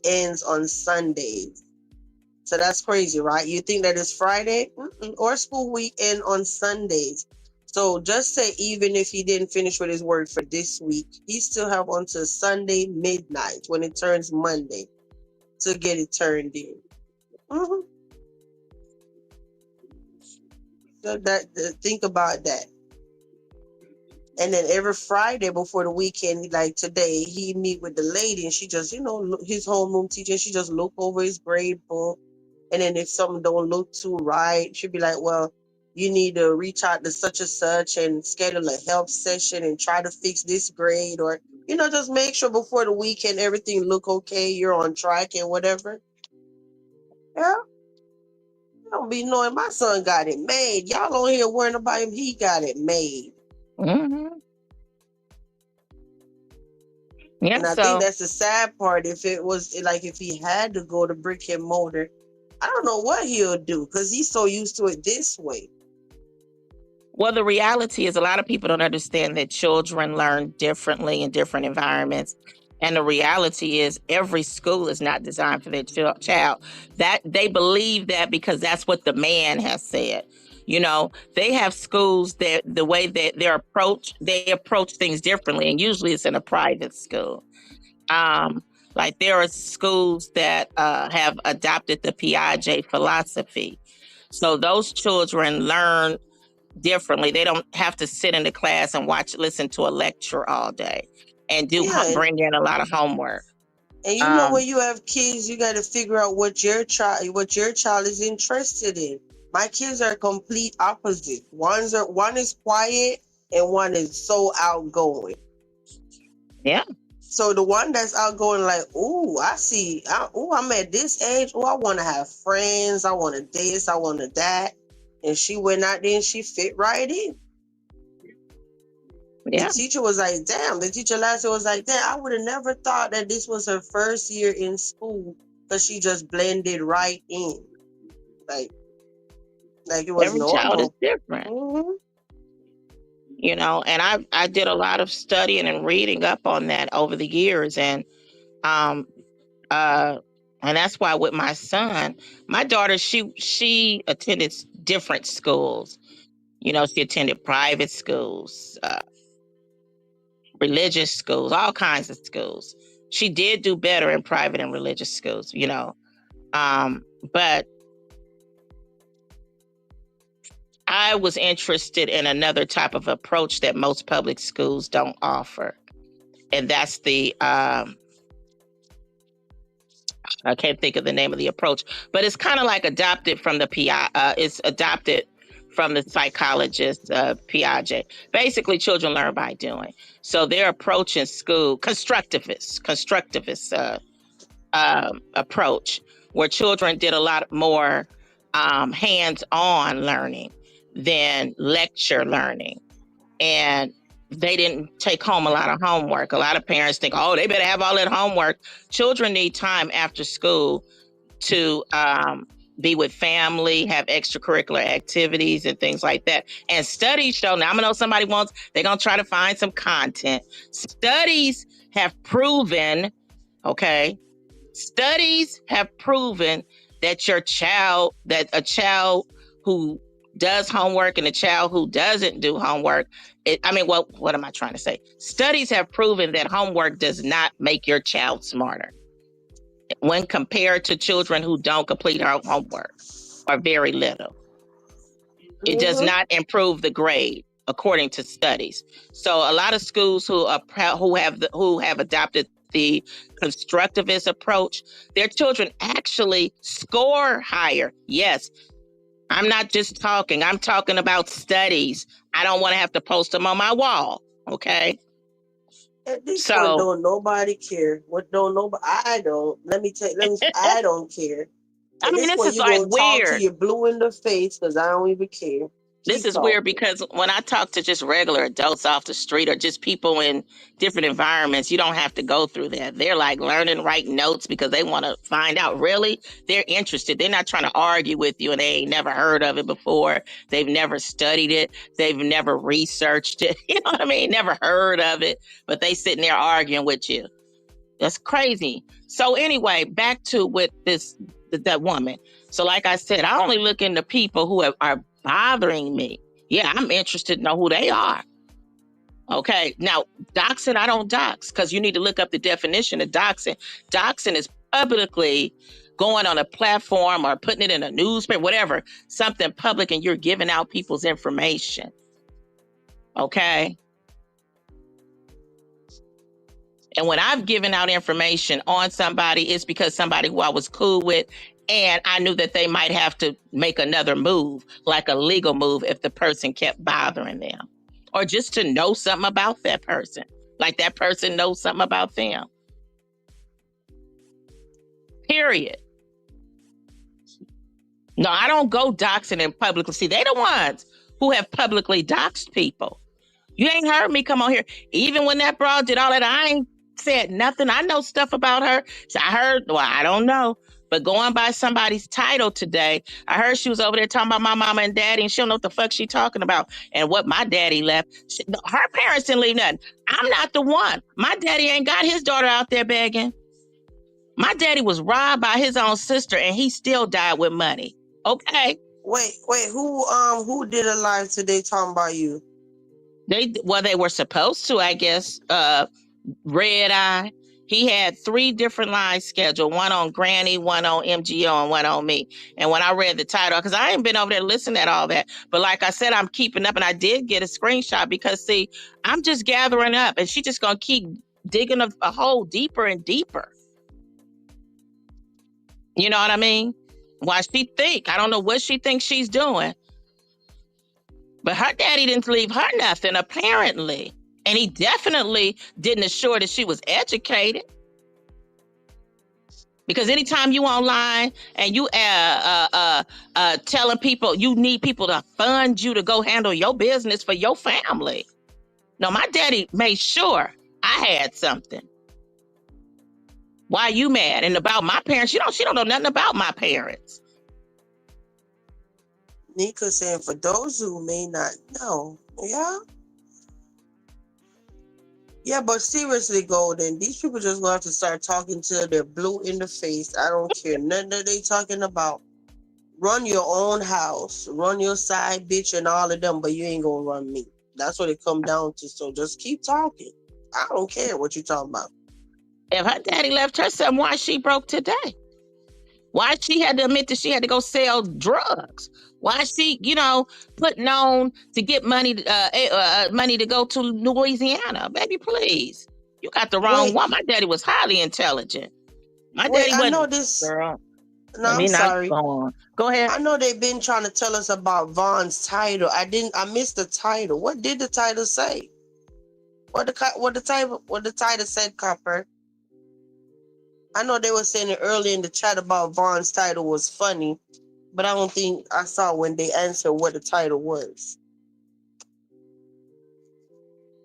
ends on Sundays. So that's crazy, right? You think that it's Friday? Our school week ends on Sundays. So just say even if he didn't finish with his work for this week, he still have until Sunday midnight when it turns Monday to get it turned in. Mm-hmm. So think about that. And then every Friday before the weekend, like today, he meet with the lady and she just, his homeroom teacher, she just look over his grade book. And then if something don't look too right, she'd be like, well, you need to reach out to such and such and schedule a help session and try to fix this grade, or, just make sure before the weekend everything look okay, you're on track and whatever. Yeah. Don't be knowing my son got it made. Y'all on here worrying about him. He got it made. Mm-hmm. Yeah, and I think that's the sad part. If it was like if he had to go to brick and mortar, I don't know what he'll do because he's so used to it this way. Well, the reality is a lot of people don't understand that children learn differently in different environments. And the reality is every school is not designed for their child. That they believe that because that's what the man has said. They have schools that the way that they approach things differently. And usually it's in a private school. Like there are schools that have adopted the Piaget philosophy. So those children learn differently. They don't have to sit in the class and listen to a lecture all day and bring in a lot of homework. And when you have kids, you got to figure out what your child is interested in. My kids are complete opposite. One is quiet and one is so outgoing. Yeah. So the one that's outgoing, like, I'm at this age. I want to have friends. I want to this. I want to that. And she went out there and she fit right in. Yeah. The teacher was like, damn. The teacher last year was like, damn, I would have never thought that this was her first year in school because she just blended right in. Like it was every normal. Child is different. Mm-hmm. And I did a lot of studying and reading up on that over the years. And that's why with my son, my daughter, she attended different schools. She attended private schools, religious schools, all kinds of schools. She did do better in private and religious schools, but I was interested in another type of approach that most public schools don't offer. And that's the, I can't think of the name of the approach, but it's kind of like adopted from the it's adopted from the psychologist, Piaget. Basically, children learn by doing. So their approach in school, constructivist approach, where children did a lot more hands-on learning than lecture learning. And they didn't take home a lot of homework. A lot of parents think, oh, they better have all that homework. Children need time after school to be with family, have extracurricular activities and things like that. And studies show, now I'm gonna know somebody they're gonna try to find some content. Studies have proven Okay. Studies have proven that a child who does homework and a child who doesn't do homework, what am I trying to say? Studies have proven that homework does not make your child smarter when compared to children who don't complete their homework or very little. It does Mm-hmm. not improve the grade according to studies. So a lot of schools who have adopted the constructivist approach, their children actually score higher. Yes, I'm not just talking. I'm talking about studies. I don't want to have to post them on my wall. Okay. At this point, So, don't nobody care. What don't nobody? I don't. I don't care. I At mean, this this point, is you like gonna talk to weird. your blue in the face because I don't even care. This Keep is weird talking. because when I talk to just regular adults off the street or just people in different environments, you don't have to go through that. They're like learning, writing notes because they want to find out. Really, they're interested. They're not trying to argue with you and they ain't never heard of it before. They've never studied it. They've never researched it. You know what I mean? Never heard of it, but they sitting there arguing with you. That's crazy. So anyway, back to with that woman. So like I said, I only look into people who are bothering me. Yeah, I'm interested to know who they are. Okay. Now, doxing, I don't dox because you need to look up the definition of doxing. Doxing is publicly going on a platform or putting it in a newspaper, whatever, something public, and you're giving out people's information. Okay. And when I've given out information on somebody, it's because somebody who I was cool with, and I knew that they might have to make another move, like a legal move, if the person kept bothering them. Or just to know something about that person, like that person knows something about them. Period. No, I don't go doxing in public. See, they the ones who have publicly doxed people. You ain't heard me come on here. Even when that broad did all that, I ain't said nothing. I know stuff about her. So I heard, well, I don't know. But going by somebody's title today, I heard she was over there talking about my mama and daddy, and she don't know what the fuck she talking about and what my daddy left. Her parents didn't leave nothing. I'm not the one. My daddy ain't got his daughter out there begging. My daddy was robbed by his own sister, and he still died with money. Okay. Wait, who did a live today talking about you? They were supposed to, I guess. Red Eye. He had 3 different lines scheduled, one on Granny, one on MGO, and one on me. And when I read the title, because I ain't been over there listening to all that, but like I said, I'm keeping up, and I did get a screenshot because, see, I'm just gathering up, and she just gonna keep digging a hole deeper and deeper. You know what I mean? Why she think? I don't know what she thinks she's doing, but her daddy didn't leave her nothing, apparently. And he definitely didn't assure that she was educated. Because anytime you online and you telling people you need people to fund you to go handle your business for your family. No, my daddy made sure I had something. Why are you mad? And about my parents, she don't know nothing about my parents. Nika saying, for those who may not know, yeah. Yeah, but seriously, Golden, these people just gonna have to start talking to their blue in the face. I don't care nothing that they talking about. Run your own house, run your side bitch and all of them, but you ain't gonna run me. That's what it come down to. So just keep talking. I don't care what you talking about. If her daddy left her something, why she broke today? Why she had to admit that she had to go sell drugs? Why she, putting on to get money, money to go to Louisiana? Baby, please. You got the wrong Wait, one. My daddy was highly intelligent. My wait, daddy I know wasn't, this. girl. No, Let I'm me not sorry. go on. Go ahead. I know they've been trying to tell us about Vaughn's title. I missed the title. What did the title say? What the title said, Copper? I know they were saying it earlier in the chat about Vaughn's title was funny, but I don't think I saw when they answered what the title was.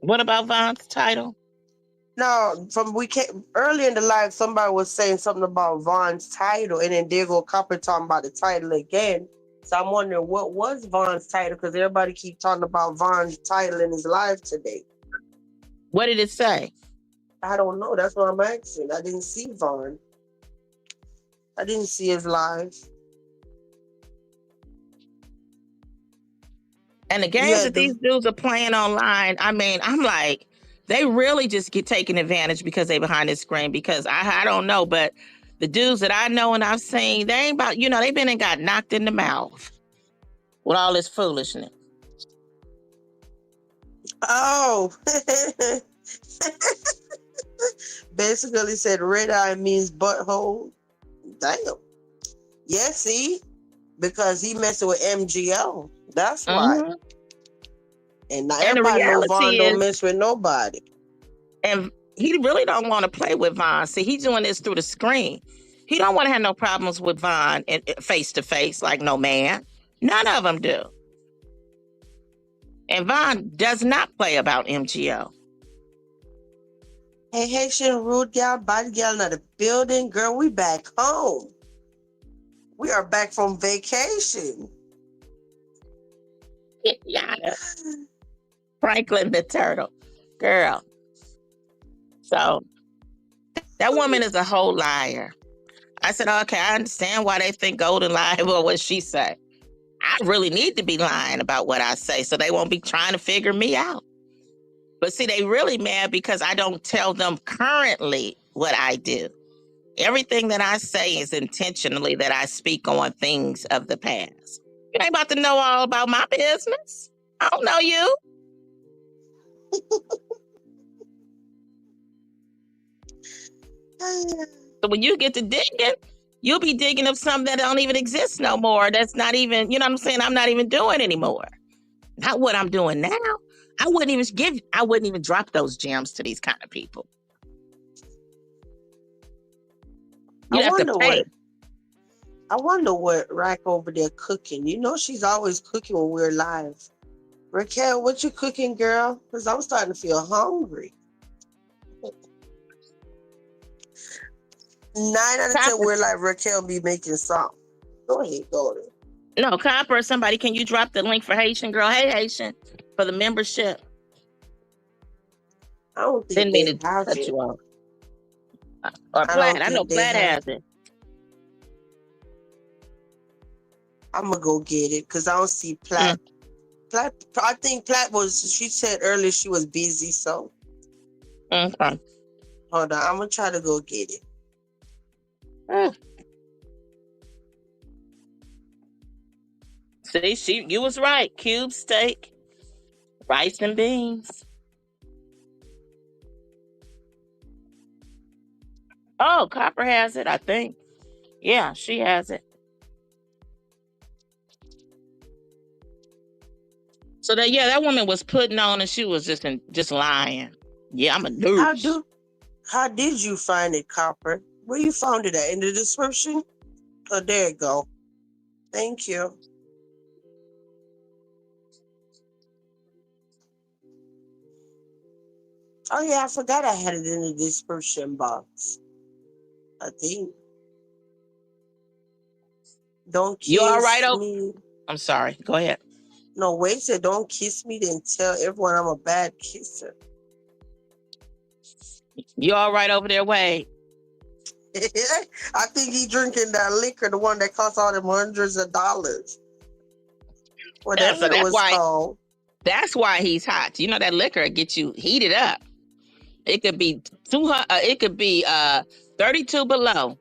What about Von's title? No, we came earlier in the live, somebody was saying something about Vaughn's title, and then there go Copper talking about the title again. So I'm wondering what was Vaughn's title, because everybody keep talking about Vaughn's title in his live today. What did it say? I don't know. That's what I'm asking. I didn't see Vaughn. I didn't see his live. And the You games that had these the dudes are playing online, I mean, I'm like, they really just get taken advantage because they behind this screen. Because I don't know, but the dudes that I know and I've seen, they ain't about, they've been and got knocked in the mouth with all this foolishness. oh. Basically said red eye means butthole. Damn. Yeah, see? Because he messing with MGO. That's why. Mm-hmm. And not And the everybody know Vaughn reality don't is, mess with nobody. and he really don't want to play with Vaughn. See, he's doing this through the screen. He don't want to have no problems with Vaughn face to face, like no man. None of them do. And Vaughn does not play about MGO. Hey, Haitian rude gal, body gal in the building. Girl, we back home. We are back from vacation. Yeah. Franklin the turtle. Girl. So that woman is a whole liar. I said, okay, I understand why they think Golden lied about what she said. I really need to be lying about what I say so they won't be trying to figure me out. But see, they really mad because I don't tell them currently what I do. Everything that I say is intentionally that I speak on things of the past. You ain't about to know all about my business. I don't know you. So when you get to digging, you'll be digging up something that don't even exist no more. That's not even, you know what I'm saying? I'm not even doing anymore. Not what I'm doing now. I wouldn't even drop those gems to these kind of people. I You'd have to wonder pay. what Rack over there cooking. You know she's always cooking when we're live. Raquel, what you cooking, girl? Because I'm starting to feel hungry. 9 out of 10, Copper. we're like Raquel be making something. Go ahead, go there. No, Copper, somebody, can you drop the link for Haitian Girl? Hey, Haitian, for the membership. I don't think Didn't mean they to have cut it. you off. Or I Plaid. don't I know think they Plaid have. has it. I'm gonna go get it because I don't see Platt. Platt. I think Platt was. She said earlier she was busy, so Okay. hold on. I'm gonna try to go get it. See, you was right. Cube steak, rice and beans. Oh, Copper has it, I think. Yeah, she has it. So that woman was putting on and she was just lying. Yeah, I'm a nurse. How did you find it, Copper? Where you found it at? In the description? Oh, there you go. Thank you. Oh yeah, I forgot I had it in the description box. I think. Don't You all right? kiss Oh, me. I'm sorry. Go ahead. No, Wade said don't kiss me, then tell everyone I'm a bad kisser. You all right over there, Wade? I think he drinking that liquor, the one that costs all them hundreds of dollars. Yeah, Whatever so it was called. that's why he's hot. You know that liquor get you heated up. It could be 200. It could be 32 below,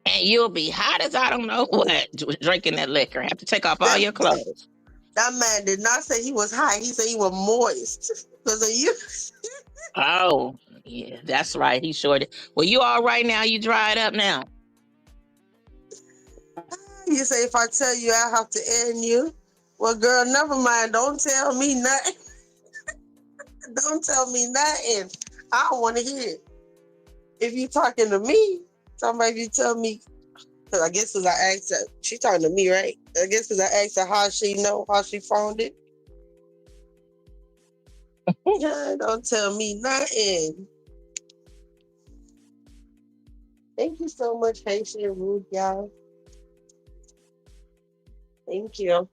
and you'll be hot as I don't know what drinking that liquor. Have to take off all That your clothes. that man did not say he was high. He said he was moist because of you. Oh, yeah, that's right. He sure did. Well, you all right now? You dried up now? You say if I tell you, I have to end you. Well, girl, never mind. Don't tell me nothing. Don't tell me nothing. I don't want to hear it. If you talking to me, somebody if you tell me, because I guess because I asked her, she talking to me, right? I guess because I asked her how she know, how she found it. Yeah, don't tell me nothing. Thank you so much, Haitian Rude, y'all. Thank you.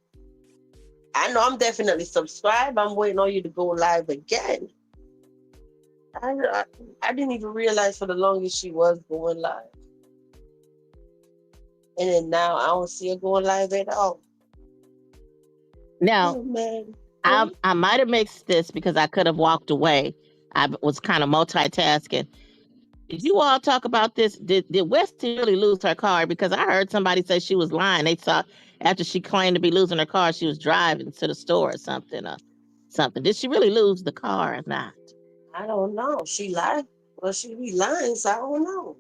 I know I'm definitely subscribed. I'm waiting on you to go live again. I, I I didn't even realize for the longest she was going live, and then now I don't see her going live at all. Now, Oh man. I might have mixed this because I could have walked away. I was kind of multitasking. Did you all talk about this? Did Westy really lose her car? Because I heard somebody say she was lying. They saw after she claimed to be losing her car, she was driving to the store or something. Something. Did she really lose the car or not? I don't know. She lied. Well, she be lying, so I don't know.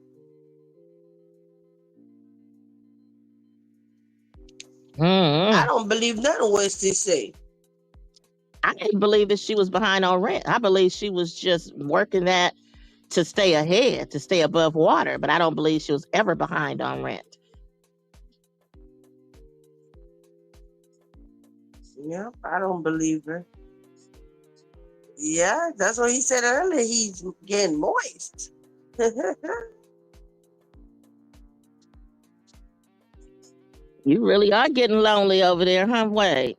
I Mm-hmm. don't believe none of what they say. I didn't believe that she was behind on rent. I believe she was just working that to stay ahead, to stay above water. But I don't believe she was ever behind on rent. Yeah, I don't believe her. Yeah, that's what he said earlier. He's getting moist. You really are getting lonely over there, huh, Wade?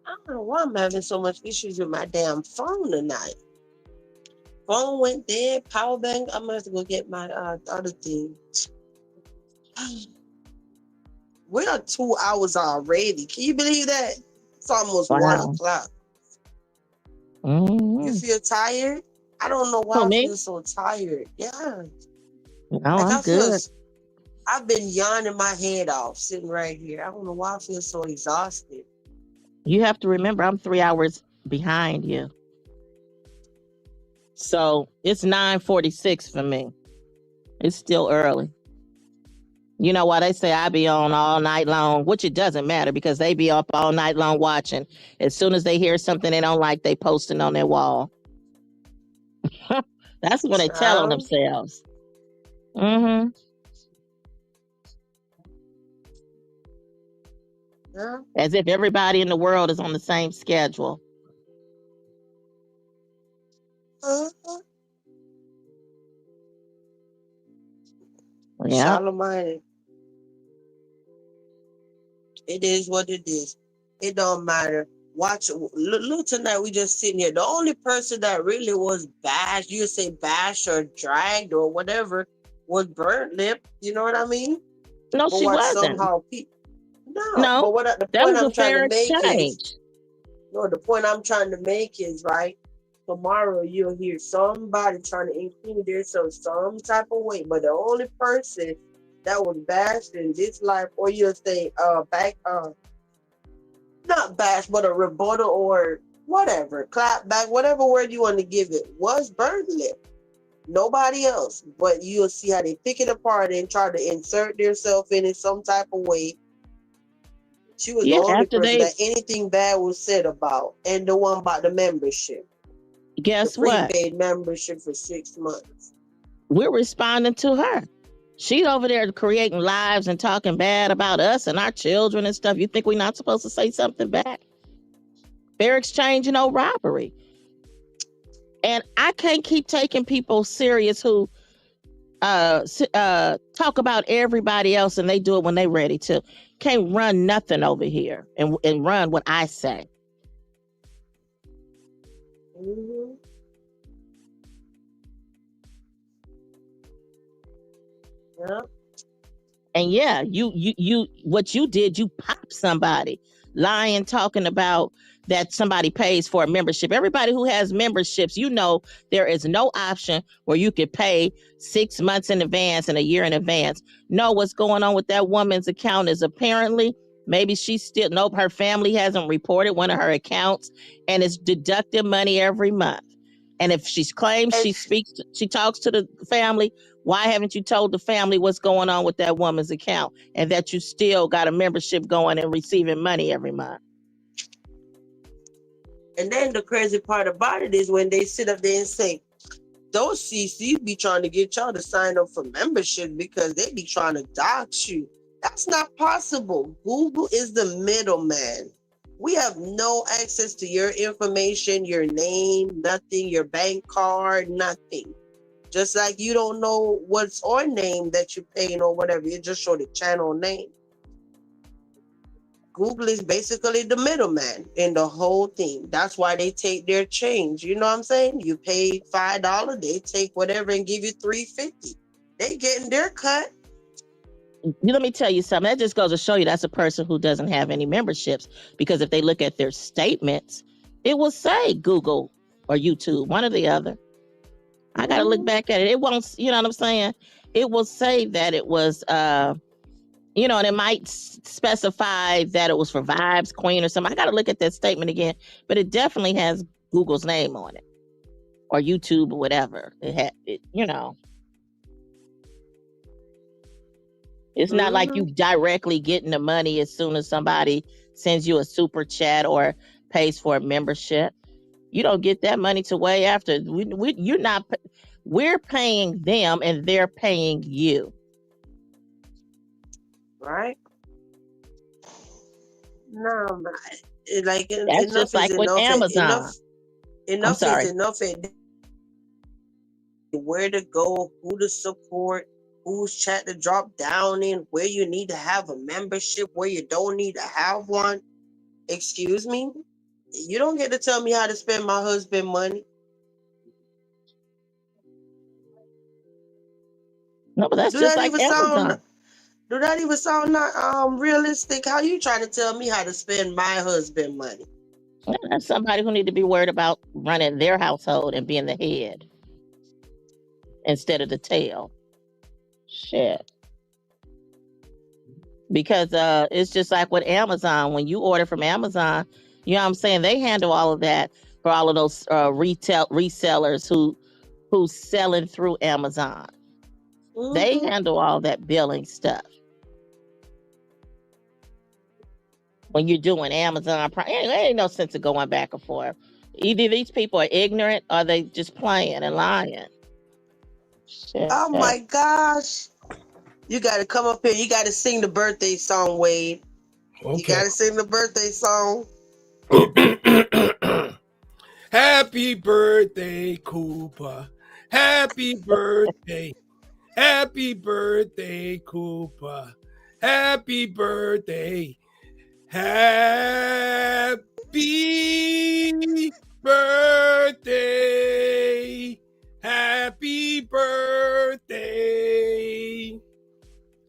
I don't know why I'm having so much issues with my damn phone tonight. Phone went dead, power bank. I'm gonna have to go get my other thing. We are 2 hours already. Can you believe that? It's almost one Wow. o'clock. You Mm-hmm. feel tired? I don't know why For I me? feel so tired. Yeah. No, Like I'm I feel good. I've been yawning my head off sitting right here. I don't know why I feel so exhausted. You have to remember I'm 3 hours behind you. So it's 9:46 for me. It's still early. You know why they say I be on all night long, which it doesn't matter because they be up all night long watching. As soon as they hear something they don't like, they posting on their wall. That's what they tell on Child. themselves. Mm-hmm. Yeah. As if everybody in the world is on the same schedule. Uh-huh. Yeah. Charlemagne. It is what it is. It don't matter. Look tonight. We just sitting here. The only person that really was bashed, you say bashed or dragged or whatever, was burnt lip. You know what I mean? No, But she what wasn't. somehow people. No, No, but the that point was a I'm trying to fair make is exchange. no. The point I'm trying to make is right. Tomorrow you'll hear somebody trying to include themselves some type of way, but the only person that was bashed in this life, or you'll say back not bash, but a rebuttal or whatever, clap back, whatever word you want to give it, was burnt lip. Nobody else. But you'll see how they pick it apart and try to insert themselves in it some type of way. She was the Yeah, only after person they, that anything bad was said about. And the one about the membership, the guess what? prepaid membership for 6 months. We're responding to her. She's over there creating lives and talking bad about us and our children and stuff. You think we're not supposed to say something back? Fair exchange and no robbery. And I can't keep taking people serious who talk about everybody else and they do it when they ready to. Can't run nothing over here and run what I say. Mm-hmm. Yeah. And yeah, you what you did, you popped somebody lying, talking about that somebody pays for a membership. Everybody who has memberships, you know, there is no option where you could pay 6 months in advance and a year in advance. No, what's going on with that woman's account is apparently maybe she still nope, her family hasn't reported one of her accounts and it's deducted money every month. And if she's claims And she talks to the family, why haven't you told the family what's going on with that woman's account and that you still got a membership going and receiving money every month? and then the crazy part about it is when they sit up there and say, those CCs be trying to get y'all to sign up for membership because they be trying to dox you. That's not possible. Google is the middleman. We have no access to your information, your name, nothing, your bank card, nothing. Just like you don't know what's on name that you're paying or whatever. You just show the channel name. Google is basically the middleman in the whole thing. That's why they take their change. You know what I'm saying? You pay $5, they take whatever and give you $3.50. They getting their cut. Let me tell you something. That just goes to show you that's a person who doesn't have any memberships. Because if they look at their statements, it will say Google or YouTube, one or the other. I got to look back at it. It won't, you know what I'm saying? It will say that it was, you know, and it might specify that it was for Vibes Queen or something. I got to look at that statement again, but it definitely has Google's name on it or YouTube or whatever. It had, it, you know, it's not like you directly getting the money as soon as somebody sends you a super chat or pays for a membership. You don't get that money till way after. You're not. We're paying them, and they're paying you. Right? No, but like That's enough just is like with enough. Amazon. I'm Enough is sorry. enough. Where to go, who to support, whose chat to drop down in, where you need to have a membership, where you don't need to have one. Excuse me? You don't get to tell me how to spend my husband money. No, but that's Do just that like even sound Amazon. do that even sound not realistic? How you trying to tell me how to spend my husband money? Yeah, that's somebody who need to be worried about running their household and being the head instead of the tail. Shit. Because it's just like with Amazon. When you order from Amazon, you know what I'm saying? They handle all of that for all of those retail resellers who's selling through Amazon. They Mm-hmm. handle all that billing stuff. When you're doing Amazon Prime, there ain't no sense of going back and forth. Either these people are ignorant or they just playing and lying. Shit. Oh my gosh. You gotta come up here. You gotta sing the birthday song, Wade. You Okay. gotta sing the birthday song. Happy birthday, Cooper. Happy birthday. Happy birthday, Cooper. Happy birthday. Happy birthday. Happy birthday.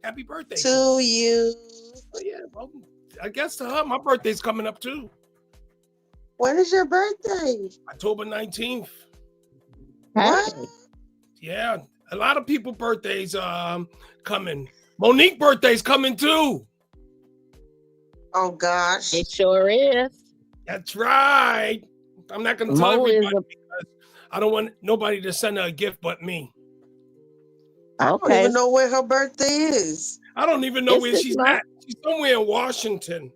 Happy birthday, Cooper. To you. Oh, yeah, well, I guess to her, my birthday's coming up too. When is your birthday? October 19th. What? Hey, Yeah, a lot of people' birthdays coming. Monique birthday's coming too. Oh gosh. it sure is. That's right. I'm not gonna tell Mo is everybody because I don't want nobody to send her a gift but me. I don't okay. even know where her birthday is. I don't even know It's where this she's month. at. She's somewhere in Washington.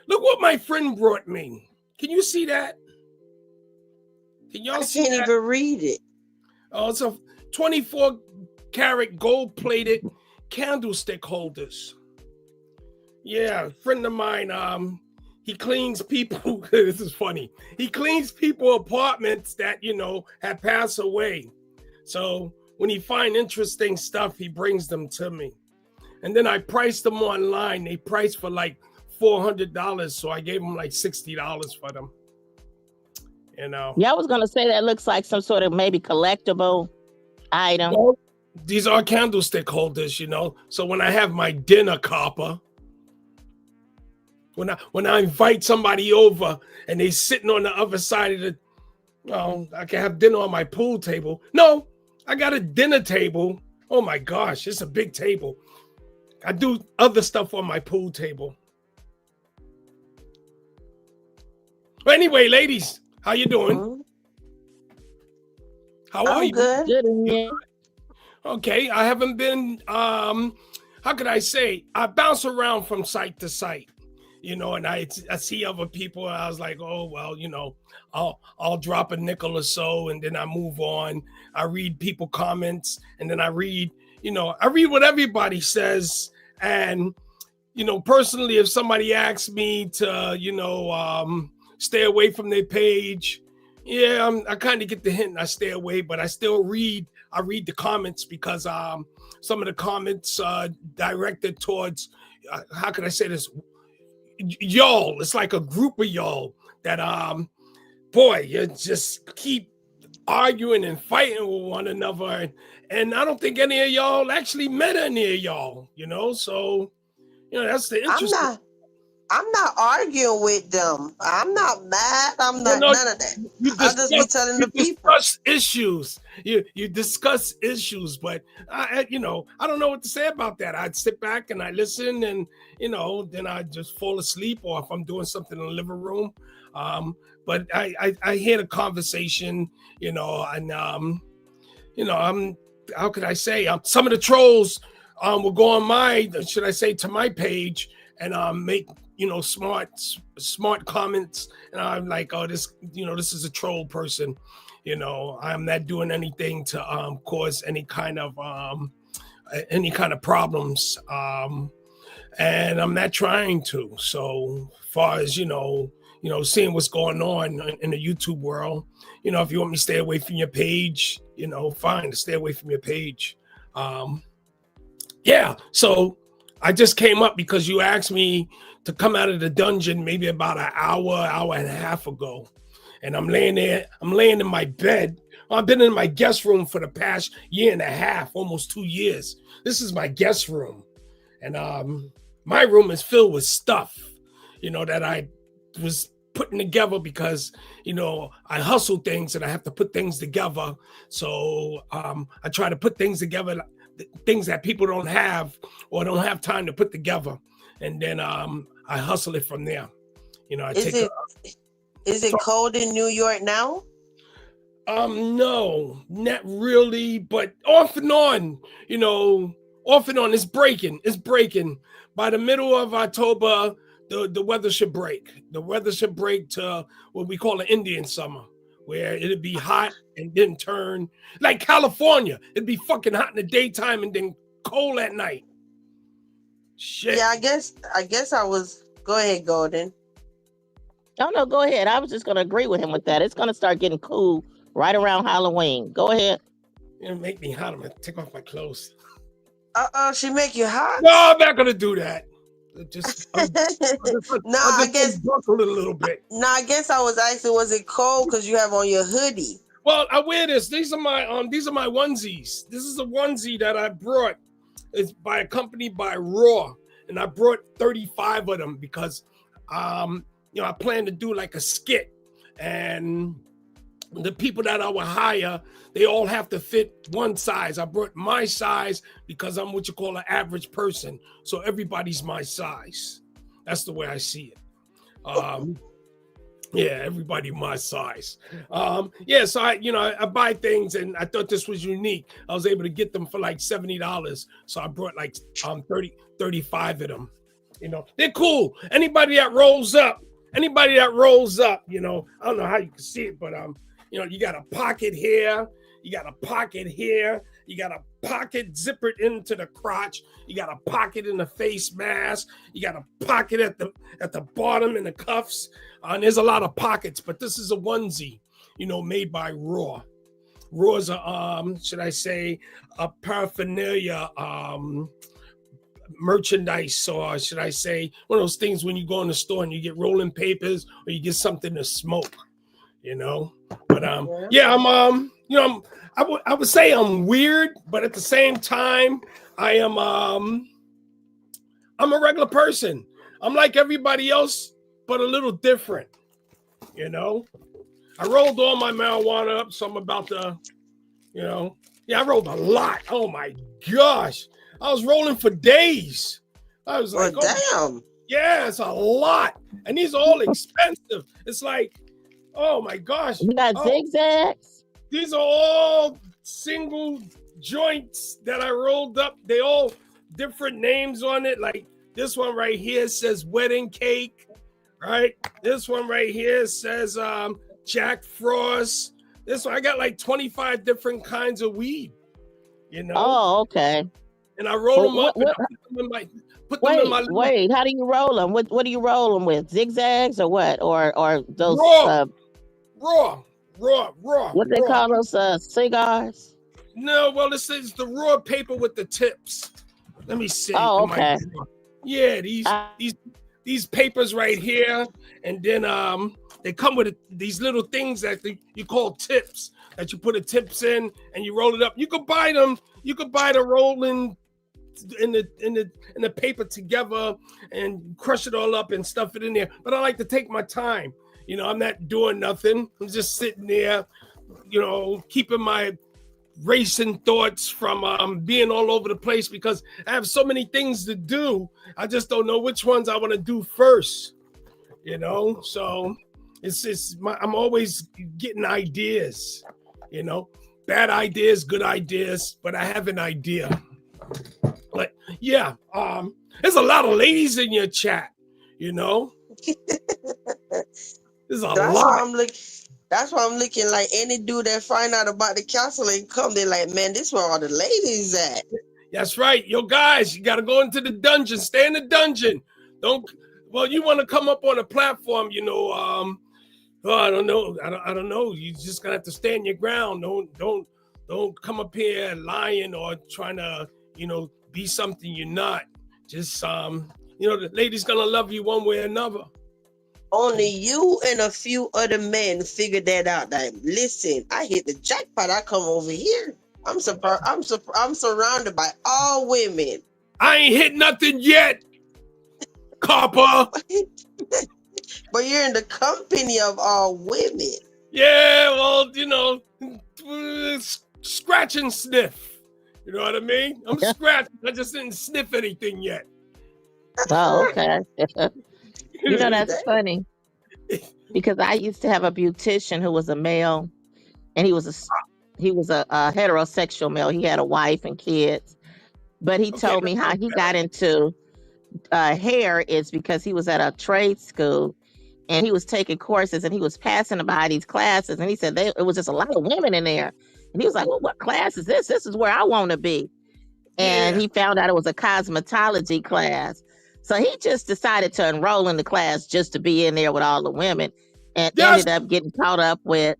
Look what my friend brought me. Can you see that? Can y'all I see can't that? even read it. Oh, it's a 24 karat gold plated candlestick holders. Yeah, a friend of mine, he cleans people. This is funny. He cleans people apartments that, you know, have passed away. So when he find interesting stuff, he brings them to me. And then I priced them online. They priced for like $400. So I gave him like $60 for them. You know. Yeah, I was gonna say that looks like some sort of maybe collectible item. Well, these are candlestick holders, you know. So when I have my dinner copper, when I invite somebody over and they sitting on the other side of the, I can have dinner on my pool table. No, I got a dinner table. Oh my gosh, it's a big table. I do other stuff on my pool table. But anyway, ladies, how you doing? Mhm. How are I'm you? good. Good in here. Okay, I haven't been, how could I say? I bounce around from site to site, you know, and I see other people and I was like, oh, well, you know, I'll drop a nickel or so and then I move on. I read people comments and then I read what everybody says. And, you know, personally, if somebody asks me to, stay away from their page, yeah, I kind of get the hint and I stay away, but I still read. I read the comments because some of the comments directed towards, how can I say this? y'all. It's like a group of y'all that boy, you just keep arguing and fighting with one another. And I don't think any of y'all actually met any of y'all, So, that's the interesting. I'm not arguing with them. I'm not mad. I'm Well, not no, none of that. you I just be discuss telling you the people. discuss issues. You discuss issues, but I don't know what to say about that. I'd sit back and I listen, and then I just fall asleep, or if I'm doing something in the living room. But I hear the conversation, and I'm how could I say? Some of the trolls will go on to my page and make smart comments, and I'm like, oh, this is a troll person. I'm not doing anything to cause any kind of problems, and I'm not trying to. So far as seeing what's going on in the YouTube world, if you want me to stay away from your page, fine, stay away from your page. Yeah, so I just came up because you asked me to come out of the dungeon maybe about an hour and a half ago. And I'm laying in my bed. I've been in my guest room for the past year and a half, almost 2 years. This is my guest room. And my room is filled with stuff, that I was putting together because, I hustle things and I have to put things together. So I try to put things together, things that people don't have or don't have time to put together. And then I hustle it from there. Is it cold in New York now? No, not really, but off and on, it's breaking. It's breaking. By the middle of October, the weather should break. The weather should break to what we call an Indian summer, where it'd be hot and then turn like California. It'd be fucking hot in the daytime and then cold at night. Shit. Yeah, I guess I was. Go ahead, Golden. Oh no, go ahead. I was just gonna agree with him with that. It's gonna start getting cool right around Halloween. Go ahead. Make me hot. I'm gonna take off my clothes. She make you hot? No, I'm not gonna do that. I guess buckle it a little bit. No, I guess I was asking, was it cold because you have on your hoodie? Well, I wear this. These are my onesies. This is a onesie that I brought. It's by a company by Raw, and I brought 35 of them because I plan to do like a skit, and the people that I will hire, they all have to fit one size. I brought my size because I'm what you call an average person. So everybody's my size. That's the way I see it. Yeah, everybody my size. So I buy things, and I thought this was unique. I was able to get them for like $70. So I brought like 35 of them. They're cool. Anybody that rolls up, I don't know how you can see it, but you got a pocket here, you got a pocket here, you got a pocket zippered into the crotch, you got a pocket in the face mask, you got a pocket at the bottom in the cuffs, and there's a lot of pockets. But this is a onesie, made by Raw. Raw's a paraphernalia merchandise, or should I say one of those things when you go in the store and you get rolling papers or you get something to smoke, But I would say I'm weird, but at the same time, I'm a regular person. I'm like everybody else, but a little different. I rolled all my marijuana up, so I'm about to, I rolled a lot. Oh my gosh. I was rolling for days. I was like, damn. Yeah, it's a lot. And these are all expensive. It's like, oh my gosh. You got zigzags? These are all single joints that I rolled up. They all different names on it. Like this one right here says wedding cake, right? This one right here says Jack Frost. This one, I got like 25 different kinds of weed, Oh, okay. And I roll them up and I put them in my Wait, how do you roll them? What do you roll them with? Zigzags or what? Or those raw. What they call those cigars? No, well, this is the raw paper with the tips. Let me see. Oh, okay. Yeah, these these papers right here, and then they come with these little things that you call tips, that you put the tips in and you roll it up. You could buy them. You could buy the rolling in the paper together and crush it all up and stuff it in there. But I like to take my time. You know, I'm not doing nothing. I'm just sitting there, you know, keeping my racing thoughts from being all over the place, because I have so many things to do. I just don't know which ones I want to do first, you know. So I'm always getting ideas, you know, bad ideas, good ideas, but I have an idea. But yeah, there's a lot of ladies in your chat, you know. There's a lot. That's why I'm looking like any dude that find out about the castle and come, they're like, man, this where all the ladies at. That's right. Yo, guys, you got to go into the dungeon. Stay in the dungeon. Well, you want to come up on a platform, you know, I don't know. I don't know. You just going to have to stand your ground. Don't come up here lying or trying to, you know, be something you're not. Just, you know, the lady's going to love you one way or another. Only you and a few other men figured that out. That listen, I hit the jackpot. I come over here. I'm surprised. I'm surrounded by all women. I ain't hit nothing yet, copper. But you're in the company of all women. Yeah, well, you know, scratch and sniff. You know what I mean? I'm scratching. I just didn't sniff anything yet. Oh, okay. You know, that's funny, because I used to have a beautician who was a male, and he was a heterosexual male. He had a wife and kids, but he told me how he got into hair is because he was at a trade school and he was taking courses and he was passing by these classes, and he said it was just a lot of women in there, and he was like, well, what class is this? This is where I want to be. And he found out it was a cosmetology class. So he just decided to enroll in the class just to be in there with all the women, and ended up getting caught up with,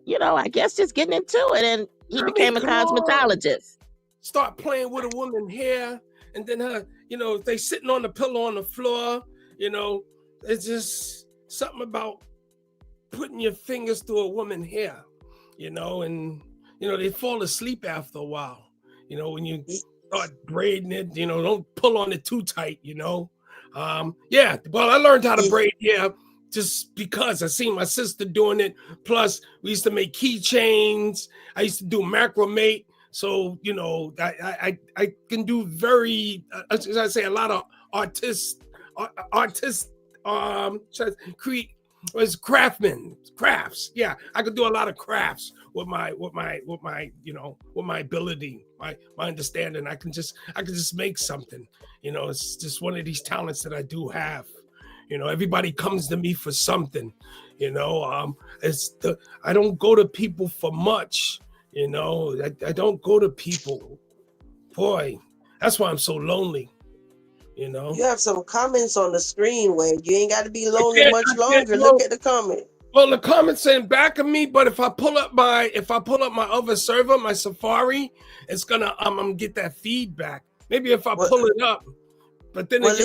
you know, I guess just getting into it. And he became a cosmetologist. Start playing with a woman hair, and then her, you know, they sitting on the pillow on the floor, you know, it's just something about putting your fingers through a woman's hair, you know, and, you know, they fall asleep after a while, you know, when you start braiding it, you know, don't pull on it too tight, you know. Yeah, well, I learned how to braid, just because I seen my sister doing it. Plus, we used to make keychains. I used to do macrame. So, you know, I can do very, as I say, a lot of crafts. Yeah, I could do a lot of crafts with my you know, with my ability, my understanding. I can just make something. You know, it's just one of these talents that I do have. You know, everybody comes to me for something. You know, I don't go to people for much. You know, I don't go to people. Boy, that's why I'm so lonely. You know, you have some comments on the screen, Wade. You ain't got to be lonely much longer. Look at the comment. Well, the comments in back of me, but if I pull up my other server, my Safari, it's gonna I'm gonna get that feedback. Maybe if I pull it up, but then Nico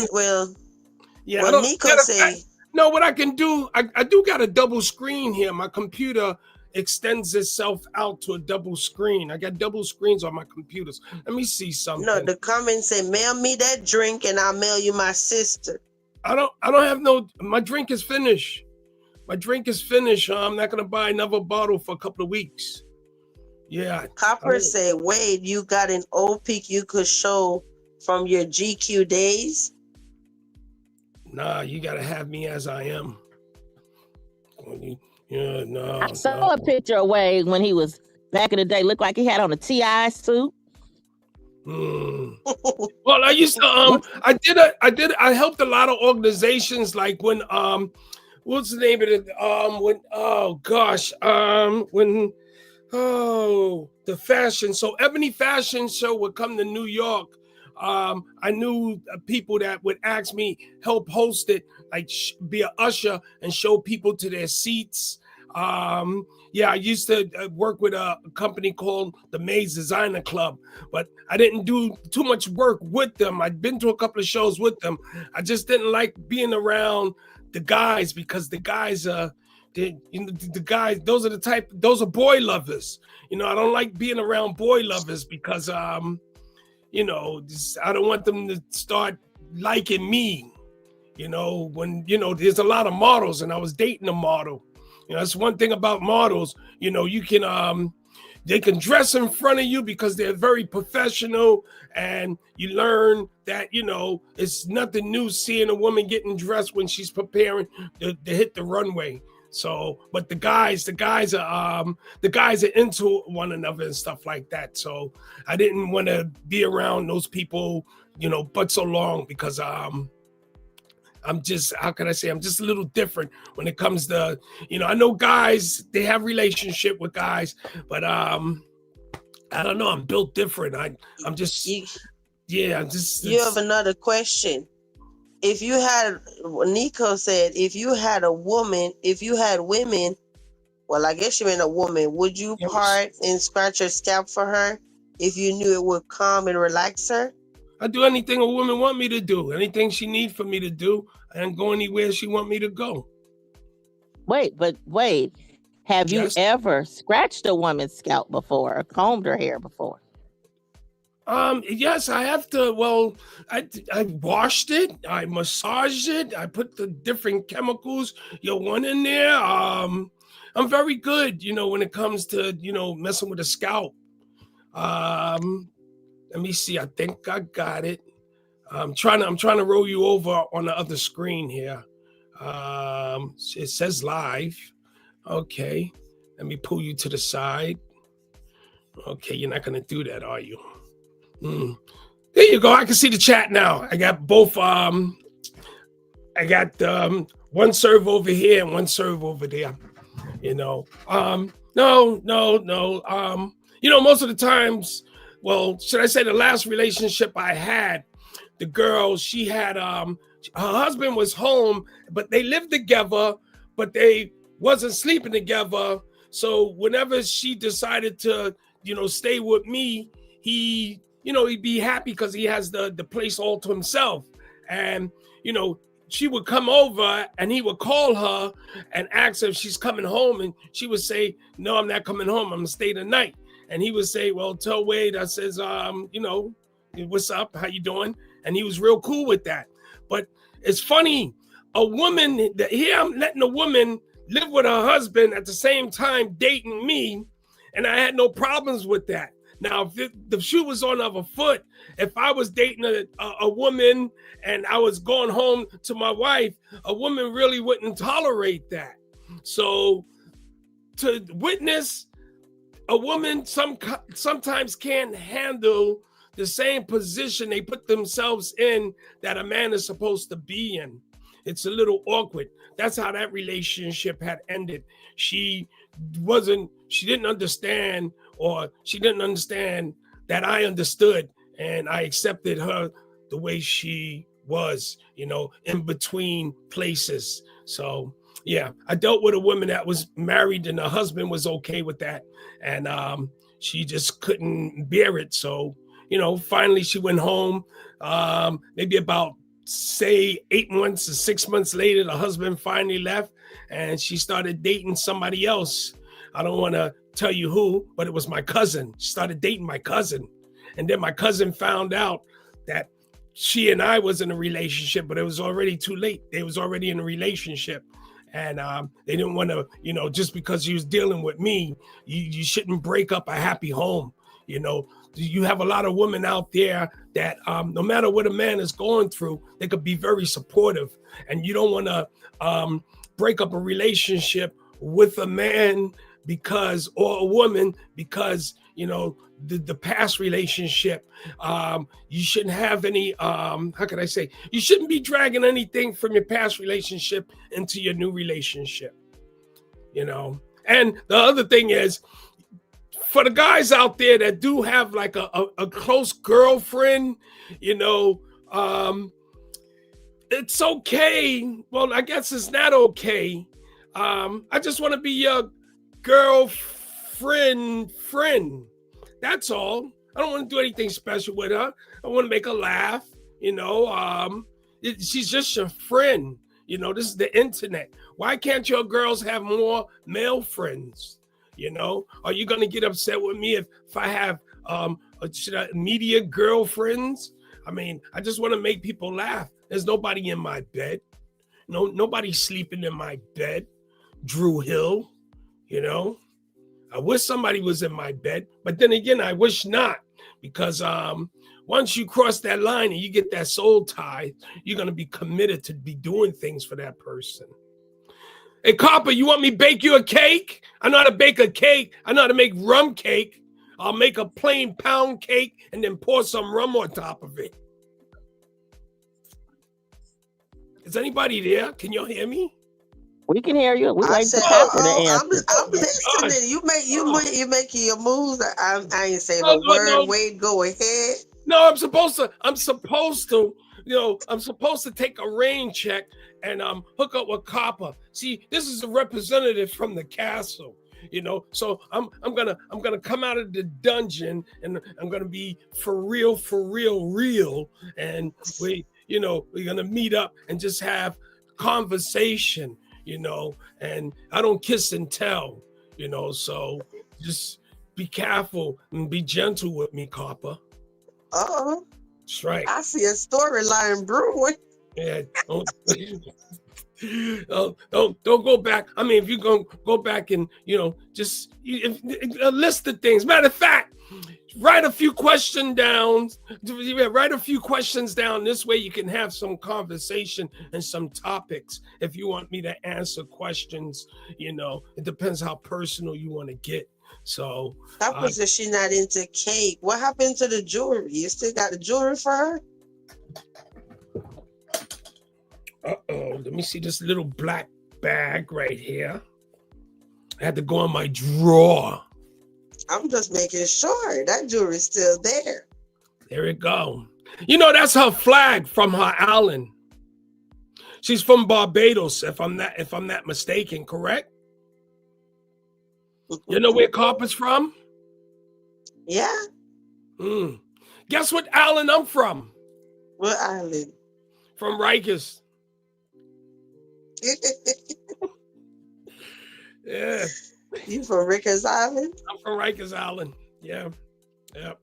say. No, what I can do, I do got a double screen here. My computer extends itself out to a double screen. I got double screens on my computers. Let me see something. No, the comments say, mail me that drink and I'll mail you my sister. I don't have my drink is finished. My drink is finished. I'm not gonna buy another bottle for a couple of weeks. Yeah. Copper say, Wade, you got an old pic you could show from your GQ days? Nah, you gotta have me as I am. No. I saw a picture of Wade when he was back in the day. Looked like he had on a TI suit. Well, I used to I helped a lot of organizations, like when what's the name of it? The fashion. So Ebony Fashion Show would come to New York. I knew people that would ask me help host it, like be an usher and show people to their seats. Yeah, I used to work with a company called the Maze Designer Club, but I didn't do too much work with them. I'd been to a couple of shows with them. I just didn't like being around the guys because the guys the guys, those are boy lovers. I don't like being around boy lovers because I don't want them to start liking me. When there's a lot of models, and I was dating a model. That's one thing about models. You can they can dress in front of you because they're very professional, and you learn that it's nothing new seeing a woman getting dressed when she's preparing to hit the runway. So, but the guys are into one another and stuff like that. So I didn't want to be around those people, but so long, because I'm just, how can I say, I'm just a little different when it comes to, I know guys, they have relationship with guys, but I don't know, I'm built different. I'm just, You have another question. If you had, Nico said, if you had women, well, I guess you meant a woman, would you part and scratch your scalp for her if you knew it would calm and relax her? I do anything a woman want me to do, anything she need for me to do, and go anywhere she want me to go. Wait, have you ever scratched a woman's scalp before or combed her hair before? Yes, I have to. Well, I washed it, I massaged it, I put the different chemicals you want in there. I'm very good, when it comes to, messing with the scalp. Let me see. I think I got it. I'm trying to roll you over on the other screen here. It says live. Okay. Let me pull you to the side. Okay, you're not gonna do that, are you? There you go. I can see the chat now. I got both. I got one serve over here and one serve over there. No. Most of the times. Well, should I say the last relationship I had, the girl, she had, her husband was home, but they lived together, but they wasn't sleeping together. So whenever she decided to, stay with me, he'd be happy because he has the place all to himself. And, she would come over and he would call her and ask her if she's coming home. And she would say, no, I'm not coming home. I'm gonna stay the night. And he would say, well, tell Wade, I says, what's up? How you doing? And he was real cool with that. But it's funny, here I'm letting a woman live with her husband at the same time dating me, and I had no problems with that. Now, if the shoe was on the other foot, if I was dating a woman and I was going home to my wife, a woman really wouldn't tolerate that. So to witness a woman sometimes can't handle the same position they put themselves in that a man is supposed to be in. It's a little awkward. That's how that relationship had ended. She didn't understand, or she didn't understand that I understood, and I accepted her the way she was, in between places. So yeah, I dealt with a woman that was married and her husband was okay with that. And she just couldn't bear it. So, finally she went home. Maybe about, say, 8 months or 6 months later, the husband finally left and she started dating somebody else. I don't want to tell you who, but it was my cousin. She started dating my cousin. And then my cousin found out that she and I was in a relationship, but it was already too late. They was already in a relationship. And they didn't want to, just because you was dealing with me, you shouldn't break up a happy home. You have a lot of women out there that no matter what a man is going through, they could be very supportive. And you don't want to break up a relationship with a man or a woman because, the past relationship, you shouldn't have any, how can I say, you shouldn't be dragging anything from your past relationship into your new relationship, And the other thing is, for the guys out there that do have like a close girlfriend, it's okay. Well, I guess it's not okay. I just want to be your girlfriend friend. That's all. I don't want to do anything special with her. I want to make her laugh. She's just your friend. This is the internet. Why can't your girls have more male friends? Are you gonna get upset with me if I have media girlfriends? I mean, I just want to make people laugh. There's nobody in my bed. Nobody sleeping in my bed. Drew Hill, I wish somebody was in my bed, but then again, I wish not, because once you cross that line and you get that soul tie, you're gonna be committed to be doing things for that person. Hey, Copper, you want me to bake you a cake? I know how to bake a cake. I know how to make rum cake. I'll make a plain pound cake and then pour some rum on top of it. Is anybody there? Can y'all hear me? We can hear you. We I like said, to Copper to answer. I'm listening. You making your moves. I ain't saying No, no word. no. Wade, go ahead. No, I'm supposed to, I'm supposed to take a rain check and hook up with Copper. See, this is a representative from the castle, So I'm gonna come out of the dungeon and I'm gonna be for real, and we're gonna meet up and just have conversation, and I don't kiss and tell, so just be careful and be gentle with me, Copper. Uh-oh. That's right. I see a storyline brewing. Yeah, don't go back. I mean, if you're gonna go back and just a list of things. Matter of fact, write a few questions down. Write a few questions down. This way, you can have some conversation and some topics. If you want me to answer questions, it depends how personal you want to get. So, That said she's not into cake. What happened to the jewelry? You still got the jewelry for her? Let me see this little black bag right here. I had to go in my drawer. I'm just making sure that jewelry's still there. There we go. That's her flag from her island. She's from Barbados, if I'm not mistaken, correct? You know where Copper's from? Yeah. Guess what island I'm from? What island? From Rikers. Yeah. You from Rikers Island? I'm from Rikers Island. Yeah. Yep.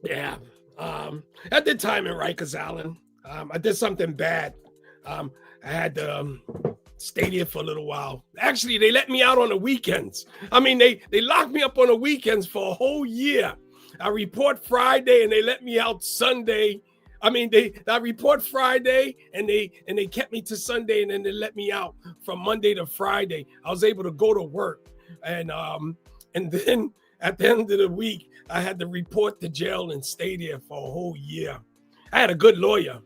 Yeah. I did time in Rikers Island. I did something bad. I had to stay there for a little while. Actually, they let me out on the weekends. I mean, they locked me up on the weekends for a whole year. I report Friday and they let me out Sunday. I mean, I report Friday and they kept me to Sunday and then they let me out from Monday to Friday. I was able to go to work. And then at the end of the week, I had to report to jail and stay there for a whole year. I had a good lawyer.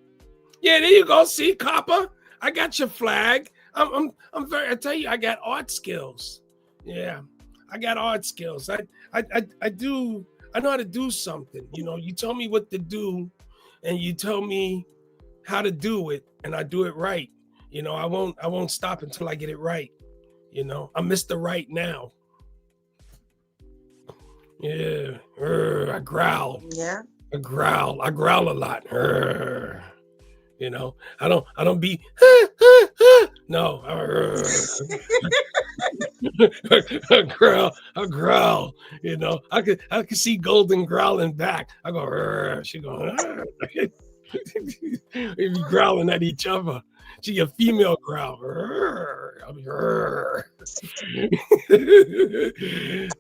Yeah, there you go. See, Copper, I got your flag. I tell you, I got art skills. Yeah, I got art skills. I know how to do something. You tell me what to do and you tell me how to do it and I do it right. I won't stop until I get it right. I'm Mr. Right now. Yeah. I growl. Yeah. I growl a lot. I don't be no. I growl. I could see Golden growling back. I go. She go. We be growling at each other. She a female growl.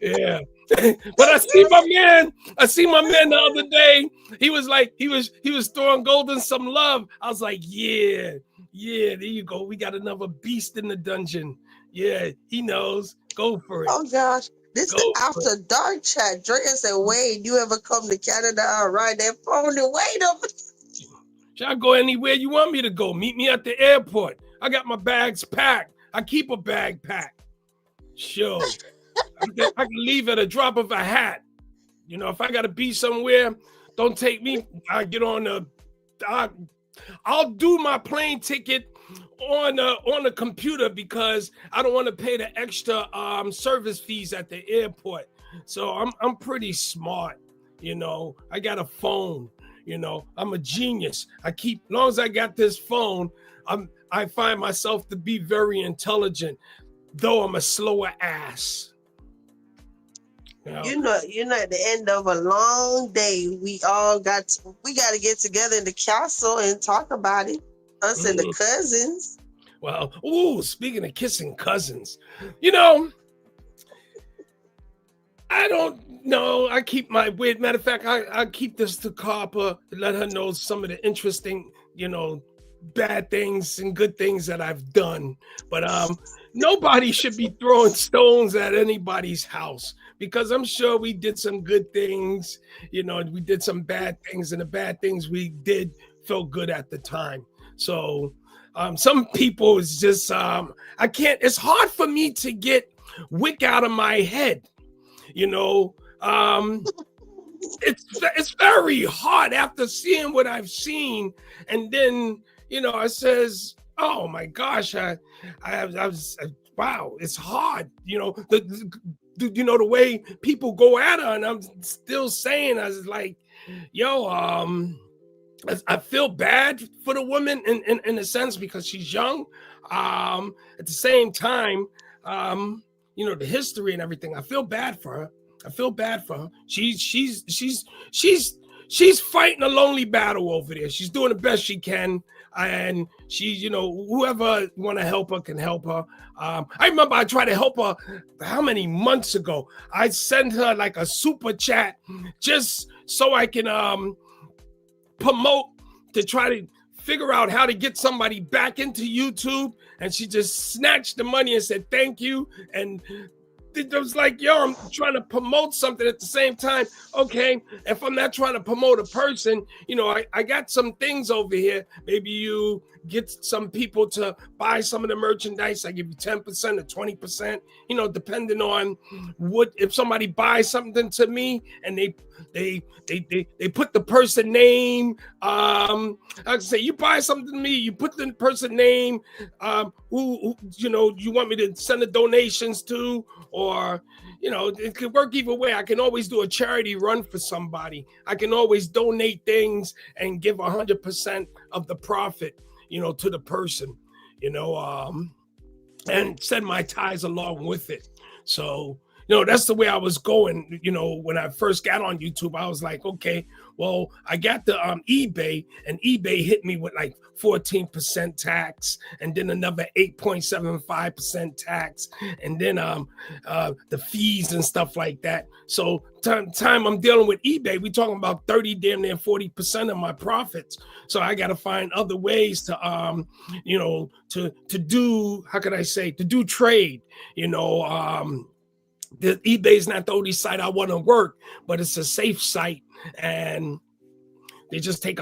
Yeah. But I see my man the other day. He was throwing Golden some love. I was like, yeah, there you go. We got another beast in the dungeon. Yeah, he knows. Go for it. Oh gosh. This is after dark chat. Drake said, Wade, you ever come to Canada? I'll ride that phone and wait up. Shall I go anywhere you want me to go? Meet me at the airport. I got my bags packed. I keep a bag packed. Sure. I can leave at a drop of a hat. If I got to be somewhere, don't take me. I get on I'll do my plane ticket on the computer because I don't want to pay the extra service fees at the airport. So I'm pretty smart, you know. I got a phone, you know. I'm a genius. Long as I got this phone, I find myself to be very intelligent, though I'm a slower ass. You know, at the end of a long day, we got to get together in the castle and talk about it. Us and the cousins. Well, speaking of kissing cousins, you know, I don't know. I keep my weird. Matter of fact, I keep this to Carper to let her know some of the interesting, you know, bad things and good things that I've done. But nobody should be throwing stones at anybody's house because I'm sure we did some good things. You know, we did some bad things, and the bad things we did felt good at the time. So some people is just I can't. It's hard for me to get Wick out of my head. You know, it's very hard after seeing what I've seen, and then you know, I says, "Oh my gosh, I was wow, it's hard." You know, the way people go at her, and I'm still saying, I was like, "Yo, I feel bad for the woman in a sense because she's young. At the same time, you know, the history and everything. I feel bad for her. She's fighting a lonely battle over there. She's doing the best she can, and she's, you know, whoever want to help her can help her. I remember I tried to help her how many months ago. I sent her like a super chat just so I can promote to try to figure out how to get somebody back into YouTube, and she just snatched the money and said thank you. And it was like, yo, I'm trying to promote something at the same time. Okay, if I'm not trying to promote a person, you know, I got some things over here. Maybe you get some people to buy some of the merchandise. I give you 10% or 20%, you know, depending on what, if somebody buys something to me and they put the person name. I say, you buy something to me, you put the person name, who you know you want me to send the donations to, or you know, it could work either way. I can always do a charity run for somebody. I can always donate things and give 100% of the profit, you know, to the person, you know, and send my ties along with it. So, you know, that's the way I was going. You know, when I first got on YouTube, I was like, okay, well, I got the eBay, and eBay hit me with like 14% tax, and then another 8.75% tax, and then the fees and stuff like that. So time I'm dealing with eBay, we talking about 30, damn near 40% of my profits. So I got to find other ways to you know, to do, how could I say, to do trade, you know. The eBay is not the only site I want to work, but it's a safe site, and they just take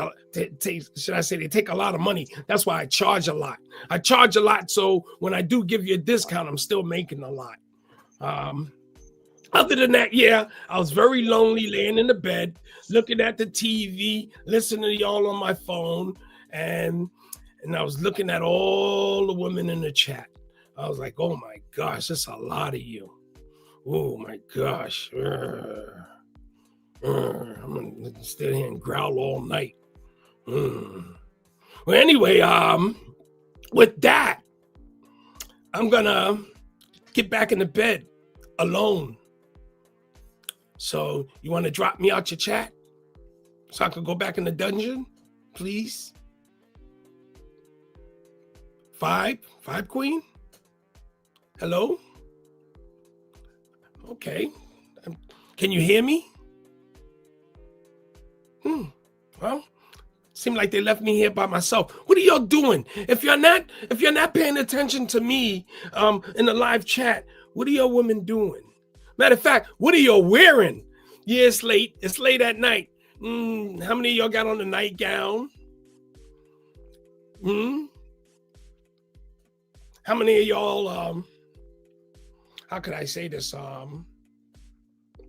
should I say, they take a lot of money. That's why I charge a lot. I charge a lot, so when I do give you a discount, I'm still making a lot. Other than that, yeah, I was very lonely laying in the bed, looking at the TV, listening to y'all on my phone, and I was looking at all the women in the chat. I was like, oh my gosh, that's a lot of you. Oh my gosh. I'm gonna stay here and growl all night. Well, anyway, with that, I'm gonna get back in the bed alone. So you want to drop me out your chat so I can go back in the dungeon, please? Five Queen? Hello? Okay. Can you hear me? Well, seemed like they left me here by myself. What are y'all doing? If you're not paying attention to me in the live chat, what are y'all women doing? Matter of fact, what are y'all wearing? Yeah, it's late. It's late at night. How many of y'all got on the nightgown? How many of y'all how could I say this?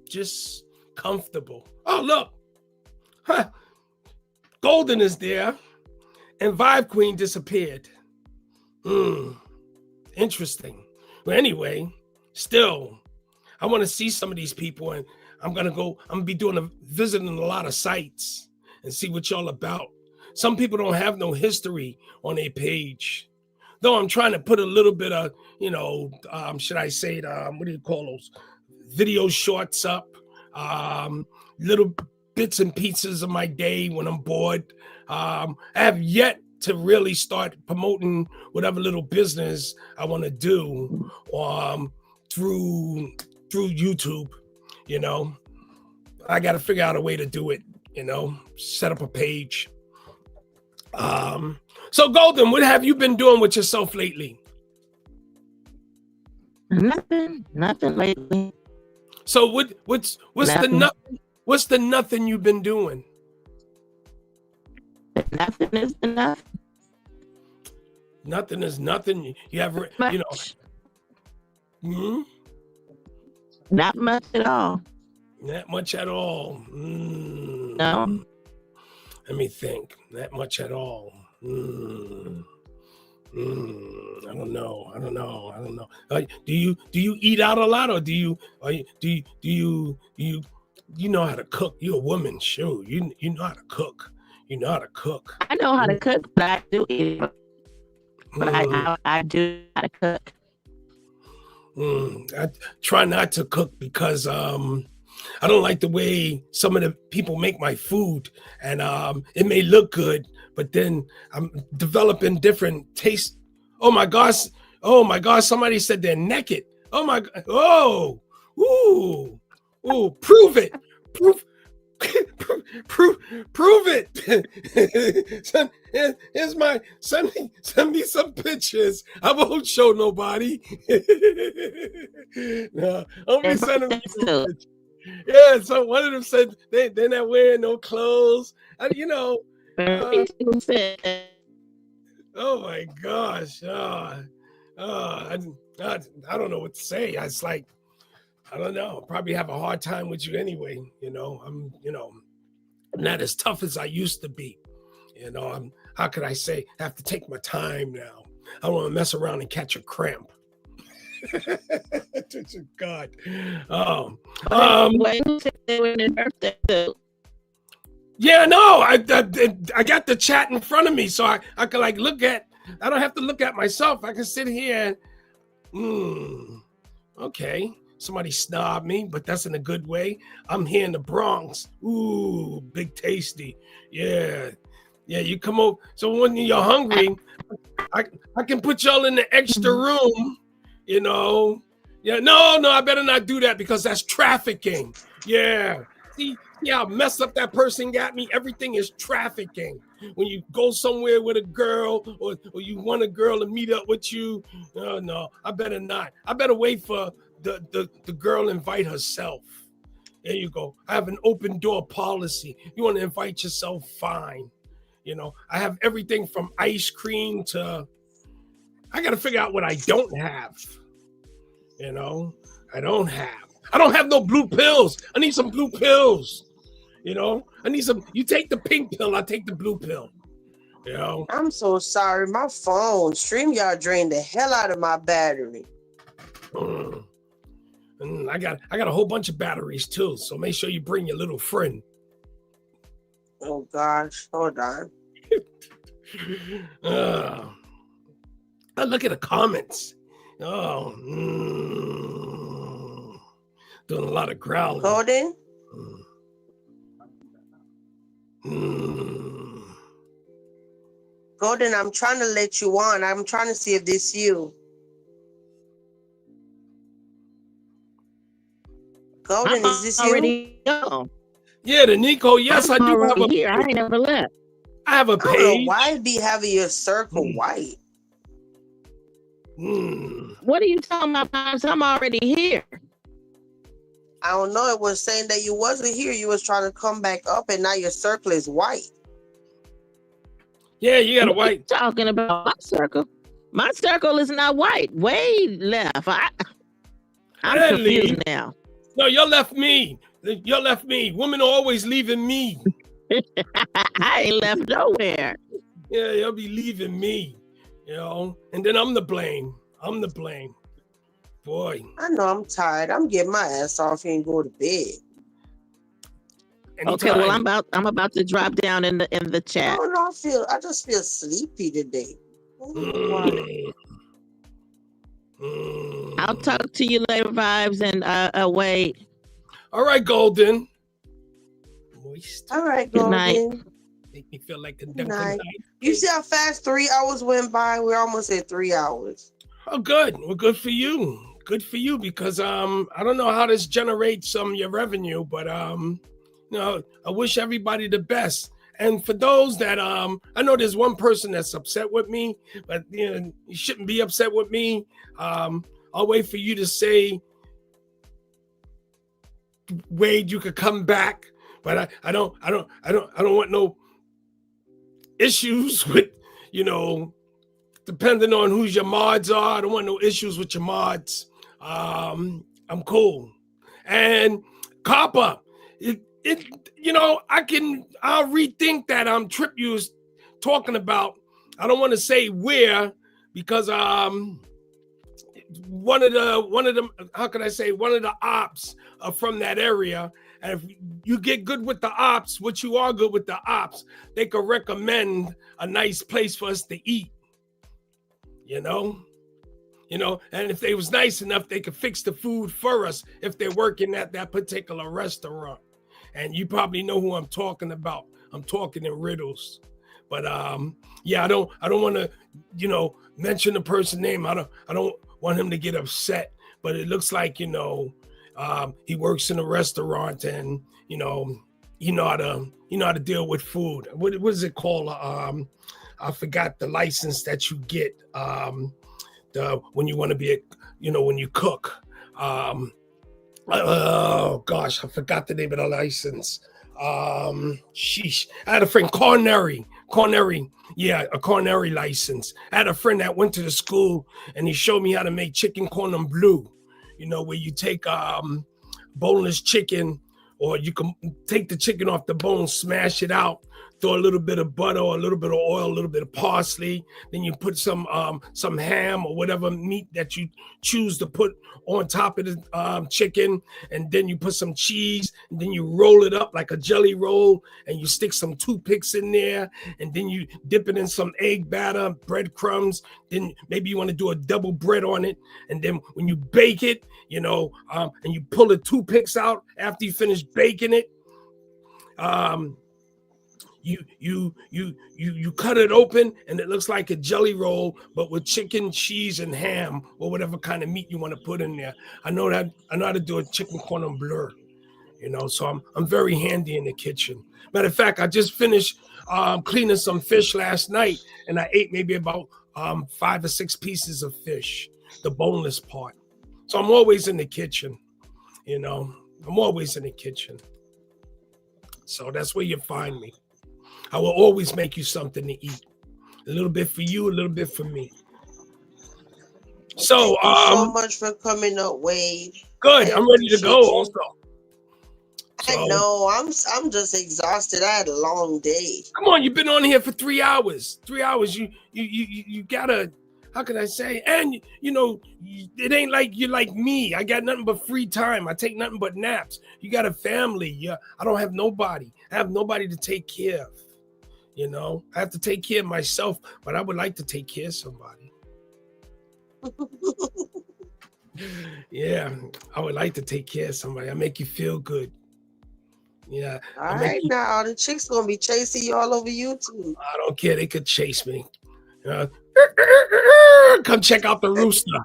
Just comfortable. Oh, look. Huh. Golden is there, and Vibe Queen disappeared. Interesting. But anyway, still, I want to see some of these people, and I'm gonna be visiting a lot of sites and see what y'all about. Some people don't have no history on their page. Though I'm trying to put a little bit of, should I say, what do you call those? Video shorts up, little bits and pieces of my day when I'm bored. I have yet to really start promoting whatever little business I want to do through YouTube. I got to figure out a way to do it. Set up a page. So Golden, what have you been doing with yourself lately? Nothing lately. So what's Nothing. the nothing you've been doing? Nothing is enough. Nothing is nothing. You have, Not much at all. Not much at all. No. Let me think. Not much at all. I don't know. Do you eat out a lot, or do you know how to cook? You're a woman, sure. You know how to cook. You know how to cook. I know how to cook, but I do eat. But I do know how to cook. I try not to cook because I don't like the way some of the people make my food, and it may look good, but then I'm developing different tastes. Oh my gosh! Somebody said they're naked. Oh my God! Oh, ooh! Prove it! Prove it! Send me some pictures. I won't show nobody. No, only send them some pictures. Yeah, so one of them said they're not wearing no clothes. Oh my gosh. I don't know what to say. It's like, I don't know. I'll probably have a hard time with you anyway. I'm not as tough as I used to be. How could I say? I have to take my time now. I don't want to mess around and catch a cramp. God. Yeah, no, I got the chat in front of me, so I can look at. I don't have to look at myself. I can sit here. Okay. Somebody snobbed me, but that's in a good way. I'm here in the Bronx. Ooh, Big Tasty. Yeah. You come over. So when you're hungry, I can put y'all in the extra room. Yeah, no, I better not do that because that's trafficking. Yeah. See how messed up that person got me? Everything is trafficking. When you go somewhere with a girl or you want a girl to meet up with you, no, I better not. I better wait for the girl invite herself. There you go. I have an open door policy. You want to invite yourself, fine. I have everything from ice cream to, I got to figure out what I don't have. I don't have no blue pills. I need some blue pills. I need some, you take the pink pill, I take the blue pill. I'm so sorry. My phone, StreamYard drained the hell out of my battery. And I got a whole bunch of batteries too, so make sure you bring your little friend. Oh gosh, hold on. I look at the comments. Doing a lot of growling. Golden? Golden, I'm trying to let you on. I'm trying to see if this you. Golden, is this you? Go. Yeah, the Nico. Yes, I do have a here. I ain't never left. I have a I don't know page. why be having your circle white. What are you talking about? I'm already here. I don't know. It was saying that you wasn't here. You was trying to come back up, and now your circle is white. Yeah, you got a white. What are you talking about my circle? My circle is not white. Way left. I'm confused now. No, you left me. You left me. Women are always leaving me. I ain't left nowhere. Yeah, you'll be leaving me. and then I'm the blame. I'm the blame. Boy. I know I'm tired. I'm getting my ass off here and go to bed. Okay, well Anytime. I'm about to drop down in the I chat. don't know. I just feel sleepy today. I don't know why. I'll talk to you later, Vibes, and wait. All right, Golden. Moist. All right, Good night. Golden. Make me feel like a Good night. You see how fast 3 hours went by? We're almost at 3 hours. Oh, good. Well, good for you. Good for you, because I don't know how this generates your revenue, but I wish everybody the best. And for those that I know there's one person that's upset with me, but you shouldn't be upset with me. I'll wait for you to say, Wade, you could come back, but I don't want no issues with, depending on who your mods are. I don't want no issues with your mods. I'm cool. And Copper, I'll rethink that trip you was talking about. I don't want to say where, because one of the how can I say, one of the ops are from that area. And if you get good with the ops, what you are good with the ops, they could recommend a nice place for us to eat. And if they was nice enough, they could fix the food for us if they're working at that particular restaurant. And you probably know who I'm talking about. I'm talking in riddles. But yeah, I don't want to, mention the person's name. I don't want him to get upset. But it looks like, he works in a restaurant, and he know how to deal with food. What is it called? I forgot the license that you get when you want to be when you cook. Oh gosh, I forgot the name of the license. Sheesh. I had a friend, culinary. Yeah, a culinary license. I had a friend that went to the school, and he showed me how to make chicken cordon bleu. Where you take boneless chicken, or you can take the chicken off the bone, smash it out, throw a little bit of butter or a little bit of oil, a little bit of parsley. Then you put some ham or whatever meat that you choose to put on top of the chicken. And then you put some cheese, and then you roll it up like a jelly roll, and you stick some toothpicks in there. And then you dip it in some egg batter, breadcrumbs. Then maybe you want to do a double bread on it. And then when you bake it, and you pull the toothpicks out after you finish baking it, you cut it open, and it looks like a jelly roll, but with chicken, cheese, and ham, or whatever kind of meat you want to put in there. I know how to do a chicken cordon bleu, so I'm very handy in the kitchen. Matter of fact, I just finished cleaning some fish last night, and I ate maybe about 5 or 6 pieces of fish, the boneless part. So I'm always in the kitchen, I'm always in the kitchen. So that's where you find me. I will always make you something to eat. A little bit for you, a little bit for me. So, thank you so much for coming up, Wade. Good. I'm ready to go also. So, I know. I'm just exhausted. I had a long day. Come on, you've been on here for 3 hours. 3 hours. You gotta, how can I say? And it ain't like you're like me. I got nothing but free time. I take nothing but naps. You got a family. Yeah, I don't have nobody. I have nobody to take care of. I have to take care of myself, but I would like to take care of somebody. Yeah, I would like to take care of somebody. I make you feel good. Yeah. All right, now the chicks gonna be chasing you all over YouTube. I don't care. They could chase me. Come check out the rooster.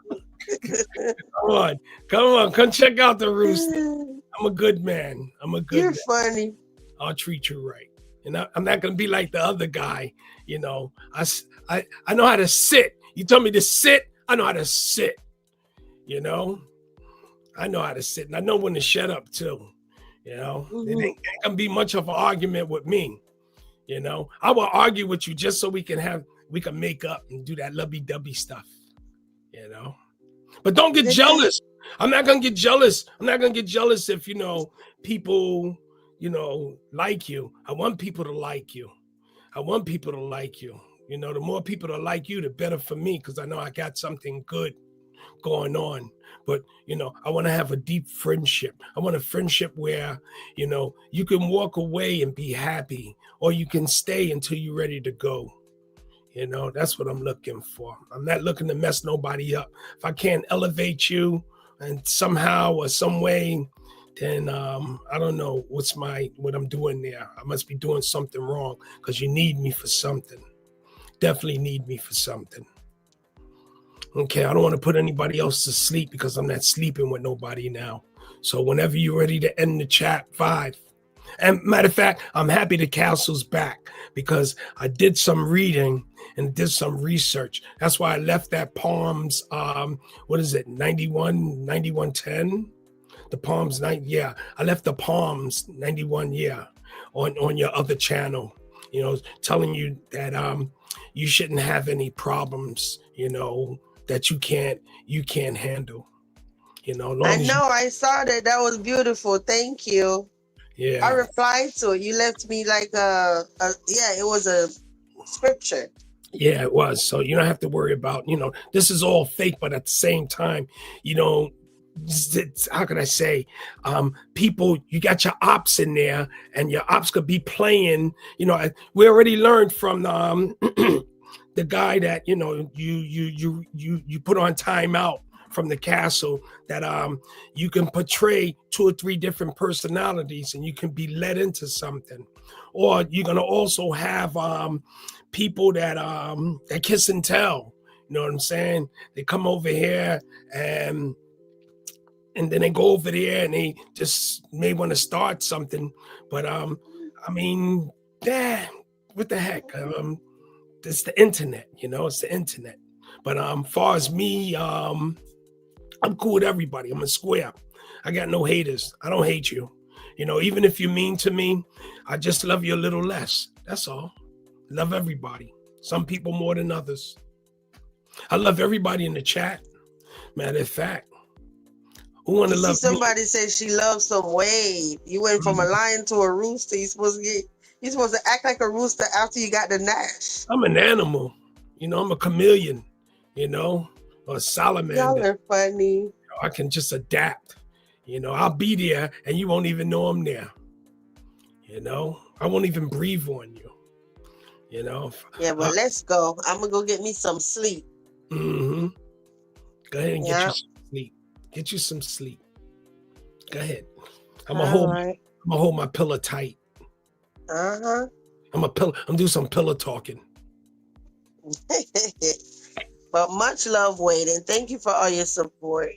Come on, come check out the rooster. I'm a good man. You're funny. I'll treat you right. And I'm not gonna be like the other guy. I know how to sit. You tell me to sit, I know how to sit. I know how to sit, and I know when to shut up too. It ain't gonna be much of an argument with me. I will argue with you just so we can make up and do that lovey-dovey stuff. But don't get jealous. I'm not gonna get jealous. I'm not gonna get jealous if people like you. I want people to like you. You know, the more people that like you, the better for me, because I know I got something good going on. But, you know, I want to have a deep friendship. I want a friendship where, you know, you can walk away and be happy, or you can stay until you're ready to go. You know, that's what I'm looking for. I'm not looking to mess nobody up. If I can't elevate you and somehow or some way, then I don't know what I'm doing there. I must be doing something wrong, because you need me for something. Definitely need me for something. Okay, I don't want to put anybody else to sleep, because I'm not sleeping with nobody now. So whenever you're ready to end the chat, 5. And matter of fact, I'm happy the castle's back, because I did some reading and did some research. That's why I left that Palms, what is it, 9110? The Palms, yeah. I left the Palms 91, yeah, on your other channel, you know, telling you that you shouldn't have any problems, you know, that you can't handle. You know, I know, I saw that. That was beautiful. Thank you. Yeah. I replied to it. You left me like it was a scripture. Yeah, it was. So you don't have to worry about, you know, this is all fake, but at the same time, you know, how can I say, people, you got your ops in there, and your ops could be playing, you know, we already learned from the guy that, you know, you put on timeout from the castle, that you can portray 2 or 3 different personalities, and you can be led into something. Or you're gonna also have people that kiss and tell. You know what I'm saying? They come over here and then they go over there and they just may want to start something. But I mean, what the heck? It's the internet, you know, it's the internet. But far as me, I'm cool with everybody. I'm a square. I got no haters. I don't hate you. You know, even if you're mean to me, I just love you a little less. That's all. Love everybody. Some people more than others. I love everybody in the chat. Matter of fact, who want to love somebody said she loves some Wade. You went from a lion to a rooster. You're supposed to act like a rooster after you got the Nash. I'm an animal. You know, I'm a chameleon, you know, or a salamander. Y'all are funny. You know, I can just adapt. You know, I'll be there and you won't even know I'm there. You know, I won't even breathe on you. You know. Yeah, but let's go. I'm going to go get me some sleep. Mm-hmm. Go ahead and get you some sleep. Get you some sleep. Go ahead. I'm gonna hold my pillow tight. Uh-huh. I'm do some pillow talking. But much love, Wade, and thank you for all your support.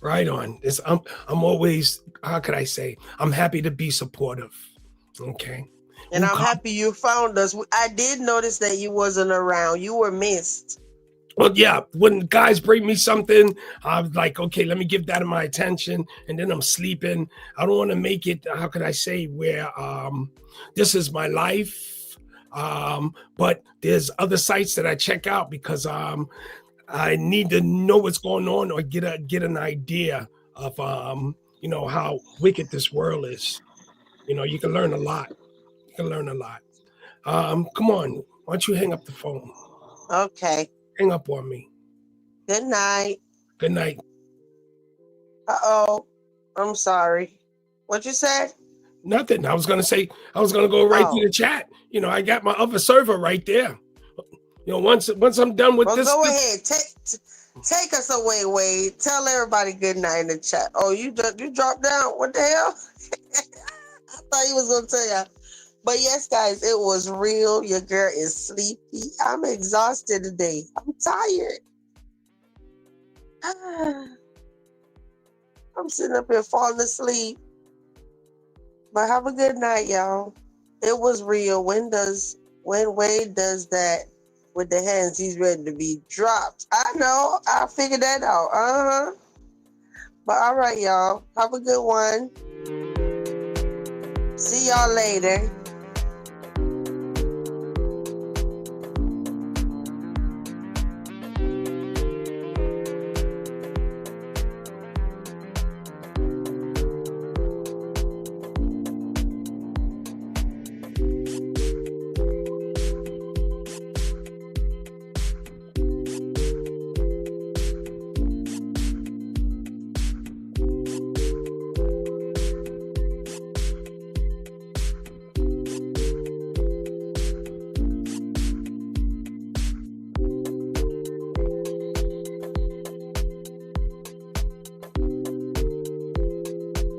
Right on. I'm always, how could I say, I'm happy to be supportive. Okay. And I'm happy you found us. I did notice that you wasn't around. You were missed. Well, yeah, when guys bring me something, I'm like, okay, let me give that my attention, and then I'm sleeping. I don't want to make it, how could I say, where this is my life, but there's other sites that I check out because I need to know what's going on, or get an idea of you know, how wicked this world is. You know, you can learn a lot. Come on, why don't you hang up the phone? Okay. Hang up on me. Good night. Good night. Uh-oh. I'm sorry. What you said? Nothing. I was going to go right to the chat. You know, I got my other server right there. You know, once I'm done with this. Go ahead. Take us away, Wade. Tell everybody good night in the chat. Oh, you dropped down. What the hell? I thought you was going to tell y'all. But yes, guys, it was real. Your girl is sleepy. I'm exhausted today. I'm tired. I'm sitting up here falling asleep. But have a good night, y'all. It was real. When Wade does that with the hands, he's ready to be dropped. I know. I figured that out. Uh-huh. But all right, y'all. Have a good one. See y'all later.